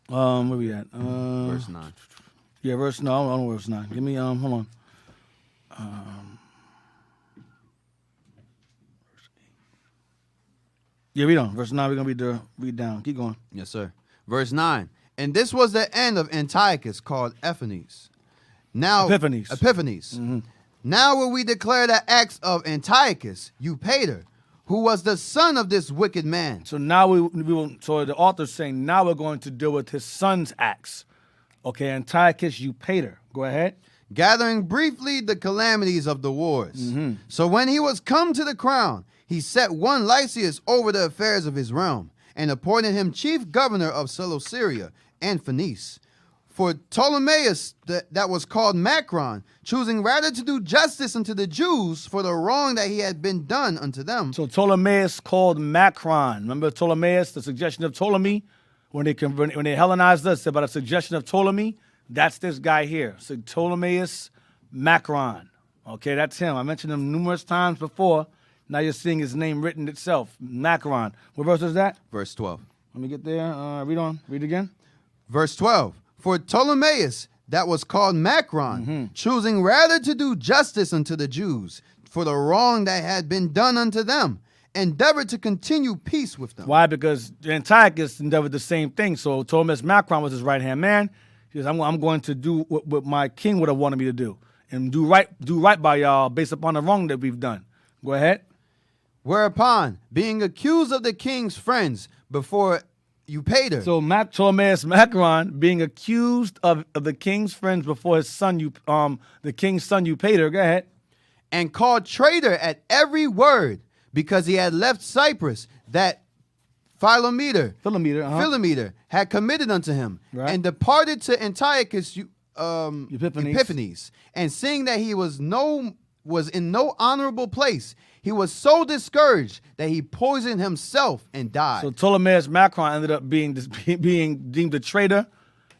[SPEAKER 4] Where we at?
[SPEAKER 6] Verse 9.
[SPEAKER 4] Yeah, verse 9. I don't know verse 9. Give me hold on. Yeah, read on. Verse 9, we're going to read down. Keep going.
[SPEAKER 6] Yes, sir. Verse 9. And this was the end of Antiochus, called Epiphanes.
[SPEAKER 4] Epiphanes.
[SPEAKER 6] Mm-hmm. Now will we declare the acts of Antiochus, Eupator, who was the son of this wicked man.
[SPEAKER 4] So now we will. So the author's saying now we're going to deal with his son's acts. Okay, Antiochus Eupator. Go ahead.
[SPEAKER 6] Gathering briefly the calamities of the wars. Mm-hmm. So when he was come to the crown, he set one Lysias over the affairs of his realm, and appointed him chief governor of Celesyria and Phoenice. For Ptolemaeus, that was called Macron, choosing rather to do justice unto the Jews for the wrong that he had been done unto them.
[SPEAKER 4] So Ptolemaeus called Macron. Remember Ptolemaeus, the suggestion of Ptolemy? When they Hellenized us, about a suggestion of Ptolemy, that's this guy here. So Ptolemaeus Macron. Okay, that's him. I mentioned him numerous times before. Now you're seeing his name written itself, Macron. What verse is that?
[SPEAKER 6] Verse 12.
[SPEAKER 4] Let me get there. Read on. Read again.
[SPEAKER 6] Verse 12. For Ptolemaeus, that was called Macron, choosing rather to do justice unto the Jews for the wrong that had been done unto them, endeavored to continue peace with them.
[SPEAKER 4] Why? Because Antiochus endeavored the same thing. So Ptolemaeus Macron was his right-hand man. He says, I'm going to do what my king would have wanted me to do, and do right by y'all based upon the wrong that we've done. Go ahead.
[SPEAKER 6] Whereupon, being accused of the king's friends before Eupator.
[SPEAKER 4] So Ptolemaeus Macron being accused of the king's friends before his son, the king's son Eupator. Go ahead.
[SPEAKER 6] And called traitor at every word, because he had left Cyprus, that Philometor had committed unto him, right, and departed to Antiochus Epiphanes. And seeing that he was in no honorable place, he was so discouraged that he poisoned himself and died.
[SPEAKER 4] So Ptolemaeus Macron ended up being deemed a traitor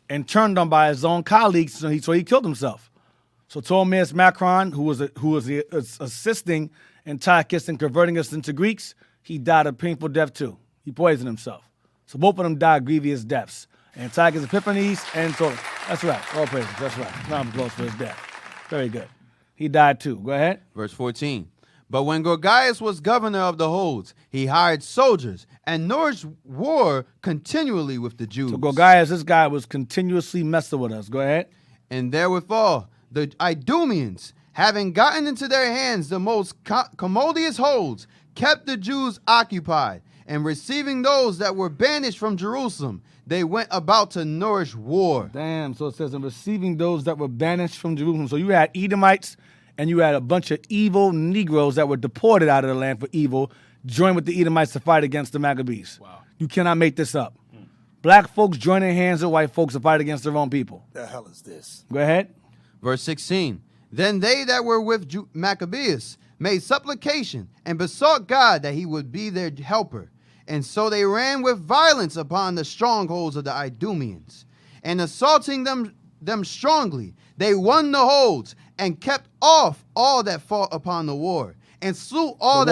[SPEAKER 4] and turned on by his own colleagues, so he killed himself. So Ptolemaeus Macron, who was assisting Antiochus and converting us into Greeks, he died a painful death too. He poisoned himself. So both of them died grievous deaths. Antiochus Epiphanes and Ptolemaeus. That's right. All praises. That's right. Round of applause for his death. Very good. He died too. Go ahead.
[SPEAKER 6] Verse 14. But when Gorgias was governor of the holds, he hired soldiers and nourished war continually with the Jews.
[SPEAKER 4] So Gorgias, this guy was continuously messing with us. Go ahead.
[SPEAKER 6] And therewithal, the Idumeans, having gotten into their hands the most commodious holds, kept the Jews occupied, and receiving those that were banished from Jerusalem, they went about to nourish war.
[SPEAKER 4] Damn, so it says, and receiving those that were banished from Jerusalem. So you had Edomites, and you had a bunch of evil Negroes that were deported out of the land for evil, joined with the Edomites to fight against the Maccabees.
[SPEAKER 3] Wow.
[SPEAKER 4] You cannot make this up. Black folks joining hands with white folks to fight against their own people.
[SPEAKER 7] The hell is this?
[SPEAKER 4] Go ahead.
[SPEAKER 6] Verse 16. Then they that were with Maccabeus made supplication and besought God that he would be their helper. And so they ran with violence upon the strongholds of the Idumeans. And assaulting them strongly, they won the holds and kept off all that fought upon the war, and slew all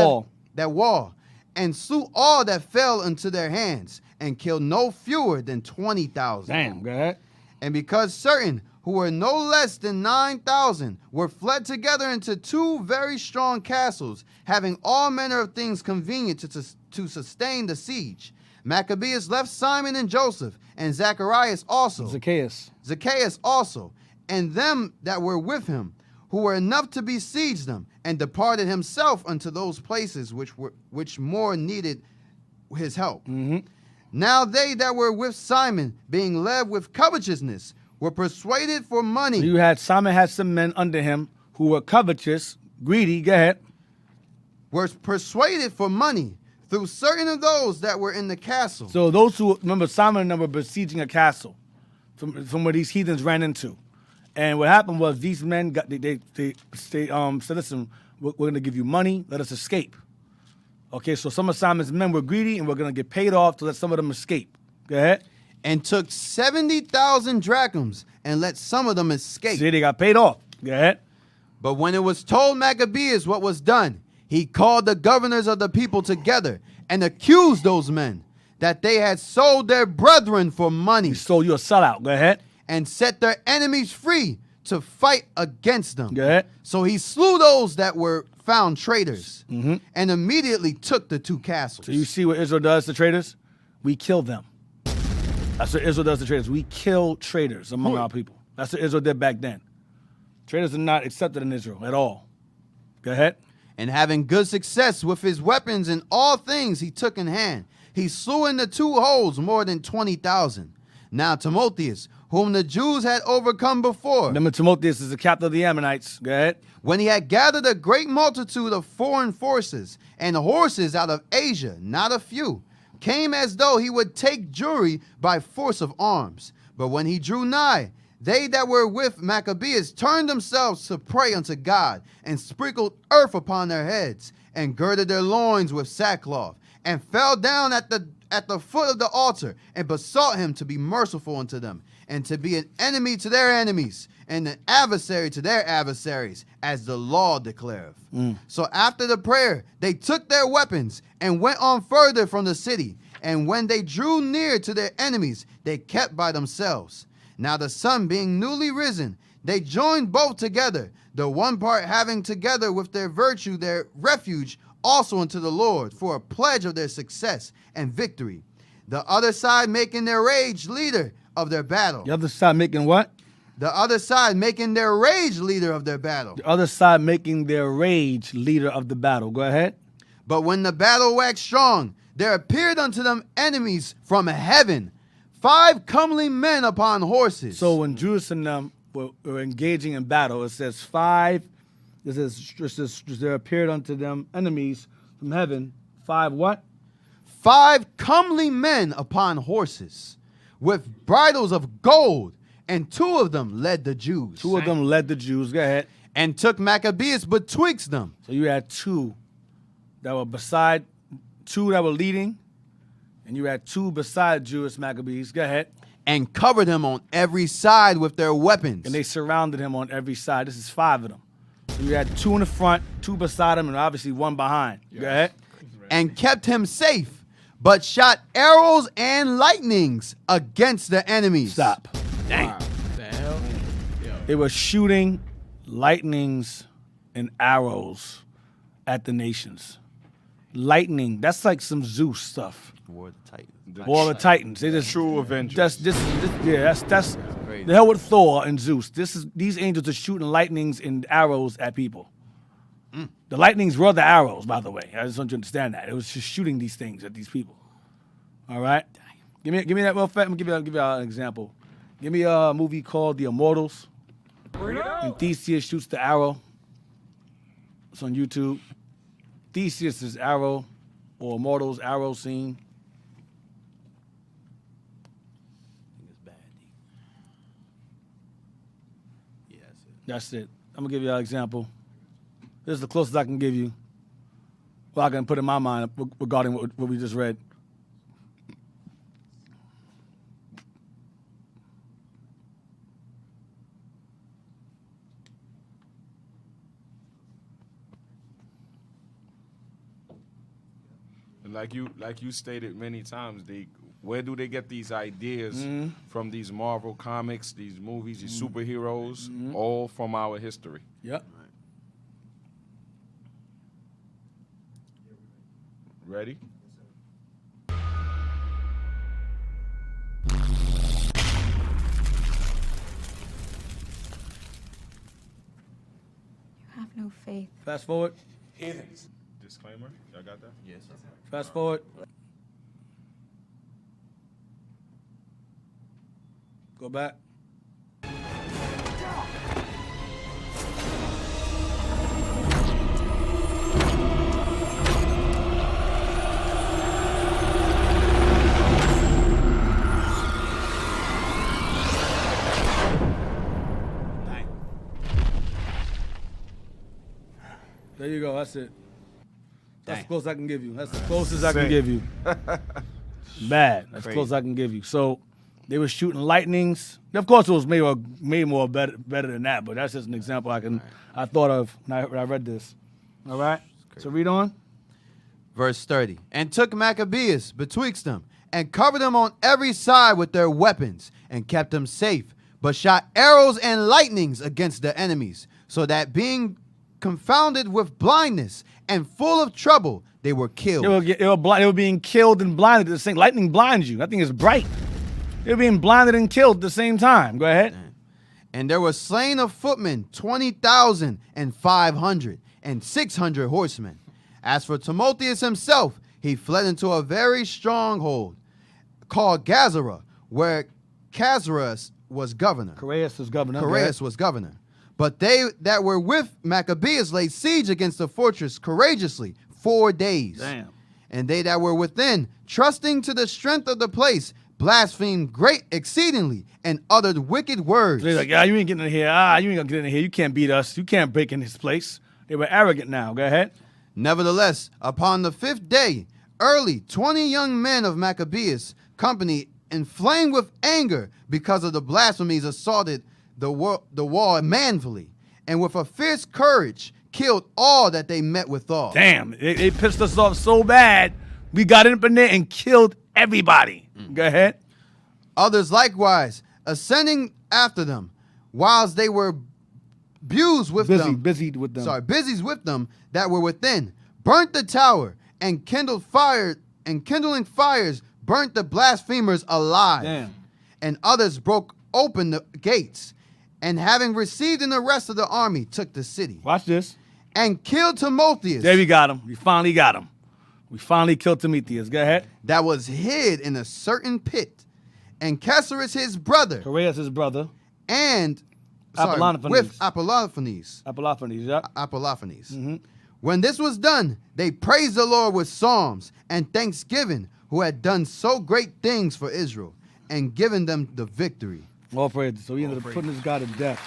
[SPEAKER 6] that wall, and slew all that fell into their hands, and killed no fewer than 20,000.
[SPEAKER 4] Damn, go ahead.
[SPEAKER 6] And because certain who were no less than 9,000 were fled together into 2 very strong castles, having all manner of things convenient to sustain the siege, Maccabeus left Simon and Joseph, and Zacharias also. Zacchaeus also, and them that were with him, who were enough to besiege them, and departed himself unto those places which more needed his help.
[SPEAKER 4] Mm-hmm.
[SPEAKER 6] Now they that were with Simon, being led with covetousness, were persuaded for money.
[SPEAKER 4] So Simon had some men under him who were covetous, greedy. Go ahead.
[SPEAKER 6] Were persuaded for money through certain of those that were in the castle.
[SPEAKER 4] So those who remember, Simon and them were besieging a castle from where these heathens ran into. And what happened was these men said, listen, we're going to give you money, let us escape. Okay, so some of Simon's men were greedy, and we're going to get paid off to let some of them escape. Go ahead.
[SPEAKER 6] And took 70,000 drachms and let some of them escape.
[SPEAKER 4] See, they got paid off. Go ahead.
[SPEAKER 6] But when it was told Maccabeus what was done, he called the governors of the people together and accused those men that they had sold their brethren for money.
[SPEAKER 4] He sold you a sellout. Go ahead.
[SPEAKER 6] And set their enemies free to fight against them.
[SPEAKER 4] Go ahead.
[SPEAKER 6] So he slew those that were found traitors,
[SPEAKER 4] Mm-hmm.
[SPEAKER 6] and immediately took the 2 castles.
[SPEAKER 4] So you see what Israel does to traitors? We kill them. That's what Israel does to traitors. We kill traitors among our people. That's what Israel did back then. Traitors are not accepted in Israel at all. Go ahead.
[SPEAKER 6] And having good success with his weapons and all things he took in hand, he slew in the 2 holds more than 20,000. Now Timotheus, whom the Jews had overcome before.
[SPEAKER 4] Remember, Timotheus is the captain of the Ammonites. Go ahead.
[SPEAKER 6] When he had gathered a great multitude of foreign forces and horses out of Asia, not a few, came as though he would take Jewry by force of arms. But when he drew nigh, they that were with Maccabeus turned themselves to pray unto God, and sprinkled earth upon their heads, and girded their loins with sackcloth, and fell down at the foot of the altar, and besought him to be merciful unto them, and to be an enemy to their enemies, and an adversary to their adversaries, as the law declareth. So after the prayer, they took their weapons, and went on further from the city. And when they drew near to their enemies, they kept by themselves. Now the sun being newly risen, they joined both together, the one part having together with their virtue their refuge also unto the Lord, for a pledge of their success and victory. The other side making their rage leader of their battle.
[SPEAKER 4] The other side making what?
[SPEAKER 6] The other side making their rage leader of their battle.
[SPEAKER 4] The other side making their rage leader of the battle. Go ahead.
[SPEAKER 6] But when the battle waxed strong, there appeared unto them enemies from heaven, 5 comely men upon horses.
[SPEAKER 4] So when Judas and them were engaging in battle, it says 5. It says there appeared unto them enemies from heaven. 5 what?
[SPEAKER 6] 5 comely men upon horses, with bridles of gold, and 2 of them led the Jews.
[SPEAKER 4] 2 of them led the Jews. Go ahead.
[SPEAKER 6] And took Maccabeus betwixt them.
[SPEAKER 4] So you had 2 that were beside, 2 that were leading, and you had 2 beside Jewish Maccabees. Go ahead.
[SPEAKER 6] And covered him on every side with their weapons.
[SPEAKER 4] And they surrounded him on every side. This is 5 of them. So you had 2 in the front, 2 beside him, and obviously 1 behind. Yes. Go ahead.
[SPEAKER 6] And kept him safe, but shot arrows and lightnings against the enemies.
[SPEAKER 4] Stop.
[SPEAKER 6] Dang.
[SPEAKER 3] Wow. The hell?
[SPEAKER 4] They were shooting lightnings and arrows at the nations. Lightning, that's like some Zeus stuff.
[SPEAKER 6] War of the Titans.
[SPEAKER 4] War of the Titans. They just,
[SPEAKER 5] True Avengers.
[SPEAKER 4] That's the hell with Thor and Zeus. These angels are shooting lightnings and arrows at people. The lightnings were the arrows, by the way. I just want you to understand that. It was just shooting these things at these people. All right? Give me that real fast. I'm gonna give you an example. Give me a movie called The Immortals. And Theseus shoots the arrow. It's on YouTube. Theseus' arrow, or Immortals arrow scene.
[SPEAKER 6] I think it's bad. Yeah,
[SPEAKER 4] That's it. I'm gonna give you an example. This is the closest I can give you. Well, I can put in my mind regarding what we just read.
[SPEAKER 5] And like you stated many times, where do they get these ideas from? These Marvel comics, these movies, these superheroes, all from our history.
[SPEAKER 4] Yep.
[SPEAKER 5] Ready?
[SPEAKER 11] You have no faith.
[SPEAKER 4] Fast forward.
[SPEAKER 5] Heathens. Disclaimer. Y'all got that?
[SPEAKER 6] Yes.
[SPEAKER 4] Fast forward. Go back. There you go. That's it. That's the closest I can give you. That's the closest I can give you. Bad. That's the closest I can give you. So they were shooting lightnings. Of course, it was made more better than that, but that's just an example I thought of when I read this. All right? So read on.
[SPEAKER 6] Verse 30. And took Maccabeus betwixt them, and covered them on every side with their weapons, and kept them safe, but shot arrows and lightnings against their enemies, so that being confounded with blindness and full of trouble, they were killed.
[SPEAKER 4] They were being killed and blinded at the same. Lightning blinds you. That thing is bright. They were being blinded and killed at the same time. Go ahead.
[SPEAKER 6] And there were slain of footmen 20,500 and 600 horsemen. As for Timotheus himself, he fled into a very stronghold called Gazara, where Chazaras was governor.
[SPEAKER 4] Chazaras was governor.
[SPEAKER 6] Chazaras was governor. But they that were with Maccabeus laid siege against the fortress courageously 4 days.
[SPEAKER 4] Damn.
[SPEAKER 6] And they that were within, trusting to the strength of the place, blasphemed great exceedingly and uttered wicked words.
[SPEAKER 4] So they're like, you ain't getting in here. You ain't gonna get in here. You can't beat us. You can't break in this place. They were arrogant now. Go ahead.
[SPEAKER 6] Nevertheless, upon the 5th day, early 20 young men of Maccabeus' company, inflamed with anger because of the blasphemies, assaulted the wall manfully, and with a fierce courage killed all that they met withal.
[SPEAKER 4] Damn, they pissed us off so bad, we got in there and killed everybody. Go ahead.
[SPEAKER 6] Others likewise, ascending after them, whilst they were busied with them that were within, burnt the tower, and kindling fires, burnt the blasphemers alive.
[SPEAKER 4] Damn.
[SPEAKER 6] And others broke open the gates, and having received in the rest of the army, took the city.
[SPEAKER 4] Watch this.
[SPEAKER 6] And killed Timotheus.
[SPEAKER 4] There we got him. We finally got him. We finally killed Timotheus. Go ahead.
[SPEAKER 6] That was hid in a certain pit. And Chazaras his brother.
[SPEAKER 4] Chazaras his brother.
[SPEAKER 6] And
[SPEAKER 4] with
[SPEAKER 6] Apollophanes.
[SPEAKER 4] Yeah.
[SPEAKER 6] Apollophanes. When this was done, they praised the Lord with psalms and thanksgiving, who had done so great things for Israel, and given them the victory.
[SPEAKER 4] All praise. So he ended up putting this guy to death.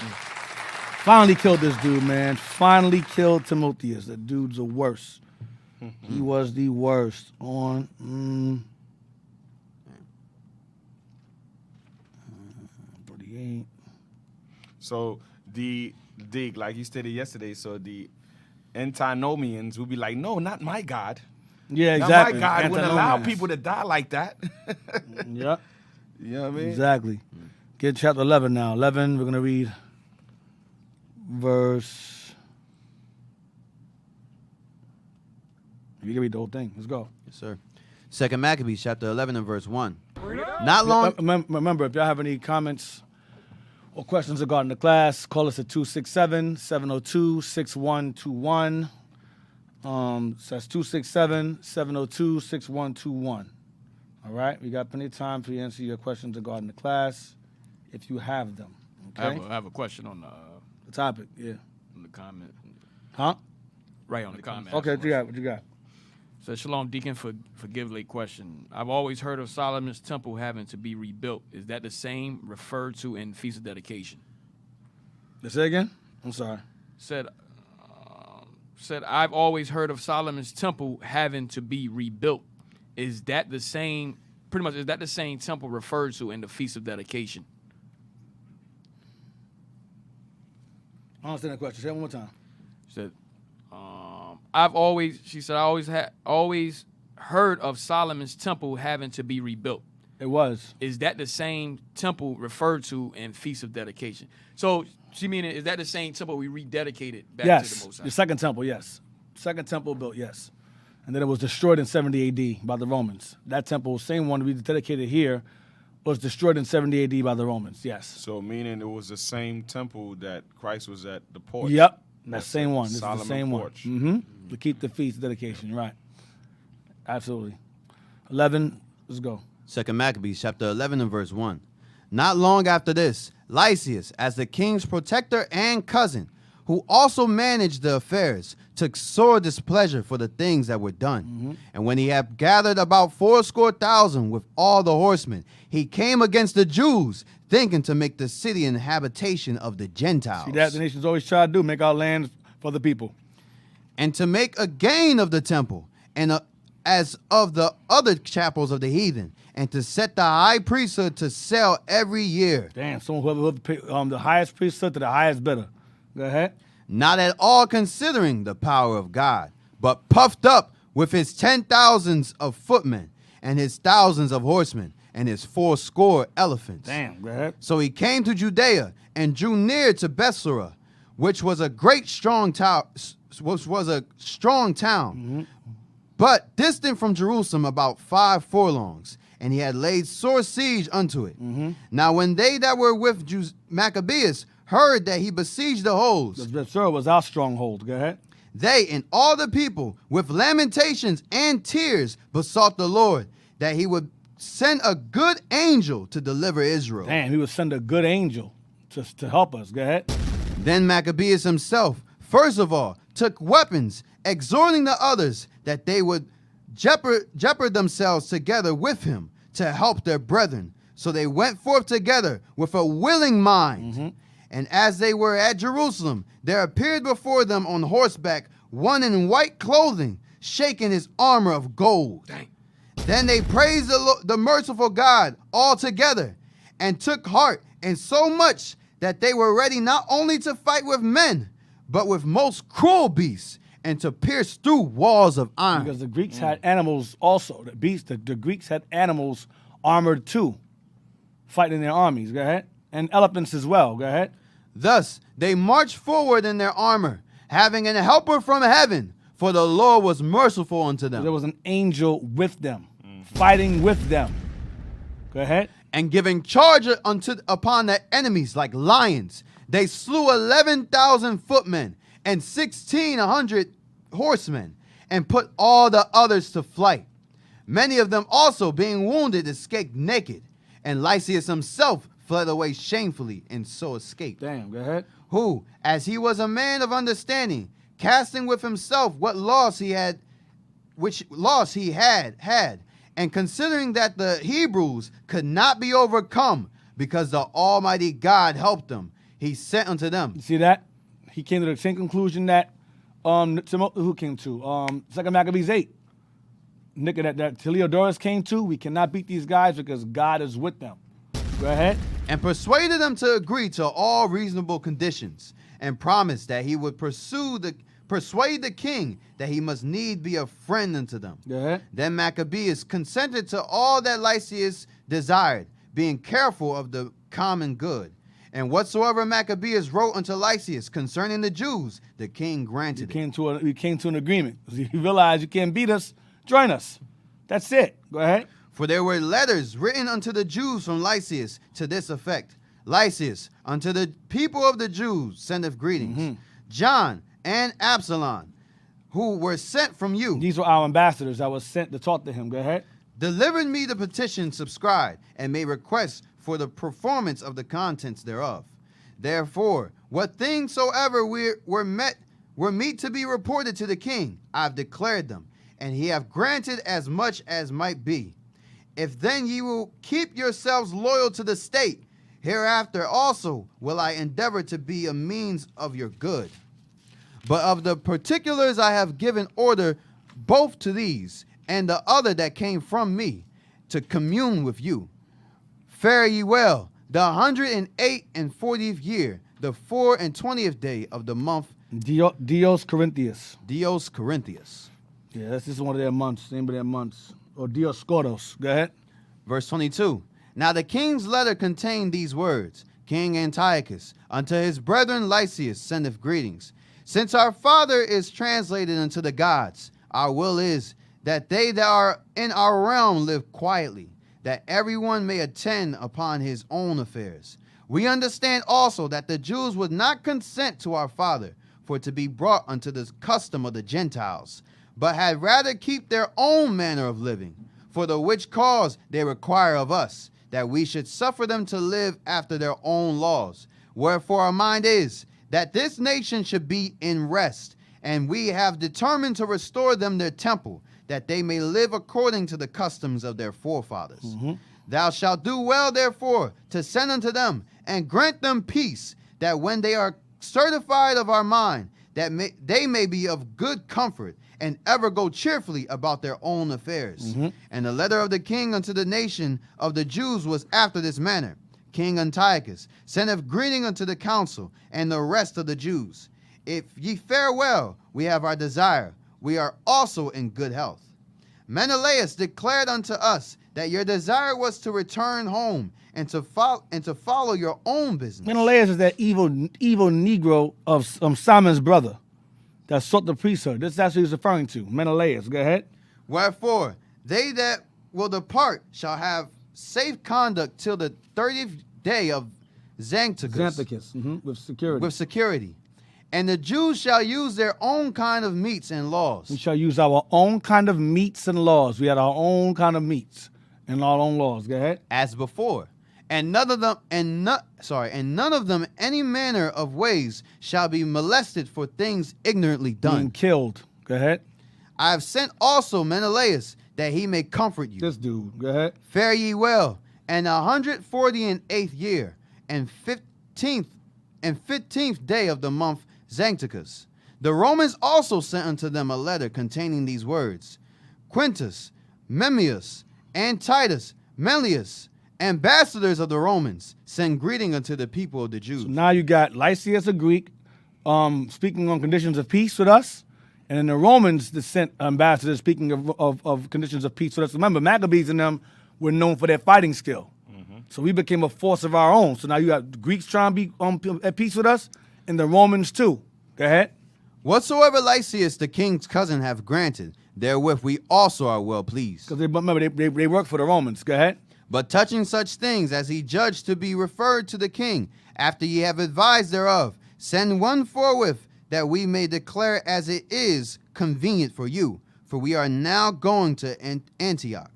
[SPEAKER 4] Finally killed this dude, man. Finally killed Timotheus. That dude's the worst. He was the worst. 38.
[SPEAKER 5] So like you stated yesterday, so the Antinomians will be like, no, not my God.
[SPEAKER 4] Yeah, exactly.
[SPEAKER 5] Not my God wouldn't allow people to die like that.
[SPEAKER 4] Yeah.
[SPEAKER 5] You know what I mean?
[SPEAKER 4] Exactly. Get chapter 11 now. 11, we're going to read verse You can read the whole thing. Let's go.
[SPEAKER 6] Yes, sir. 2 Maccabees chapter 11 and verse 1. Not long.
[SPEAKER 4] Remember, if y'all have any comments or questions regarding the class, call us at 267-702-6121. So that's 267-702-6121. All right? We got plenty of time to answer your questions regarding the class if you have them. Okay?
[SPEAKER 3] I have a question on
[SPEAKER 4] the topic, yeah.
[SPEAKER 3] on the comment.
[SPEAKER 4] Huh?
[SPEAKER 3] Right on the comment.
[SPEAKER 4] Okay, what you got?
[SPEAKER 3] So Shalom Deacon, forgive late question. I've always heard of Solomon's temple having to be rebuilt. Is that the same referred to in Feast of Dedication?
[SPEAKER 4] Say again? I'm sorry.
[SPEAKER 3] Said I've always heard of Solomon's temple having to be rebuilt. Is that the same? Pretty much, is that the same temple referred to in the Feast of Dedication?
[SPEAKER 4] I don't understand the question. Say it one more time.
[SPEAKER 3] Said, I always heard of Solomon's temple having to be rebuilt.
[SPEAKER 4] It was.
[SPEAKER 3] Is that the same temple referred to in Feast of Dedication? So she meaning, is that the same temple we rededicated back to the Most High?
[SPEAKER 4] The second temple, yes. Second temple built, yes. And then it was destroyed in 70 AD by the Romans. That temple, same one we dedicated here, was destroyed in 70 AD by the Romans, yes.
[SPEAKER 5] So meaning it was the same temple that Christ was at the porch.
[SPEAKER 4] Yep, that same one. This is
[SPEAKER 5] Solomon
[SPEAKER 4] the same
[SPEAKER 5] porch.
[SPEAKER 4] one. Mm-hmm. To keep the feast dedication, right. Absolutely. 11, let's go.
[SPEAKER 6] 2 Maccabees chapter 11 and verse 1. Not long after this, Lysias, as the king's protector and cousin, who also managed the affairs, took sore displeasure for the things that were done. Mm-hmm. And when he had gathered about 80,000 with all the horsemen, he came against the Jews, thinking to make the city an habitation of the Gentiles.
[SPEAKER 4] See that the nations always try to do, make our land for the people.
[SPEAKER 6] And to make a gain of the temple, and as of the other chapels of the heathen, and to set the high priesthood to sell every year.
[SPEAKER 4] Damn, whoever the highest priesthood to the highest bidder. Go ahead.
[SPEAKER 6] Not at all considering the power of God, but puffed up with his 10,000s of footmen, and his thousands of horsemen, and his 80 elephants.
[SPEAKER 4] Damn, go ahead.
[SPEAKER 6] So he came to Judea and drew near to Bethsura, which was a strong town,
[SPEAKER 4] Mm-hmm.
[SPEAKER 6] but distant from Jerusalem about 5 furlongs, and he had laid sore siege unto it.
[SPEAKER 4] Mm-hmm.
[SPEAKER 6] Now when they that were with Maccabeus heard that he besieged the holds,
[SPEAKER 4] Bethsura was our stronghold. Go ahead.
[SPEAKER 6] they and all the people with lamentations and tears besought the Lord that he would send a good angel to deliver Israel.
[SPEAKER 4] Damn, he would send a good angel to help us. Go ahead.
[SPEAKER 6] Then Maccabeus himself, first of all, took weapons, exhorting the others that they would jeopard themselves together with him to help their brethren. So they went forth together with a willing mind.
[SPEAKER 4] Mm-hmm.
[SPEAKER 6] And as they were at Jerusalem, there appeared before them on horseback one in white clothing, shaking his armor of gold.
[SPEAKER 3] Dang.
[SPEAKER 6] Then they praised the merciful God all together, and took heart, and so much that they were ready not only to fight with men, but with most cruel beasts, and to pierce through walls of iron.
[SPEAKER 4] Because the Greeks had animals also. The Greeks had animals armored too, fighting their armies. Go ahead. And elephants as well. Go ahead.
[SPEAKER 6] Thus they marched forward in their armor, having a helper from heaven, for the Lord was merciful unto them.
[SPEAKER 4] There was an angel with them, fighting with them. Go ahead.
[SPEAKER 6] And giving charge upon their enemies like lions, they slew 11,000 footmen and 1,600 horsemen, and put all the others to flight. Many of them also, being wounded, escaped naked, and Lysias himself fled away shamefully, and so escaped.
[SPEAKER 4] Damn, go ahead.
[SPEAKER 6] Who, as he was a man of understanding, casting with himself what loss he had, and considering that the Hebrews could not be overcome because the Almighty God helped them, he sent unto them.
[SPEAKER 4] You see that? He came to the same conclusion that who came to? 2 Maccabees 8. That Heliodorus came to. We cannot beat these guys because God is with them. Go ahead.
[SPEAKER 6] And persuaded them to agree to all reasonable conditions, and promised that he would persuade the king that he must need be a friend unto them.
[SPEAKER 4] Go ahead.
[SPEAKER 6] Then Maccabeus consented to all that Lysias desired, being careful of the common good. And whatsoever Maccabeus wrote unto Lysias concerning the Jews, the king granted it.
[SPEAKER 4] We came to an agreement. You realize you can't beat us, join us. That's it. Go ahead.
[SPEAKER 6] For there were letters written unto the Jews from Lysias to this effect. Lysias, unto the people of the Jews, sendeth greetings. John and Absalom, who were sent from you,
[SPEAKER 4] These were our ambassadors that was sent to talk to him. Go ahead.
[SPEAKER 6] delivered me the petition subscribed, and made requests for the performance of the contents thereof. Therefore, what things soever were meet to be reported to the king, I have declared them, and he hath granted as much as might be. If then ye will keep yourselves loyal to the state, hereafter also will I endeavor to be a means of your good. But of the particulars I have given order both to these and the other that came from me to commune with you. Fare ye well, the 108 year, the 24th day of the month
[SPEAKER 4] Dios Corinthians.
[SPEAKER 6] Dios Corinthians.
[SPEAKER 4] Yeah, this is one of their months, name of their months. Or Dioscoros. Go ahead.
[SPEAKER 6] Verse 22. Now the king's letter contained these words. King Antiochus, unto his brethren Lysias sendeth greetings. Since our father is translated unto the gods, our will is that they that are in our realm live quietly, that everyone may attend upon his own affairs. We understand also that the Jews would not consent to our father for to be brought unto the custom of the Gentiles, but had rather keep their own manner of living, for the which cause they require of us, that we should suffer them to live after their own laws. Wherefore our mind is, that this nation should be in rest, and we have determined to restore them their temple, that they may live according to the customs of their forefathers. Thou shalt do well, therefore, to send unto them, and grant them peace, that when they are certified of our mind, that they may be of good comfort, and ever go cheerfully about their own affairs. And the letter of the king unto the nation of the Jews was after this manner. King Antiochus sendeth greeting unto the council and the rest of the Jews. If ye fare well, we have our desire. We are also in good health. Menelaus declared unto us that your desire was to return home and to follow your own business.
[SPEAKER 4] Menelaus is that evil Negro of Simon's brother that sought the priesthood. That's what he's referring to. Menelaus. Go ahead.
[SPEAKER 6] Wherefore, they that will depart shall have safe conduct till the 30th day of Xanthicus.
[SPEAKER 4] With security.
[SPEAKER 6] With security. And the Jews shall use their own kind of meats and laws.
[SPEAKER 4] We shall use our own kind of meats and laws. We had our own kind of meats and our own laws. Go ahead.
[SPEAKER 6] As before. And none of them any manner of ways shall be molested for things ignorantly done.
[SPEAKER 4] Being killed. Go ahead.
[SPEAKER 6] I have sent also Menelaus that he may comfort you.
[SPEAKER 4] This dude. Go ahead.
[SPEAKER 6] Fare ye well. And 148th year, and 15th day of the month Xanthicus. The Romans also sent unto them a letter containing these words. Quintus, Memmius, and Titus, Melius, ambassadors of the Romans, send greeting unto the people of the Jews.
[SPEAKER 4] So now you got Lysias, a Greek, speaking on conditions of peace with us, and then the Romans that sent ambassadors speaking of conditions of peace with us. Remember, Maccabees and them were known for their fighting skill. So we became a force of our own. So now you got Greeks trying to be at peace with us, and the Romans too. Go ahead.
[SPEAKER 6] Whatsoever Lysias the king's cousin have granted, therewith we also are well pleased.
[SPEAKER 4] Because remember, they work for the Romans. Go ahead.
[SPEAKER 6] But touching such things as he judged to be referred to the king, after ye have advised thereof, send one forthwith, that we may declare as it is convenient for you, for we are now going to Antioch.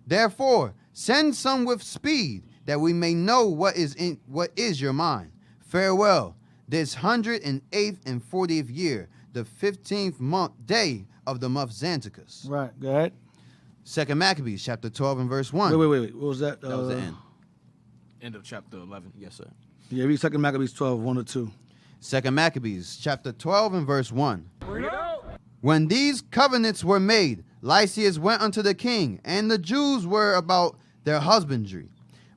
[SPEAKER 6] Therefore, send some with speed, that we may know what is your mind. Farewell, this 108th year, the 15th day of the month Xanthicus.
[SPEAKER 4] Right, go ahead.
[SPEAKER 6] 2 Maccabees, chapter 12 and verse 1.
[SPEAKER 4] Wait. What was that?
[SPEAKER 6] That was the end.
[SPEAKER 3] End of chapter 11.
[SPEAKER 6] Yes, sir.
[SPEAKER 4] Yeah, read 2 Maccabees 12, 1 or 2.
[SPEAKER 6] 2 Maccabees, chapter 12 and verse 1. When these covenants were made, Lysias went unto the king, and the Jews were about their husbandry.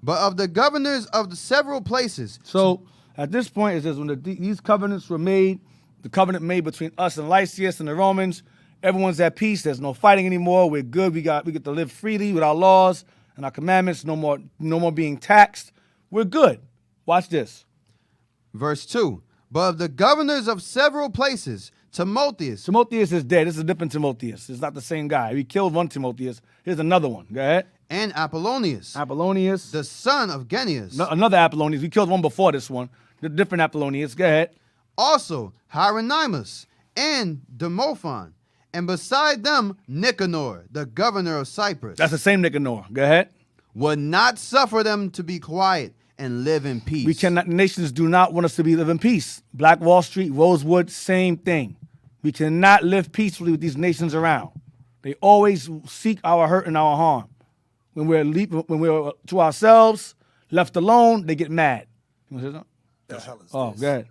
[SPEAKER 6] But of the governors of the several places.
[SPEAKER 4] So at this point, it says when these covenants were made, the covenant made between us and Lysias and the Romans, everyone's at peace. There's no fighting anymore. We're good. We get to live freely with our laws and our commandments. No more being taxed. We're good. Watch this.
[SPEAKER 6] Verse 2. But of the governors of several places, Timotheus.
[SPEAKER 4] Timotheus is dead. This is a different Timotheus. It's not the same guy. We killed one Timotheus. Here's another one. Go ahead.
[SPEAKER 6] And Apollonius.
[SPEAKER 4] Apollonius.
[SPEAKER 6] The son of Genius.
[SPEAKER 4] No, another Apollonius. We killed one before this one. The different Apollonius. Go ahead.
[SPEAKER 6] Also Hieronymus and Demophon. And beside them, Nicanor, the governor of Cyprus.
[SPEAKER 4] That's the same Nicanor. Go ahead.
[SPEAKER 6] Would not suffer them to be quiet and live in peace.
[SPEAKER 4] We cannot. Nations do not want us to live in peace. Black Wall Street, Rosewood, same thing. We cannot live peacefully with these nations around. They always seek our hurt and our harm. When we're to ourselves, left alone, they get mad. You want to say something?
[SPEAKER 1] The hell is
[SPEAKER 4] Oh,
[SPEAKER 1] this?
[SPEAKER 4] go ahead.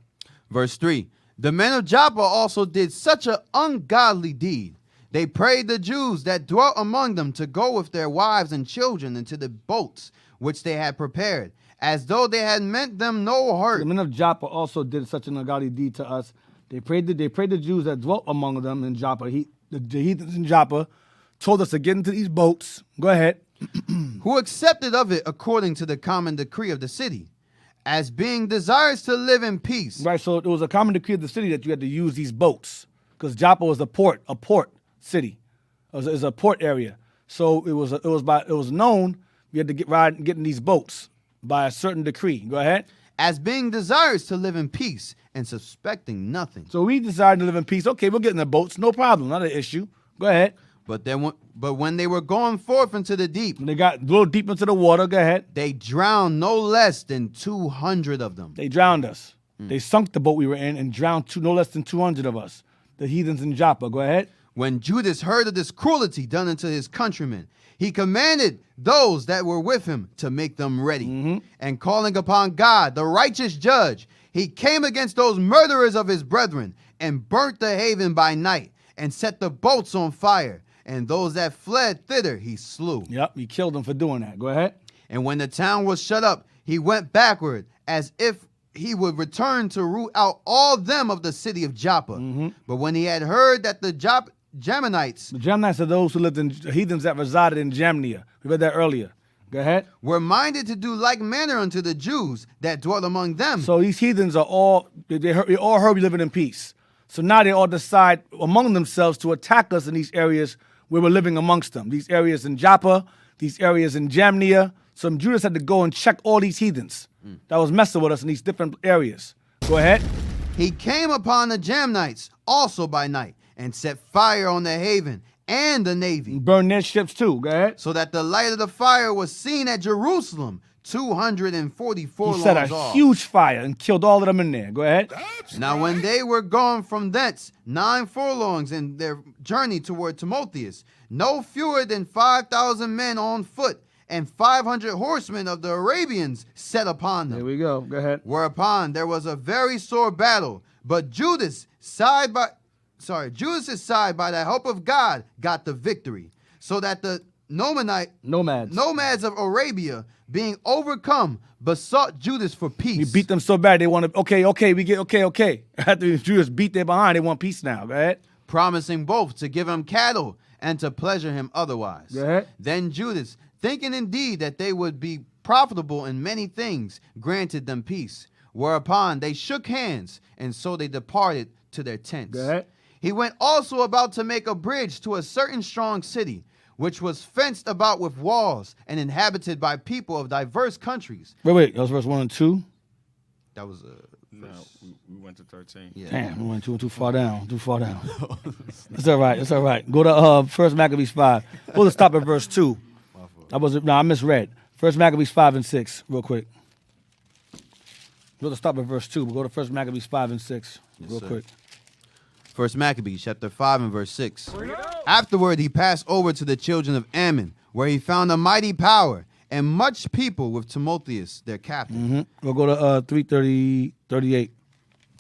[SPEAKER 6] Verse 3. The men of Joppa also did such an ungodly deed. They prayed the Jews that dwelt among them to go with their wives and children into the boats which they had prepared, as though they had meant them no hurt.
[SPEAKER 4] The men of Joppa also did such an ungodly deed to us. They prayed the Jews that dwelt among them in Joppa. The heathens in Joppa told us to get into these boats. Go ahead.
[SPEAKER 6] Who accepted of it according to the common decree of the city, as being desirous to live in peace.
[SPEAKER 4] Right, so it was a common decree of the city that you had to use these boats because Joppa was a port city. It was a port area. So it was known we had to get in these boats by a certain decree. Go ahead.
[SPEAKER 6] As being desirous to live in peace and suspecting nothing.
[SPEAKER 4] So we decided to live in peace. Okay, we'll get in the boats. No problem. Not an issue. Go ahead.
[SPEAKER 6] But when they were going forth into the deep,
[SPEAKER 4] When they got a little deep into the water, go ahead.
[SPEAKER 6] they drowned no less than 200 of them.
[SPEAKER 4] They drowned us. They sunk the boat we were in and drowned no less than 200 of us. The heathens in Joppa. Go ahead.
[SPEAKER 6] When Judas heard of this cruelty done unto his countrymen, he commanded those that were with him to make them ready. And calling upon God, the righteous judge, he came against those murderers of his brethren and burnt the haven by night and set the boats on fire. And those that fled thither he slew.
[SPEAKER 4] Yep, he killed them for doing that. Go ahead.
[SPEAKER 6] And when the town was shut up, he went backward as if he would return to root out all them of the city of Joppa. But when he had heard that the Jamanites,
[SPEAKER 4] The Gemnites are those who lived in heathens that resided in Jamnia. We read that earlier. Go ahead.
[SPEAKER 6] were minded to do like manner unto the Jews that dwelt among them.
[SPEAKER 4] So these heathens are all, they all heard we living in peace. So now they all decide among themselves to attack us in these areas where we're living amongst them. These areas in Joppa, these areas in Jamnia. So Judas had to go and check all these heathens that was messing with us in these different areas. Go ahead.
[SPEAKER 6] He came upon the Jamnites also by night and set fire on the haven and the navy,
[SPEAKER 4] Burn their ships too. Go ahead.
[SPEAKER 6] so that the light of the fire was seen at Jerusalem 244
[SPEAKER 4] He set
[SPEAKER 6] longs
[SPEAKER 4] a
[SPEAKER 6] off.
[SPEAKER 4] huge fire and killed all of them in there. Go ahead.
[SPEAKER 6] Now when they were gone from thence 9 furlongs in their journey toward Timotheus, no fewer than 5,000 men on foot and 500 horsemen of the Arabians set upon them.
[SPEAKER 4] There we go. Go ahead.
[SPEAKER 6] Whereupon there was a very sore battle, but Judas' side by the help of God got the victory, so that the nomads of Arabia, being overcome, besought Judas for peace.
[SPEAKER 4] We beat them so bad they want to. Okay. After Judas beat their behind, they want peace now. Go ahead.
[SPEAKER 6] promising both to give him cattle and to pleasure him otherwise.
[SPEAKER 4] Go ahead.
[SPEAKER 6] Then Judas, thinking indeed that they would be profitable in many things, granted them peace. Whereupon they shook hands, and so they departed to their tents.
[SPEAKER 4] Go ahead.
[SPEAKER 6] He went also about to make a bridge to a certain strong city, which was fenced about with walls and inhabited by people of diverse countries.
[SPEAKER 4] Wait. That was verse 1 and 2.
[SPEAKER 6] That was
[SPEAKER 5] No, we went to 13.
[SPEAKER 6] yeah.
[SPEAKER 4] Damn, we went too far down. It's all right. Go to 1 Maccabees 5. We'll just stop at verse 2. I misread. 1 Maccabees 5 and 6, real quick. We'll just stop at verse 2. We'll go to 1 Maccabees 5 and 6, real
[SPEAKER 6] sir.
[SPEAKER 4] quick.
[SPEAKER 6] 1 Maccabees chapter 5 and verse 6. Afterward he passed over to the children of Ammon, where he found a mighty power and much people with Timotheus, their captain.
[SPEAKER 4] We'll go to 3:38.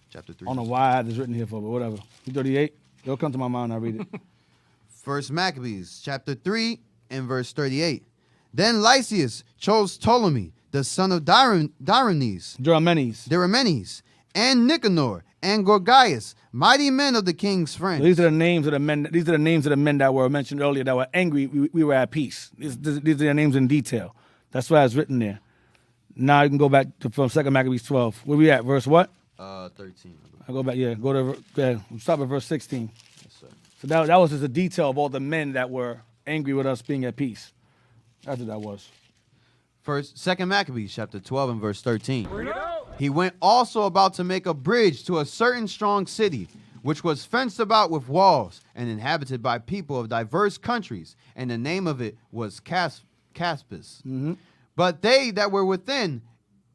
[SPEAKER 6] Chapter 3.
[SPEAKER 4] I don't know why I had this written here for, but whatever. 3:38. It'll come to my mind. I'll read it.
[SPEAKER 6] 1 Maccabees chapter 3 and verse 38. Then Lysias chose Ptolemy, the son of Diomenes, and Nicanor, and Gorgias, mighty men of the king's friends.
[SPEAKER 4] So these are the names of the men. These are the names of the men that were mentioned earlier that were angry. We were at peace. These are their names in detail. That's why it's written there. Now you can go back to from 2 Maccabees 12. Where we at? Verse what?
[SPEAKER 6] 13.
[SPEAKER 4] I go back. Yeah, go to stop at verse 16.
[SPEAKER 6] Yes, sir.
[SPEAKER 4] So that was just a detail of all the men that were angry with us being at peace. That's what that was.
[SPEAKER 6] 2 Maccabees chapter 12 and verse 13. He went also about to make a bridge to a certain strong city, which was fenced about with walls and inhabited by people of diverse countries, and the name of it was Caspis.
[SPEAKER 4] Mm-hmm.
[SPEAKER 6] But they that were within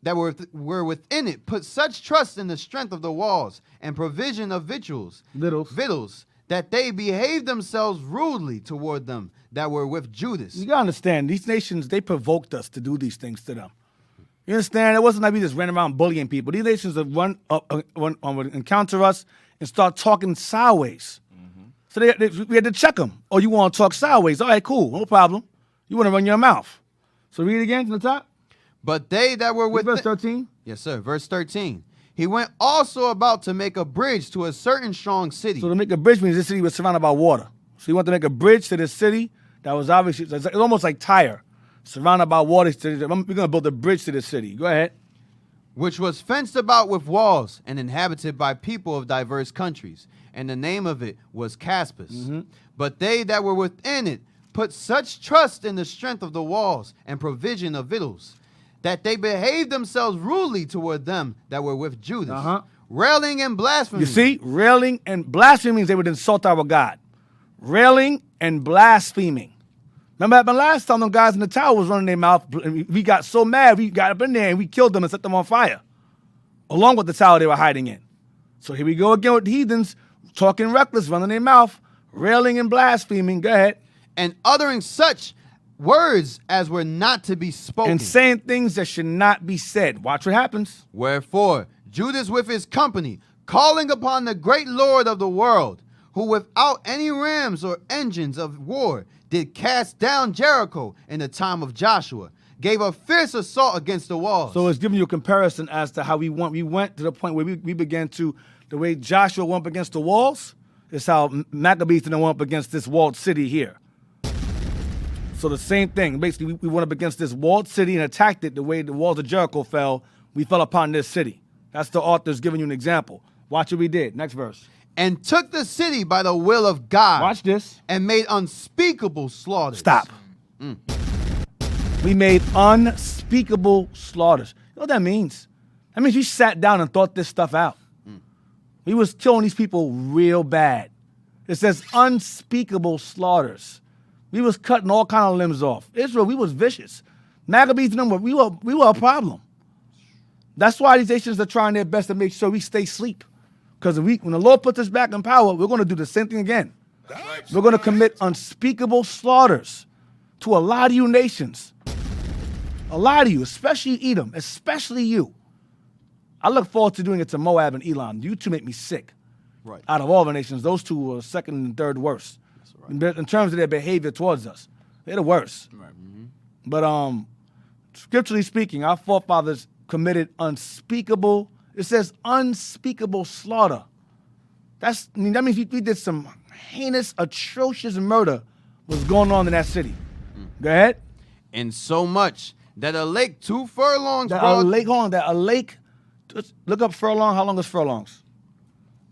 [SPEAKER 6] it put such trust in the strength of the walls and provision of victuals, that they behaved themselves rudely toward them that were with Judas.
[SPEAKER 4] You gotta understand, these nations, they provoked us to do these things to them. You understand? It wasn't like we just ran around bullying people. These nations would encounter us and start talking sideways. Mm-hmm. So we had to check them. Oh, you want to talk sideways? All right, cool, no problem. You want to run your mouth. So read it again from the top.
[SPEAKER 6] But they that were with
[SPEAKER 4] verse 13.
[SPEAKER 6] Yes, sir. Verse 13. He went also about to make a bridge to a certain strong city.
[SPEAKER 4] So to make a bridge means this city was surrounded by water. So he wanted to make a bridge to this city that was obviously, it's almost like Tyre, surrounded by water. We're going to build a bridge to this city. Go ahead.
[SPEAKER 6] Which was fenced about with walls and inhabited by people of diverse countries. And the name of it was Caspis.
[SPEAKER 4] Mm-hmm.
[SPEAKER 6] But they that were within it put such trust in the strength of the walls and provision of victuals, that they behaved themselves rudely toward them that were with Judas, railing and blaspheming.
[SPEAKER 4] You see, railing and blaspheming means they would insult our God. Railing and blaspheming. Remember that last time them guys in the tower was running their mouth, we got so mad, we got up in there and we killed them and set them on fire, along with the tower they were hiding in. So here we go again with the heathens, talking reckless, running their mouth, railing and blaspheming. Go ahead.
[SPEAKER 6] And uttering such words as were not to be spoken.
[SPEAKER 4] And saying things that should not be said. Watch what happens.
[SPEAKER 6] Wherefore, Judas with his company, calling upon the great Lord of the world, who without any rams or engines of war did cast down Jericho in the time of Joshua, gave a fierce assault against the walls.
[SPEAKER 4] So it's giving you a comparison as to how we went to the point where we began to, the way Joshua went up against the walls, is how Maccabees didn't went up against this walled city here. So the same thing. Basically, we went up against this walled city and attacked it the way the walls of Jericho fell. We fell upon this city. That's the author's giving you an example. Watch what we did. Next verse.
[SPEAKER 6] And took the city by the will of God.
[SPEAKER 4] Watch this.
[SPEAKER 6] And made unspeakable slaughters.
[SPEAKER 4] Stop. We made unspeakable slaughters. You know what that means? That means we sat down and thought this stuff out. We was killing these people real bad. It says unspeakable slaughters. We was cutting all kind of limbs off. Israel, we was vicious. Maccabees and them, we were a problem. That's why these nations are trying their best to make sure we stay asleep. Because when the Lord puts us back in power, we're going to do the same thing again. Right. We're going to commit unspeakable slaughters to a lot of you nations. A lot of you, especially Edom, especially you. I look forward to doing it to Moab and Elam. You two make me sick.
[SPEAKER 6] Right.
[SPEAKER 4] Out of all the nations, those two were second and third worst. Right. In terms of their behavior towards us. They're the worst. Right. Mm-hmm. But scripturally speaking, our forefathers committed unspeakable, it says unspeakable slaughter. That means we did some heinous, atrocious murder was going on in that city. Go ahead.
[SPEAKER 6] And so much that a lake 2 furlongs
[SPEAKER 4] just look up furlong. How long is furlongs?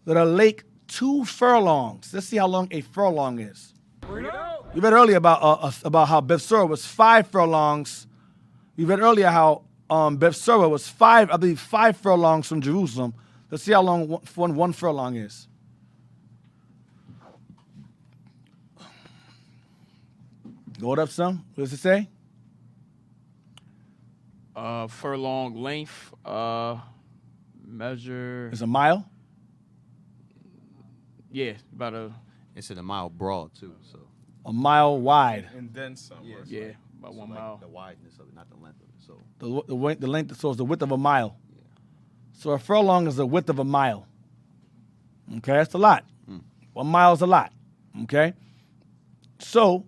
[SPEAKER 4] That a lake 2 furlongs. Let's see how long a furlong is. You read earlier about how Bethsura was 5 furlongs. You read earlier how Bethsura was 5 furlongs from Jerusalem. Let's see how long one furlong is. Go it up some. What does it say?
[SPEAKER 3] Furlong length, measure.
[SPEAKER 4] It's a mile?
[SPEAKER 3] Yeah, about a.
[SPEAKER 6] It's in a mile broad too, so.
[SPEAKER 4] A mile wide.
[SPEAKER 5] And then some.
[SPEAKER 3] Yeah, about 1 mile.
[SPEAKER 6] The wideness of it, not the length of it. So.
[SPEAKER 4] The length, so it's the width of a mile. Yeah. So a furlong is the width of a mile. Okay, that's a lot. 1 mile is a lot. Okay. So,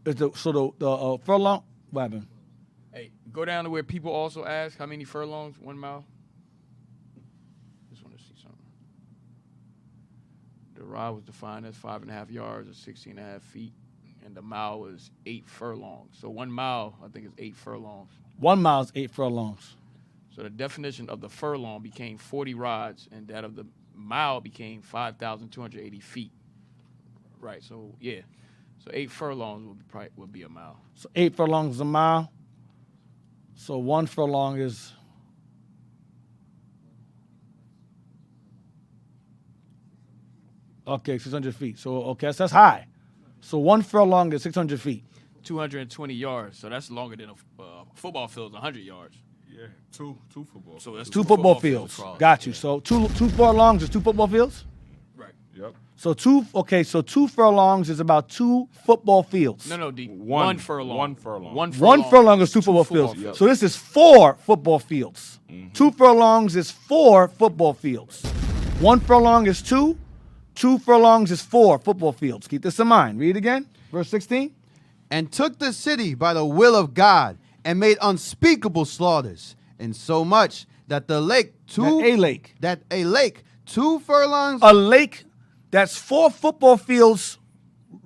[SPEAKER 4] the furlong. What happened?
[SPEAKER 3] Hey, go down to where people also ask how many furlongs, 1 mile. Just want to see something. The rod was defined as 5.5 yards or 16.5 feet, and the mile was 8 furlongs. So 1 mile, I think, is 8 furlongs.
[SPEAKER 4] 1 mile is 8 furlongs.
[SPEAKER 3] So the definition of the furlong became 40 rods, and that of the mile became 5,280 feet. Right. So yeah. So 8 furlongs would be a mile.
[SPEAKER 4] So 8 furlongs is a mile. So 1 furlong is okay, 600 feet. So okay, so that's high. So 1 furlong is 600 feet.
[SPEAKER 3] 220 yards. So that's longer than a football field, 100 yards.
[SPEAKER 5] Yeah, two football.
[SPEAKER 3] So that's
[SPEAKER 4] 2 football fields. Got you. So two furlongs is 2 football fields.
[SPEAKER 3] Right.
[SPEAKER 5] Yep.
[SPEAKER 4] So 2 furlongs is about 2 football fields.
[SPEAKER 3] No, D. One furlong.
[SPEAKER 5] 1 furlong.
[SPEAKER 3] 1 furlong.
[SPEAKER 4] 1 furlong is 2 football fields.
[SPEAKER 5] Yep.
[SPEAKER 4] So this is 4 football fields. 2 furlongs is 4 football fields. 1 furlong is 2. 2 furlongs is 4 football fields. Keep this in mind. Read again. Verse 16.
[SPEAKER 6] And took the city by the will of God, and made unspeakable slaughters, insomuch that a lake 2 furlongs,
[SPEAKER 4] A lake that's 4 football fields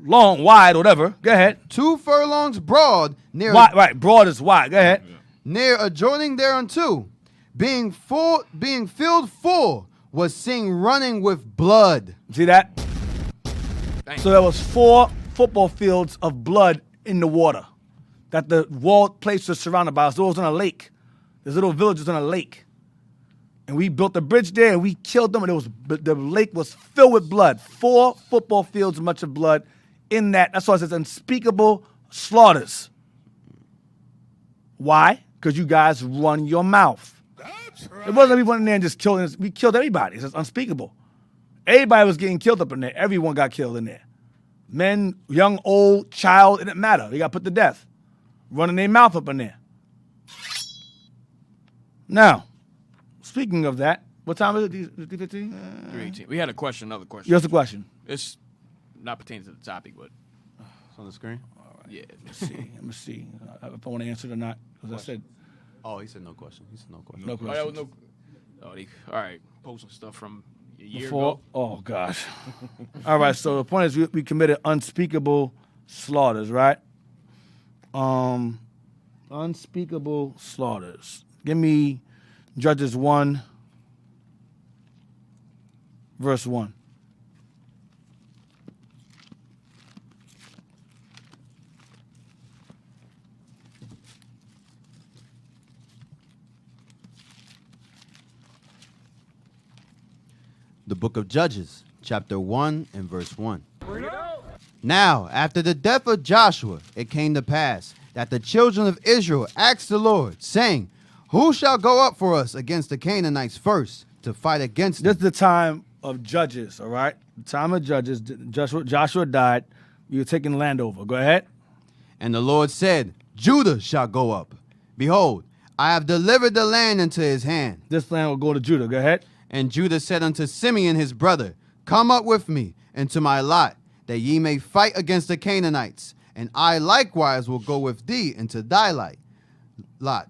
[SPEAKER 4] long, wide, whatever. Go ahead.
[SPEAKER 6] 2 furlongs broad, near
[SPEAKER 4] Wide, right, broad is wide. Go ahead.
[SPEAKER 6] near adjoining thereunto, being filled full, was seen running with blood.
[SPEAKER 4] See that?
[SPEAKER 3] Dang.
[SPEAKER 4] So there was 4 football fields of blood in the water that the walled place was surrounded by. So it was on a lake. This little village was on a lake. And we built a bridge there and we killed them, and the lake was filled with blood. 4 football fields, much of blood in that. That's why it says unspeakable slaughters. Why? Because you guys run your mouth.
[SPEAKER 1] That's right.
[SPEAKER 4] It wasn't we went in there and just killed. We killed everybody. It's just unspeakable. Everybody was getting killed up in there. Everyone got killed in there. Men, young, old, child, it didn't matter. They got put to death. Running their mouth up in there. Now, speaking of that, what time is it? 3:15?
[SPEAKER 3] 3:18. We had another question.
[SPEAKER 4] Here's the question.
[SPEAKER 3] It's not pertaining to the topic, but
[SPEAKER 6] It's on the screen.
[SPEAKER 3] yeah.
[SPEAKER 4] Let me see if I want to answer it or not. Because I said
[SPEAKER 6] Oh, he said no question. He said no question.
[SPEAKER 4] no
[SPEAKER 3] Oh,
[SPEAKER 4] question.
[SPEAKER 3] that was no. Oh, all right. Posting stuff from a year
[SPEAKER 4] Before,
[SPEAKER 3] ago.
[SPEAKER 4] oh gosh. All right, so the point is we committed unspeakable slaughters, right? Unspeakable slaughters. Give me Judges 1, verse 1.
[SPEAKER 6] The book of Judges, chapter 1 and verse 1. Now, after the death of Joshua, it came to pass that the children of Israel asked the Lord, saying, who shall go up for us against the Canaanites first to fight against
[SPEAKER 4] This
[SPEAKER 6] them?
[SPEAKER 4] is the time of Judges, all right? The time of Judges. Joshua died. You were taking land over. Go ahead.
[SPEAKER 6] And the Lord said, Judah shall go up. Behold, I have delivered the land into his hand.
[SPEAKER 4] This land will go to Judah. Go ahead.
[SPEAKER 6] And Judah said unto Simeon his brother, come up with me into my lot, that ye may fight against the Canaanites. And I likewise will go with thee into thy lot.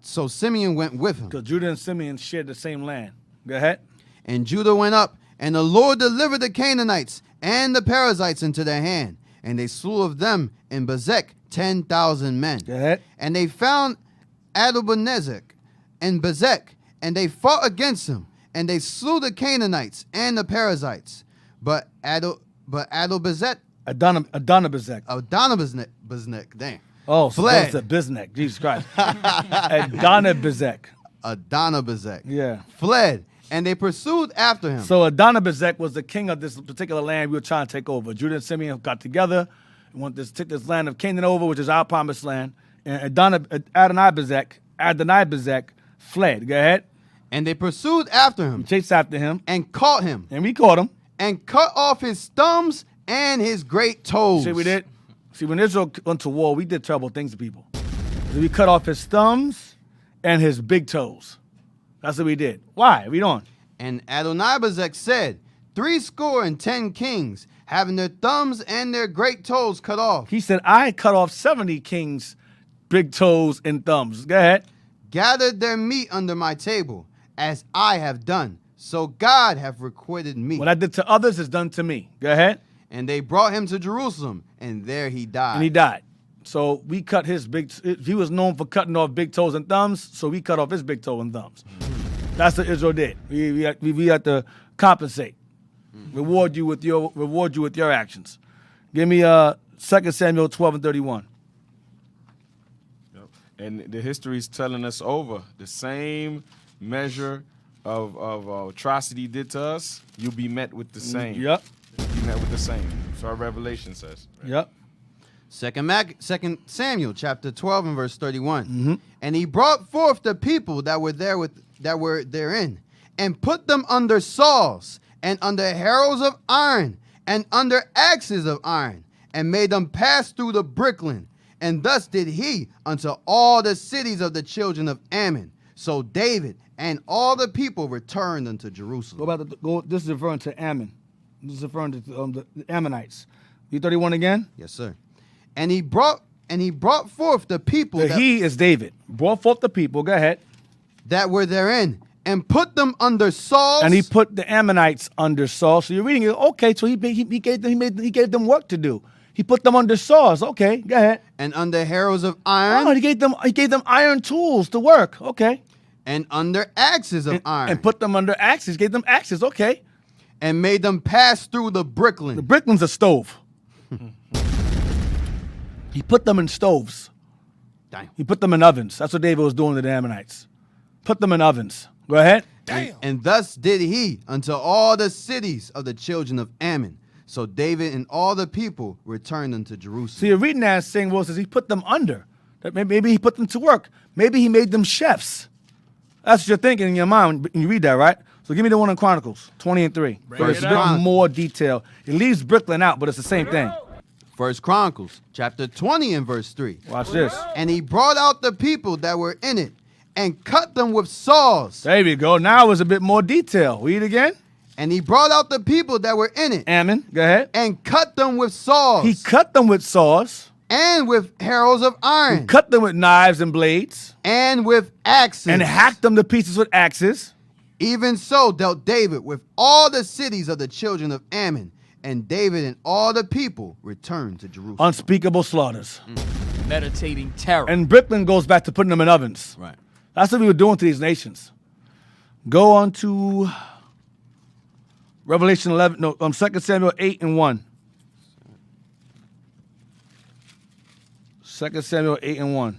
[SPEAKER 6] So Simeon went with him.
[SPEAKER 4] Because Judah and Simeon shared the same land. Go ahead.
[SPEAKER 6] And Judah went up, and the Lord delivered the Canaanites and the Perizzites into their hand. And they slew of them in Bezek 10,000 men.
[SPEAKER 4] Go ahead.
[SPEAKER 6] And they found Adonibezek in Bezek, and they fought against him. And they slew the Canaanites and the Perizzites. But Adonibezek, damn.
[SPEAKER 4] Oh, so
[SPEAKER 6] fled.
[SPEAKER 4] that's a Biznek. Jesus Christ. Adonibezek.
[SPEAKER 6] Adonibezek.
[SPEAKER 4] Yeah.
[SPEAKER 6] Fled, and they pursued after him.
[SPEAKER 4] So Adonibezek was the king of this particular land we were trying to take over. Judah and Simeon got together and wanted to take this land of Canaan over, which is our promised land. And Adonibezek fled. Go ahead.
[SPEAKER 6] And they pursued after him,
[SPEAKER 4] Chased after him.
[SPEAKER 6] and caught him,
[SPEAKER 4] And we caught him.
[SPEAKER 6] and cut off his thumbs and his great toes.
[SPEAKER 4] See what we did? See, when Israel went to war, we did terrible things to people. We cut off his thumbs and his big toes. That's what we did. Why? Read on.
[SPEAKER 6] And Adonibezek said, 70 kings, having their thumbs and their great toes cut off,
[SPEAKER 4] He said, I cut off 70 kings' big toes and thumbs. Go ahead.
[SPEAKER 6] gathered their meat under my table, as I have done. So God hath requited me.
[SPEAKER 4] What I did to others is done to me. Go ahead.
[SPEAKER 6] And they brought him to Jerusalem, and there he died.
[SPEAKER 4] And he died. So we cut his big. He was known for cutting off big toes and thumbs, so we cut off his big toe and thumbs. That's what Israel did. We had to compensate, reward you with your actions. Give me 2 Samuel 12 and 31.
[SPEAKER 5] Yep. And the history is telling us over the same measure of atrocity did to us. You'll be met with the same.
[SPEAKER 4] Yep.
[SPEAKER 5] You'll be met with the same. So our Revelation says.
[SPEAKER 4] Yep.
[SPEAKER 6] 2 Samuel chapter 12 and verse 31. And he brought forth the people that were therein, and put them under saws, and under harrows of iron, and under axes of iron, and made them pass through the brickland. And thus did he unto all the cities of the children of Ammon. So David and all the people returned unto Jerusalem.
[SPEAKER 4] This is referring to Ammon. This is referring to the Ammonites. You 31 again?
[SPEAKER 6] Yes, sir. And he brought forth the people.
[SPEAKER 4] He is David. Brought forth the people. Go ahead.
[SPEAKER 6] That were therein, and put them under saws.
[SPEAKER 4] And he put the Ammonites under saws. So you're reading it. Okay, so he gave them work to do. He put them under saws. Okay, go ahead.
[SPEAKER 6] And under harrows of iron.
[SPEAKER 4] Oh, he gave them iron tools to work. Okay.
[SPEAKER 6] And under axes of iron.
[SPEAKER 4] And put them under axes. Gave them axes. Okay.
[SPEAKER 6] And made them pass through the brickland.
[SPEAKER 4] The brickland's a stove. He put them in stoves.
[SPEAKER 6] Damn.
[SPEAKER 4] He put them in ovens. That's what David was doing to the Ammonites. Put them in ovens. Go ahead.
[SPEAKER 6] Damn. And thus did he unto all the cities of the children of Ammon. So David and all the people returned unto Jerusalem.
[SPEAKER 4] So you're reading that saying, well, it says he put them under. That maybe he put them to work. Maybe he made them chefs. That's what you're thinking in your mind when you read that, right? So give me the one in Chronicles 20 and 3. It's a bit more detail. It leaves brickland out, but it's the same thing.
[SPEAKER 6] 1 Chronicles chapter 20 and verse 3.
[SPEAKER 4] Watch this.
[SPEAKER 6] And he brought out the people that were in it, and cut them with saws.
[SPEAKER 4] There we go. Now it's a bit more detail. Read again.
[SPEAKER 6] And he brought out the people that were in it.
[SPEAKER 4] Ammon, go ahead.
[SPEAKER 6] And cut them with saws.
[SPEAKER 4] He cut them with saws.
[SPEAKER 6] And with harrows of iron.
[SPEAKER 4] He cut them with knives and blades.
[SPEAKER 6] And with axes.
[SPEAKER 4] And hacked them to pieces with axes.
[SPEAKER 6] Even so dealt David with all the cities of the children of Ammon. And David and all the people returned to Jerusalem.
[SPEAKER 4] Unspeakable slaughters.
[SPEAKER 3] Meditating terror.
[SPEAKER 4] And brickland goes back to putting them in ovens.
[SPEAKER 6] Right.
[SPEAKER 4] That's what we were doing to these nations. Go on to Revelation 11, 2 Samuel 8 and 1. 2 Samuel 8 and 1.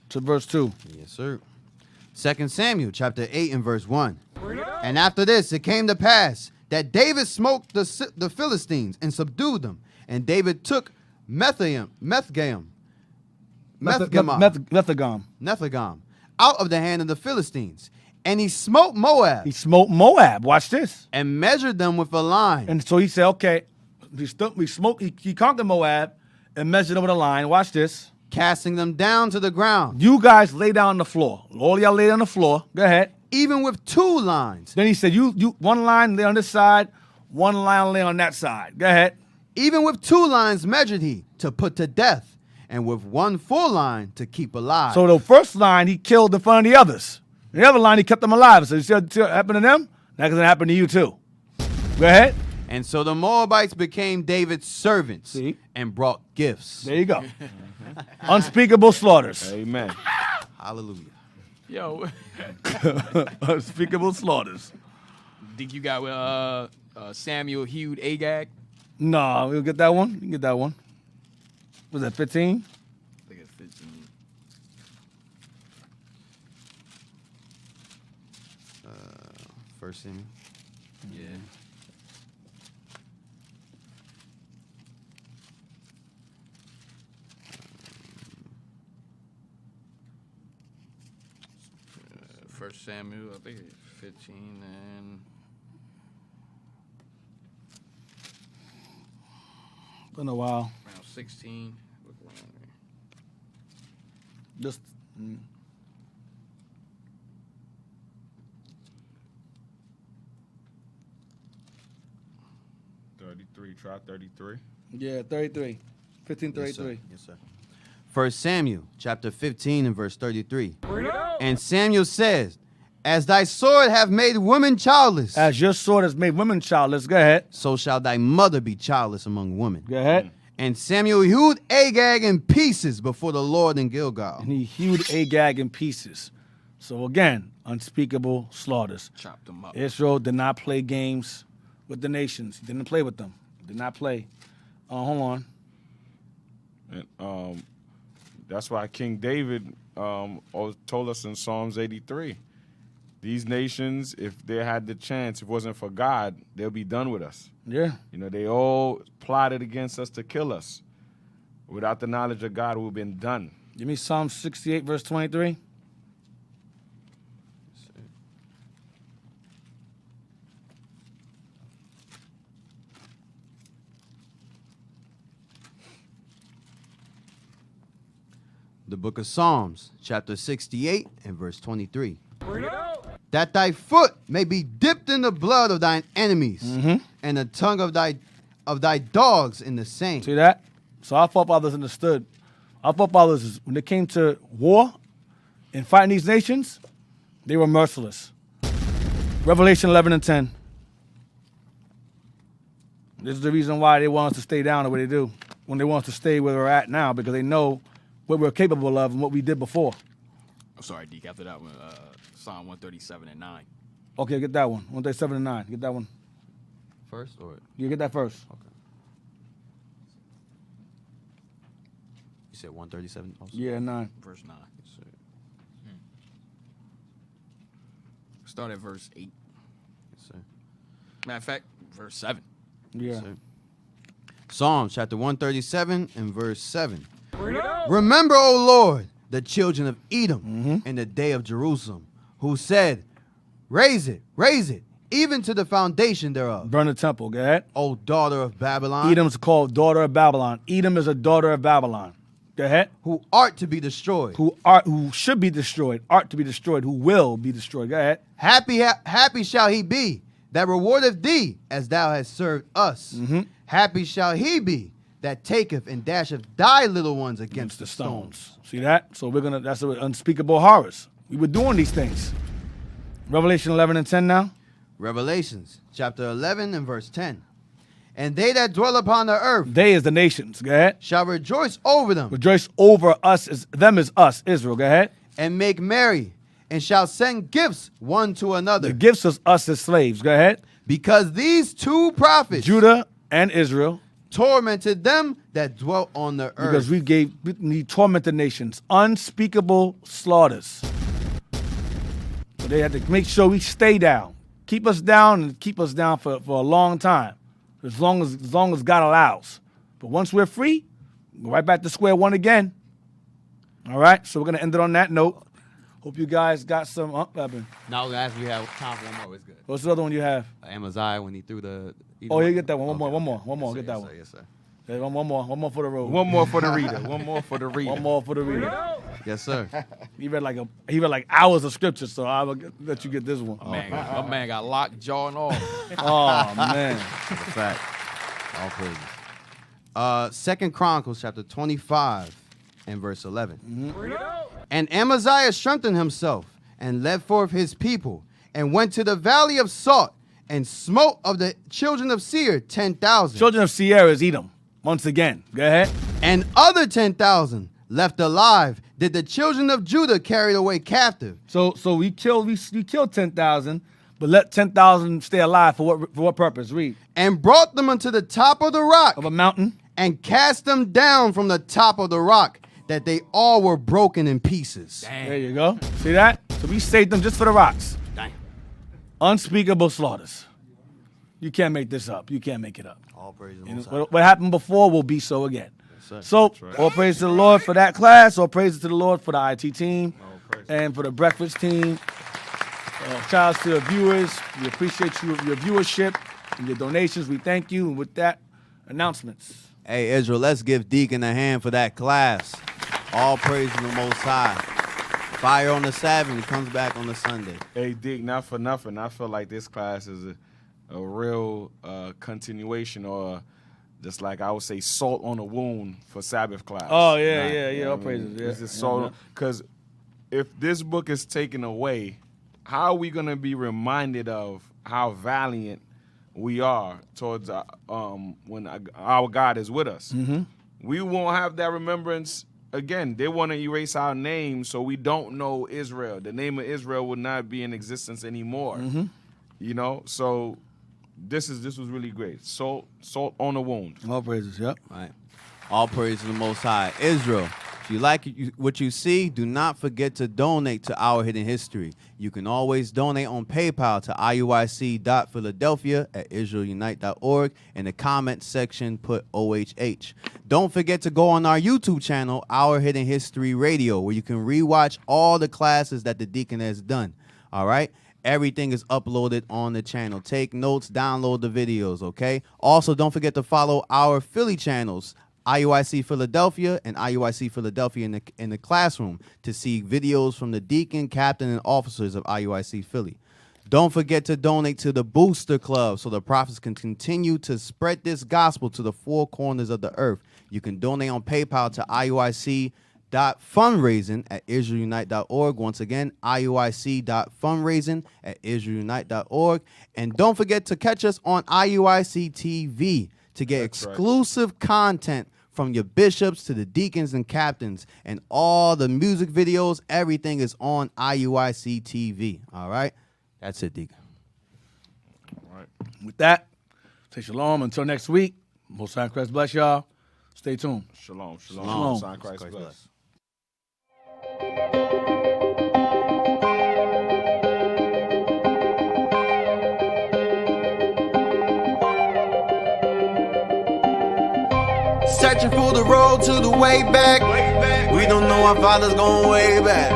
[SPEAKER 4] To verse 2.
[SPEAKER 6] Yes, sir. 2 Samuel chapter 8 and verse 1. And after this it came to pass that David smote the Philistines and subdued them. And David took Methegam out of the hand of the Philistines. And he smote Moab.
[SPEAKER 4] He smote Moab. Watch this.
[SPEAKER 6] And measured them with a line.
[SPEAKER 4] And so he said, okay, he conquered Moab and measured them with a line. Watch this.
[SPEAKER 6] Casting them down to the ground.
[SPEAKER 4] You guys lay down on the floor. All y'all lay on the floor. Go ahead.
[SPEAKER 6] Even with 2 lines.
[SPEAKER 4] Then he said, you one line lay on this side, one line lay on that side. Go ahead.
[SPEAKER 6] Even with 2 lines measured he to put to death, and with 1 full line to keep alive.
[SPEAKER 4] So the first line he killed in front of the others. The other line he kept them alive. So you see what happened to them? That's going to happen to you too. Go ahead.
[SPEAKER 6] And so the Moabites became David's servants and brought gifts.
[SPEAKER 4] There you go. Unspeakable slaughters.
[SPEAKER 5] Amen.
[SPEAKER 6] Hallelujah.
[SPEAKER 3] Yo.
[SPEAKER 4] Unspeakable slaughters.
[SPEAKER 3] Think you got Samuel hewed Agag?
[SPEAKER 4] No, we'll get that one. You can get that one. Was that 15?
[SPEAKER 3] I think it's 15.
[SPEAKER 6] First Samuel.
[SPEAKER 3] Yeah. First Samuel, I think it's 15 and...
[SPEAKER 4] Been a while.
[SPEAKER 3] Around 16. Look around there.
[SPEAKER 4] Just...
[SPEAKER 5] 33, try 33.
[SPEAKER 4] Yeah, 33. 15:33.
[SPEAKER 6] Yes, sir. 1 Samuel chapter 15 and verse 33. And Samuel says, As thy sword hath made women childless,
[SPEAKER 4] As your sword has made women childless. Go ahead.
[SPEAKER 6] so shall thy mother be childless among women.
[SPEAKER 4] Go ahead.
[SPEAKER 6] And Samuel hewed Agag in pieces before the Lord in Gilgal.
[SPEAKER 4] And he hewed Agag in pieces. So again, unspeakable slaughters.
[SPEAKER 3] Chopped them up.
[SPEAKER 4] Israel did not play games with the nations. He didn't play with them. Did not play. Hold on.
[SPEAKER 5] And, that's why King David told us in Psalms 83, these nations, if they had the chance, if it wasn't for God, they'll be done with us.
[SPEAKER 4] Yeah.
[SPEAKER 5] You know, they all plotted against us to kill us. Without the knowledge of God, we've been done.
[SPEAKER 4] Give me Psalm 68, verse 23.
[SPEAKER 6] The book of Psalms, chapter 68 and verse 23. That thy foot may be dipped in the blood of thine enemies, and the tongue of thy dogs in the same.
[SPEAKER 4] See that? So our forefathers understood. Our forefathers, when it came to war and fighting these nations, they were merciless. Revelation 11 and 10. This is the reason why they want us to stay down the way they do. When they want us to stay where we're at now, because they know what we're capable of and what we did before.
[SPEAKER 3] I'm sorry, Deke. After that one, Psalm 137 and 9.
[SPEAKER 4] Okay, get that one. 137 and 9. Get that one.
[SPEAKER 6] First or?
[SPEAKER 4] You get that first.
[SPEAKER 6] Okay. You said 137 also?
[SPEAKER 4] Yeah, 9.
[SPEAKER 3] Verse 9. Start at verse 8.
[SPEAKER 6] Yes, sir.
[SPEAKER 3] Matter of fact, verse 7.
[SPEAKER 4] Yeah.
[SPEAKER 6] Yes, sir. Psalms chapter 137 and verse 7. Remember, O Lord, the children of Edom in the day of Jerusalem, who said, raise it, even to the foundation thereof.
[SPEAKER 4] Burn the temple. Go ahead.
[SPEAKER 6] O daughter of Babylon,
[SPEAKER 4] Edom's called daughter of Babylon. Edom is a daughter of Babylon. Go ahead.
[SPEAKER 6] who art to be destroyed.
[SPEAKER 4] Who should be destroyed, art to be destroyed, who will be destroyed. Go ahead.
[SPEAKER 6] Happy shall he be that rewardeth thee as thou hast served us. Happy shall he be that taketh and dasheth thy little ones against the stones.
[SPEAKER 4] See that? So that's unspeakable horrors. We were doing these things. Revelation 11 and 10 now.
[SPEAKER 6] Revelations chapter 11 and verse 10. And they that dwell upon the earth,
[SPEAKER 4] They is the nations. Go ahead.
[SPEAKER 6] shall rejoice over them,
[SPEAKER 4] Rejoice over us. Them is us, Israel. Go ahead.
[SPEAKER 6] and make merry, and shall send gifts one to another.
[SPEAKER 4] The gifts is us as slaves. Go ahead.
[SPEAKER 6] Because these two prophets,
[SPEAKER 4] Judah and Israel,
[SPEAKER 6] tormented them that dwelt on the earth.
[SPEAKER 4] because we tormented nations, unspeakable slaughters. So they had to make sure we stay down, keep us down, and keep us down for a long time, as long as God allows. But once we're free, go right back to square one again. All right, so we're gonna end it on that note. Hope you guys got some. Evan,
[SPEAKER 6] Now, guys, we have time for one more. It's good.
[SPEAKER 4] what's the other one you have?
[SPEAKER 6] Amaziah when he threw the.
[SPEAKER 4] Oh, you get that one. One more.
[SPEAKER 6] Yes,
[SPEAKER 4] Get
[SPEAKER 6] sir,
[SPEAKER 4] that
[SPEAKER 6] yes,
[SPEAKER 4] one.
[SPEAKER 6] sir, yes, sir.
[SPEAKER 4] Okay, one more for the road.
[SPEAKER 5] One more for the reader. One more for the reader.
[SPEAKER 4] One more for the reader.
[SPEAKER 6] Yes, sir.
[SPEAKER 4] He read like hours of scripture, so I'll let you get this one.
[SPEAKER 3] My man got locked, jaw and all.
[SPEAKER 4] Oh man.
[SPEAKER 6] That's a fact. All praises. 2 Chronicles chapter 25 and verse 11. And Amaziah strengthened himself and led forth his people and went to the valley of Salt and smote of the children of Seir 10,000.
[SPEAKER 4] Children of Sierra is Edom. Once again, go ahead.
[SPEAKER 6] And other 10,000 left alive did the children of Judah carried away captive.
[SPEAKER 4] So we killed 10,000, but let 10,000 stay alive for what purpose? Read.
[SPEAKER 6] And brought them unto the top of the rock
[SPEAKER 4] Of a mountain.
[SPEAKER 6] and cast them down from the top of the rock, that they all were broken in pieces.
[SPEAKER 4] There you go. See that? So we saved them just for the rocks.
[SPEAKER 6] Damn.
[SPEAKER 4] Unspeakable slaughters. You can't make this up. You can't make it up.
[SPEAKER 6] All praise the
[SPEAKER 4] You know,
[SPEAKER 6] Most High.
[SPEAKER 4] what happened before will be so again.
[SPEAKER 6] sir.
[SPEAKER 4] So, all praise to the Lord for that class. All praise to the Lord for the IT team and for the breakfast team. Shout out to the viewers. We appreciate your viewership and your donations. We thank you. And with that, announcements.
[SPEAKER 6] Hey, Israel, let's give Deacon a hand for that class. All praise to the Most High. Fire on the Sabbath, he comes back on the Sunday.
[SPEAKER 5] Hey, Dick, not for nothing. I feel like this class is a real continuation, or just like I would say, salt on the wound for Sabbath class.
[SPEAKER 4] Oh, yeah. All praises. Yeah.
[SPEAKER 5] This is salt, because if this book is taken away, how are we gonna be reminded of how valiant we are towards when our God is with us?
[SPEAKER 4] Mm-hmm.
[SPEAKER 5] We won't have that remembrance again. They want to erase our name so we don't know Israel. The name of Israel will not be in existence anymore.
[SPEAKER 4] Mm-hmm.
[SPEAKER 5] You know, so this was really great. Salt on the wound.
[SPEAKER 4] All praises. Yep.
[SPEAKER 2] Right. All praise to the Most High. Israel, if you like what you see, do not forget to donate to Our Hidden History. You can always donate on PayPal to iuic.philadelphia@israelunite.org. In the comment section, put OHH. Don't forget to go on our YouTube channel, Our Hidden History Radio, where you can rewatch all the classes that the deacon has done. All right? Everything is uploaded on the channel. Take notes, download the videos, okay? Also, don't forget to follow our Philly channels, IUIC Philadelphia and IUIC Philadelphia in the classroom, to see videos from the deacon, captain, and officers of IUIC Philly. Don't forget to donate to the Booster Club so the prophets can continue to spread this gospel to the four corners of the earth. You can donate on PayPal to IUIC.fundraising@israelunite.org. Once again, IUIC.fundraising@israelunite.org. And don't forget to catch us on IUIC TV to get exclusive content from your bishops to the deacons and captains, and all the music videos. Everything is on IUIC TV. All right? That's it, Deacon.
[SPEAKER 5] All right.
[SPEAKER 4] With that, say shalom until next week. Most High Christ bless y'all. Stay tuned.
[SPEAKER 5] Shalom.
[SPEAKER 4] Shalom.
[SPEAKER 5] Sign Christ bless.
[SPEAKER 6] Searching for the road to the way back. We don't know our father's going way back.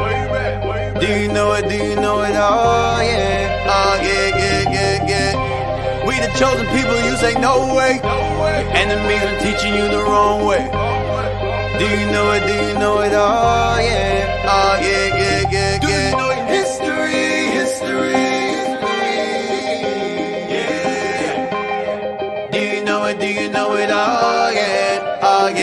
[SPEAKER 6] Do you know it? Do you know it? Oh yeah. Oh yeah, yeah, yeah, yeah. We the chosen people, you say no way. Enemies are teaching you the wrong way. Do you know it? Do you know it? Oh yeah. Oh yeah, yeah, yeah, yeah. Do you know it? History, yeah. Do you know it? Do you know it? Oh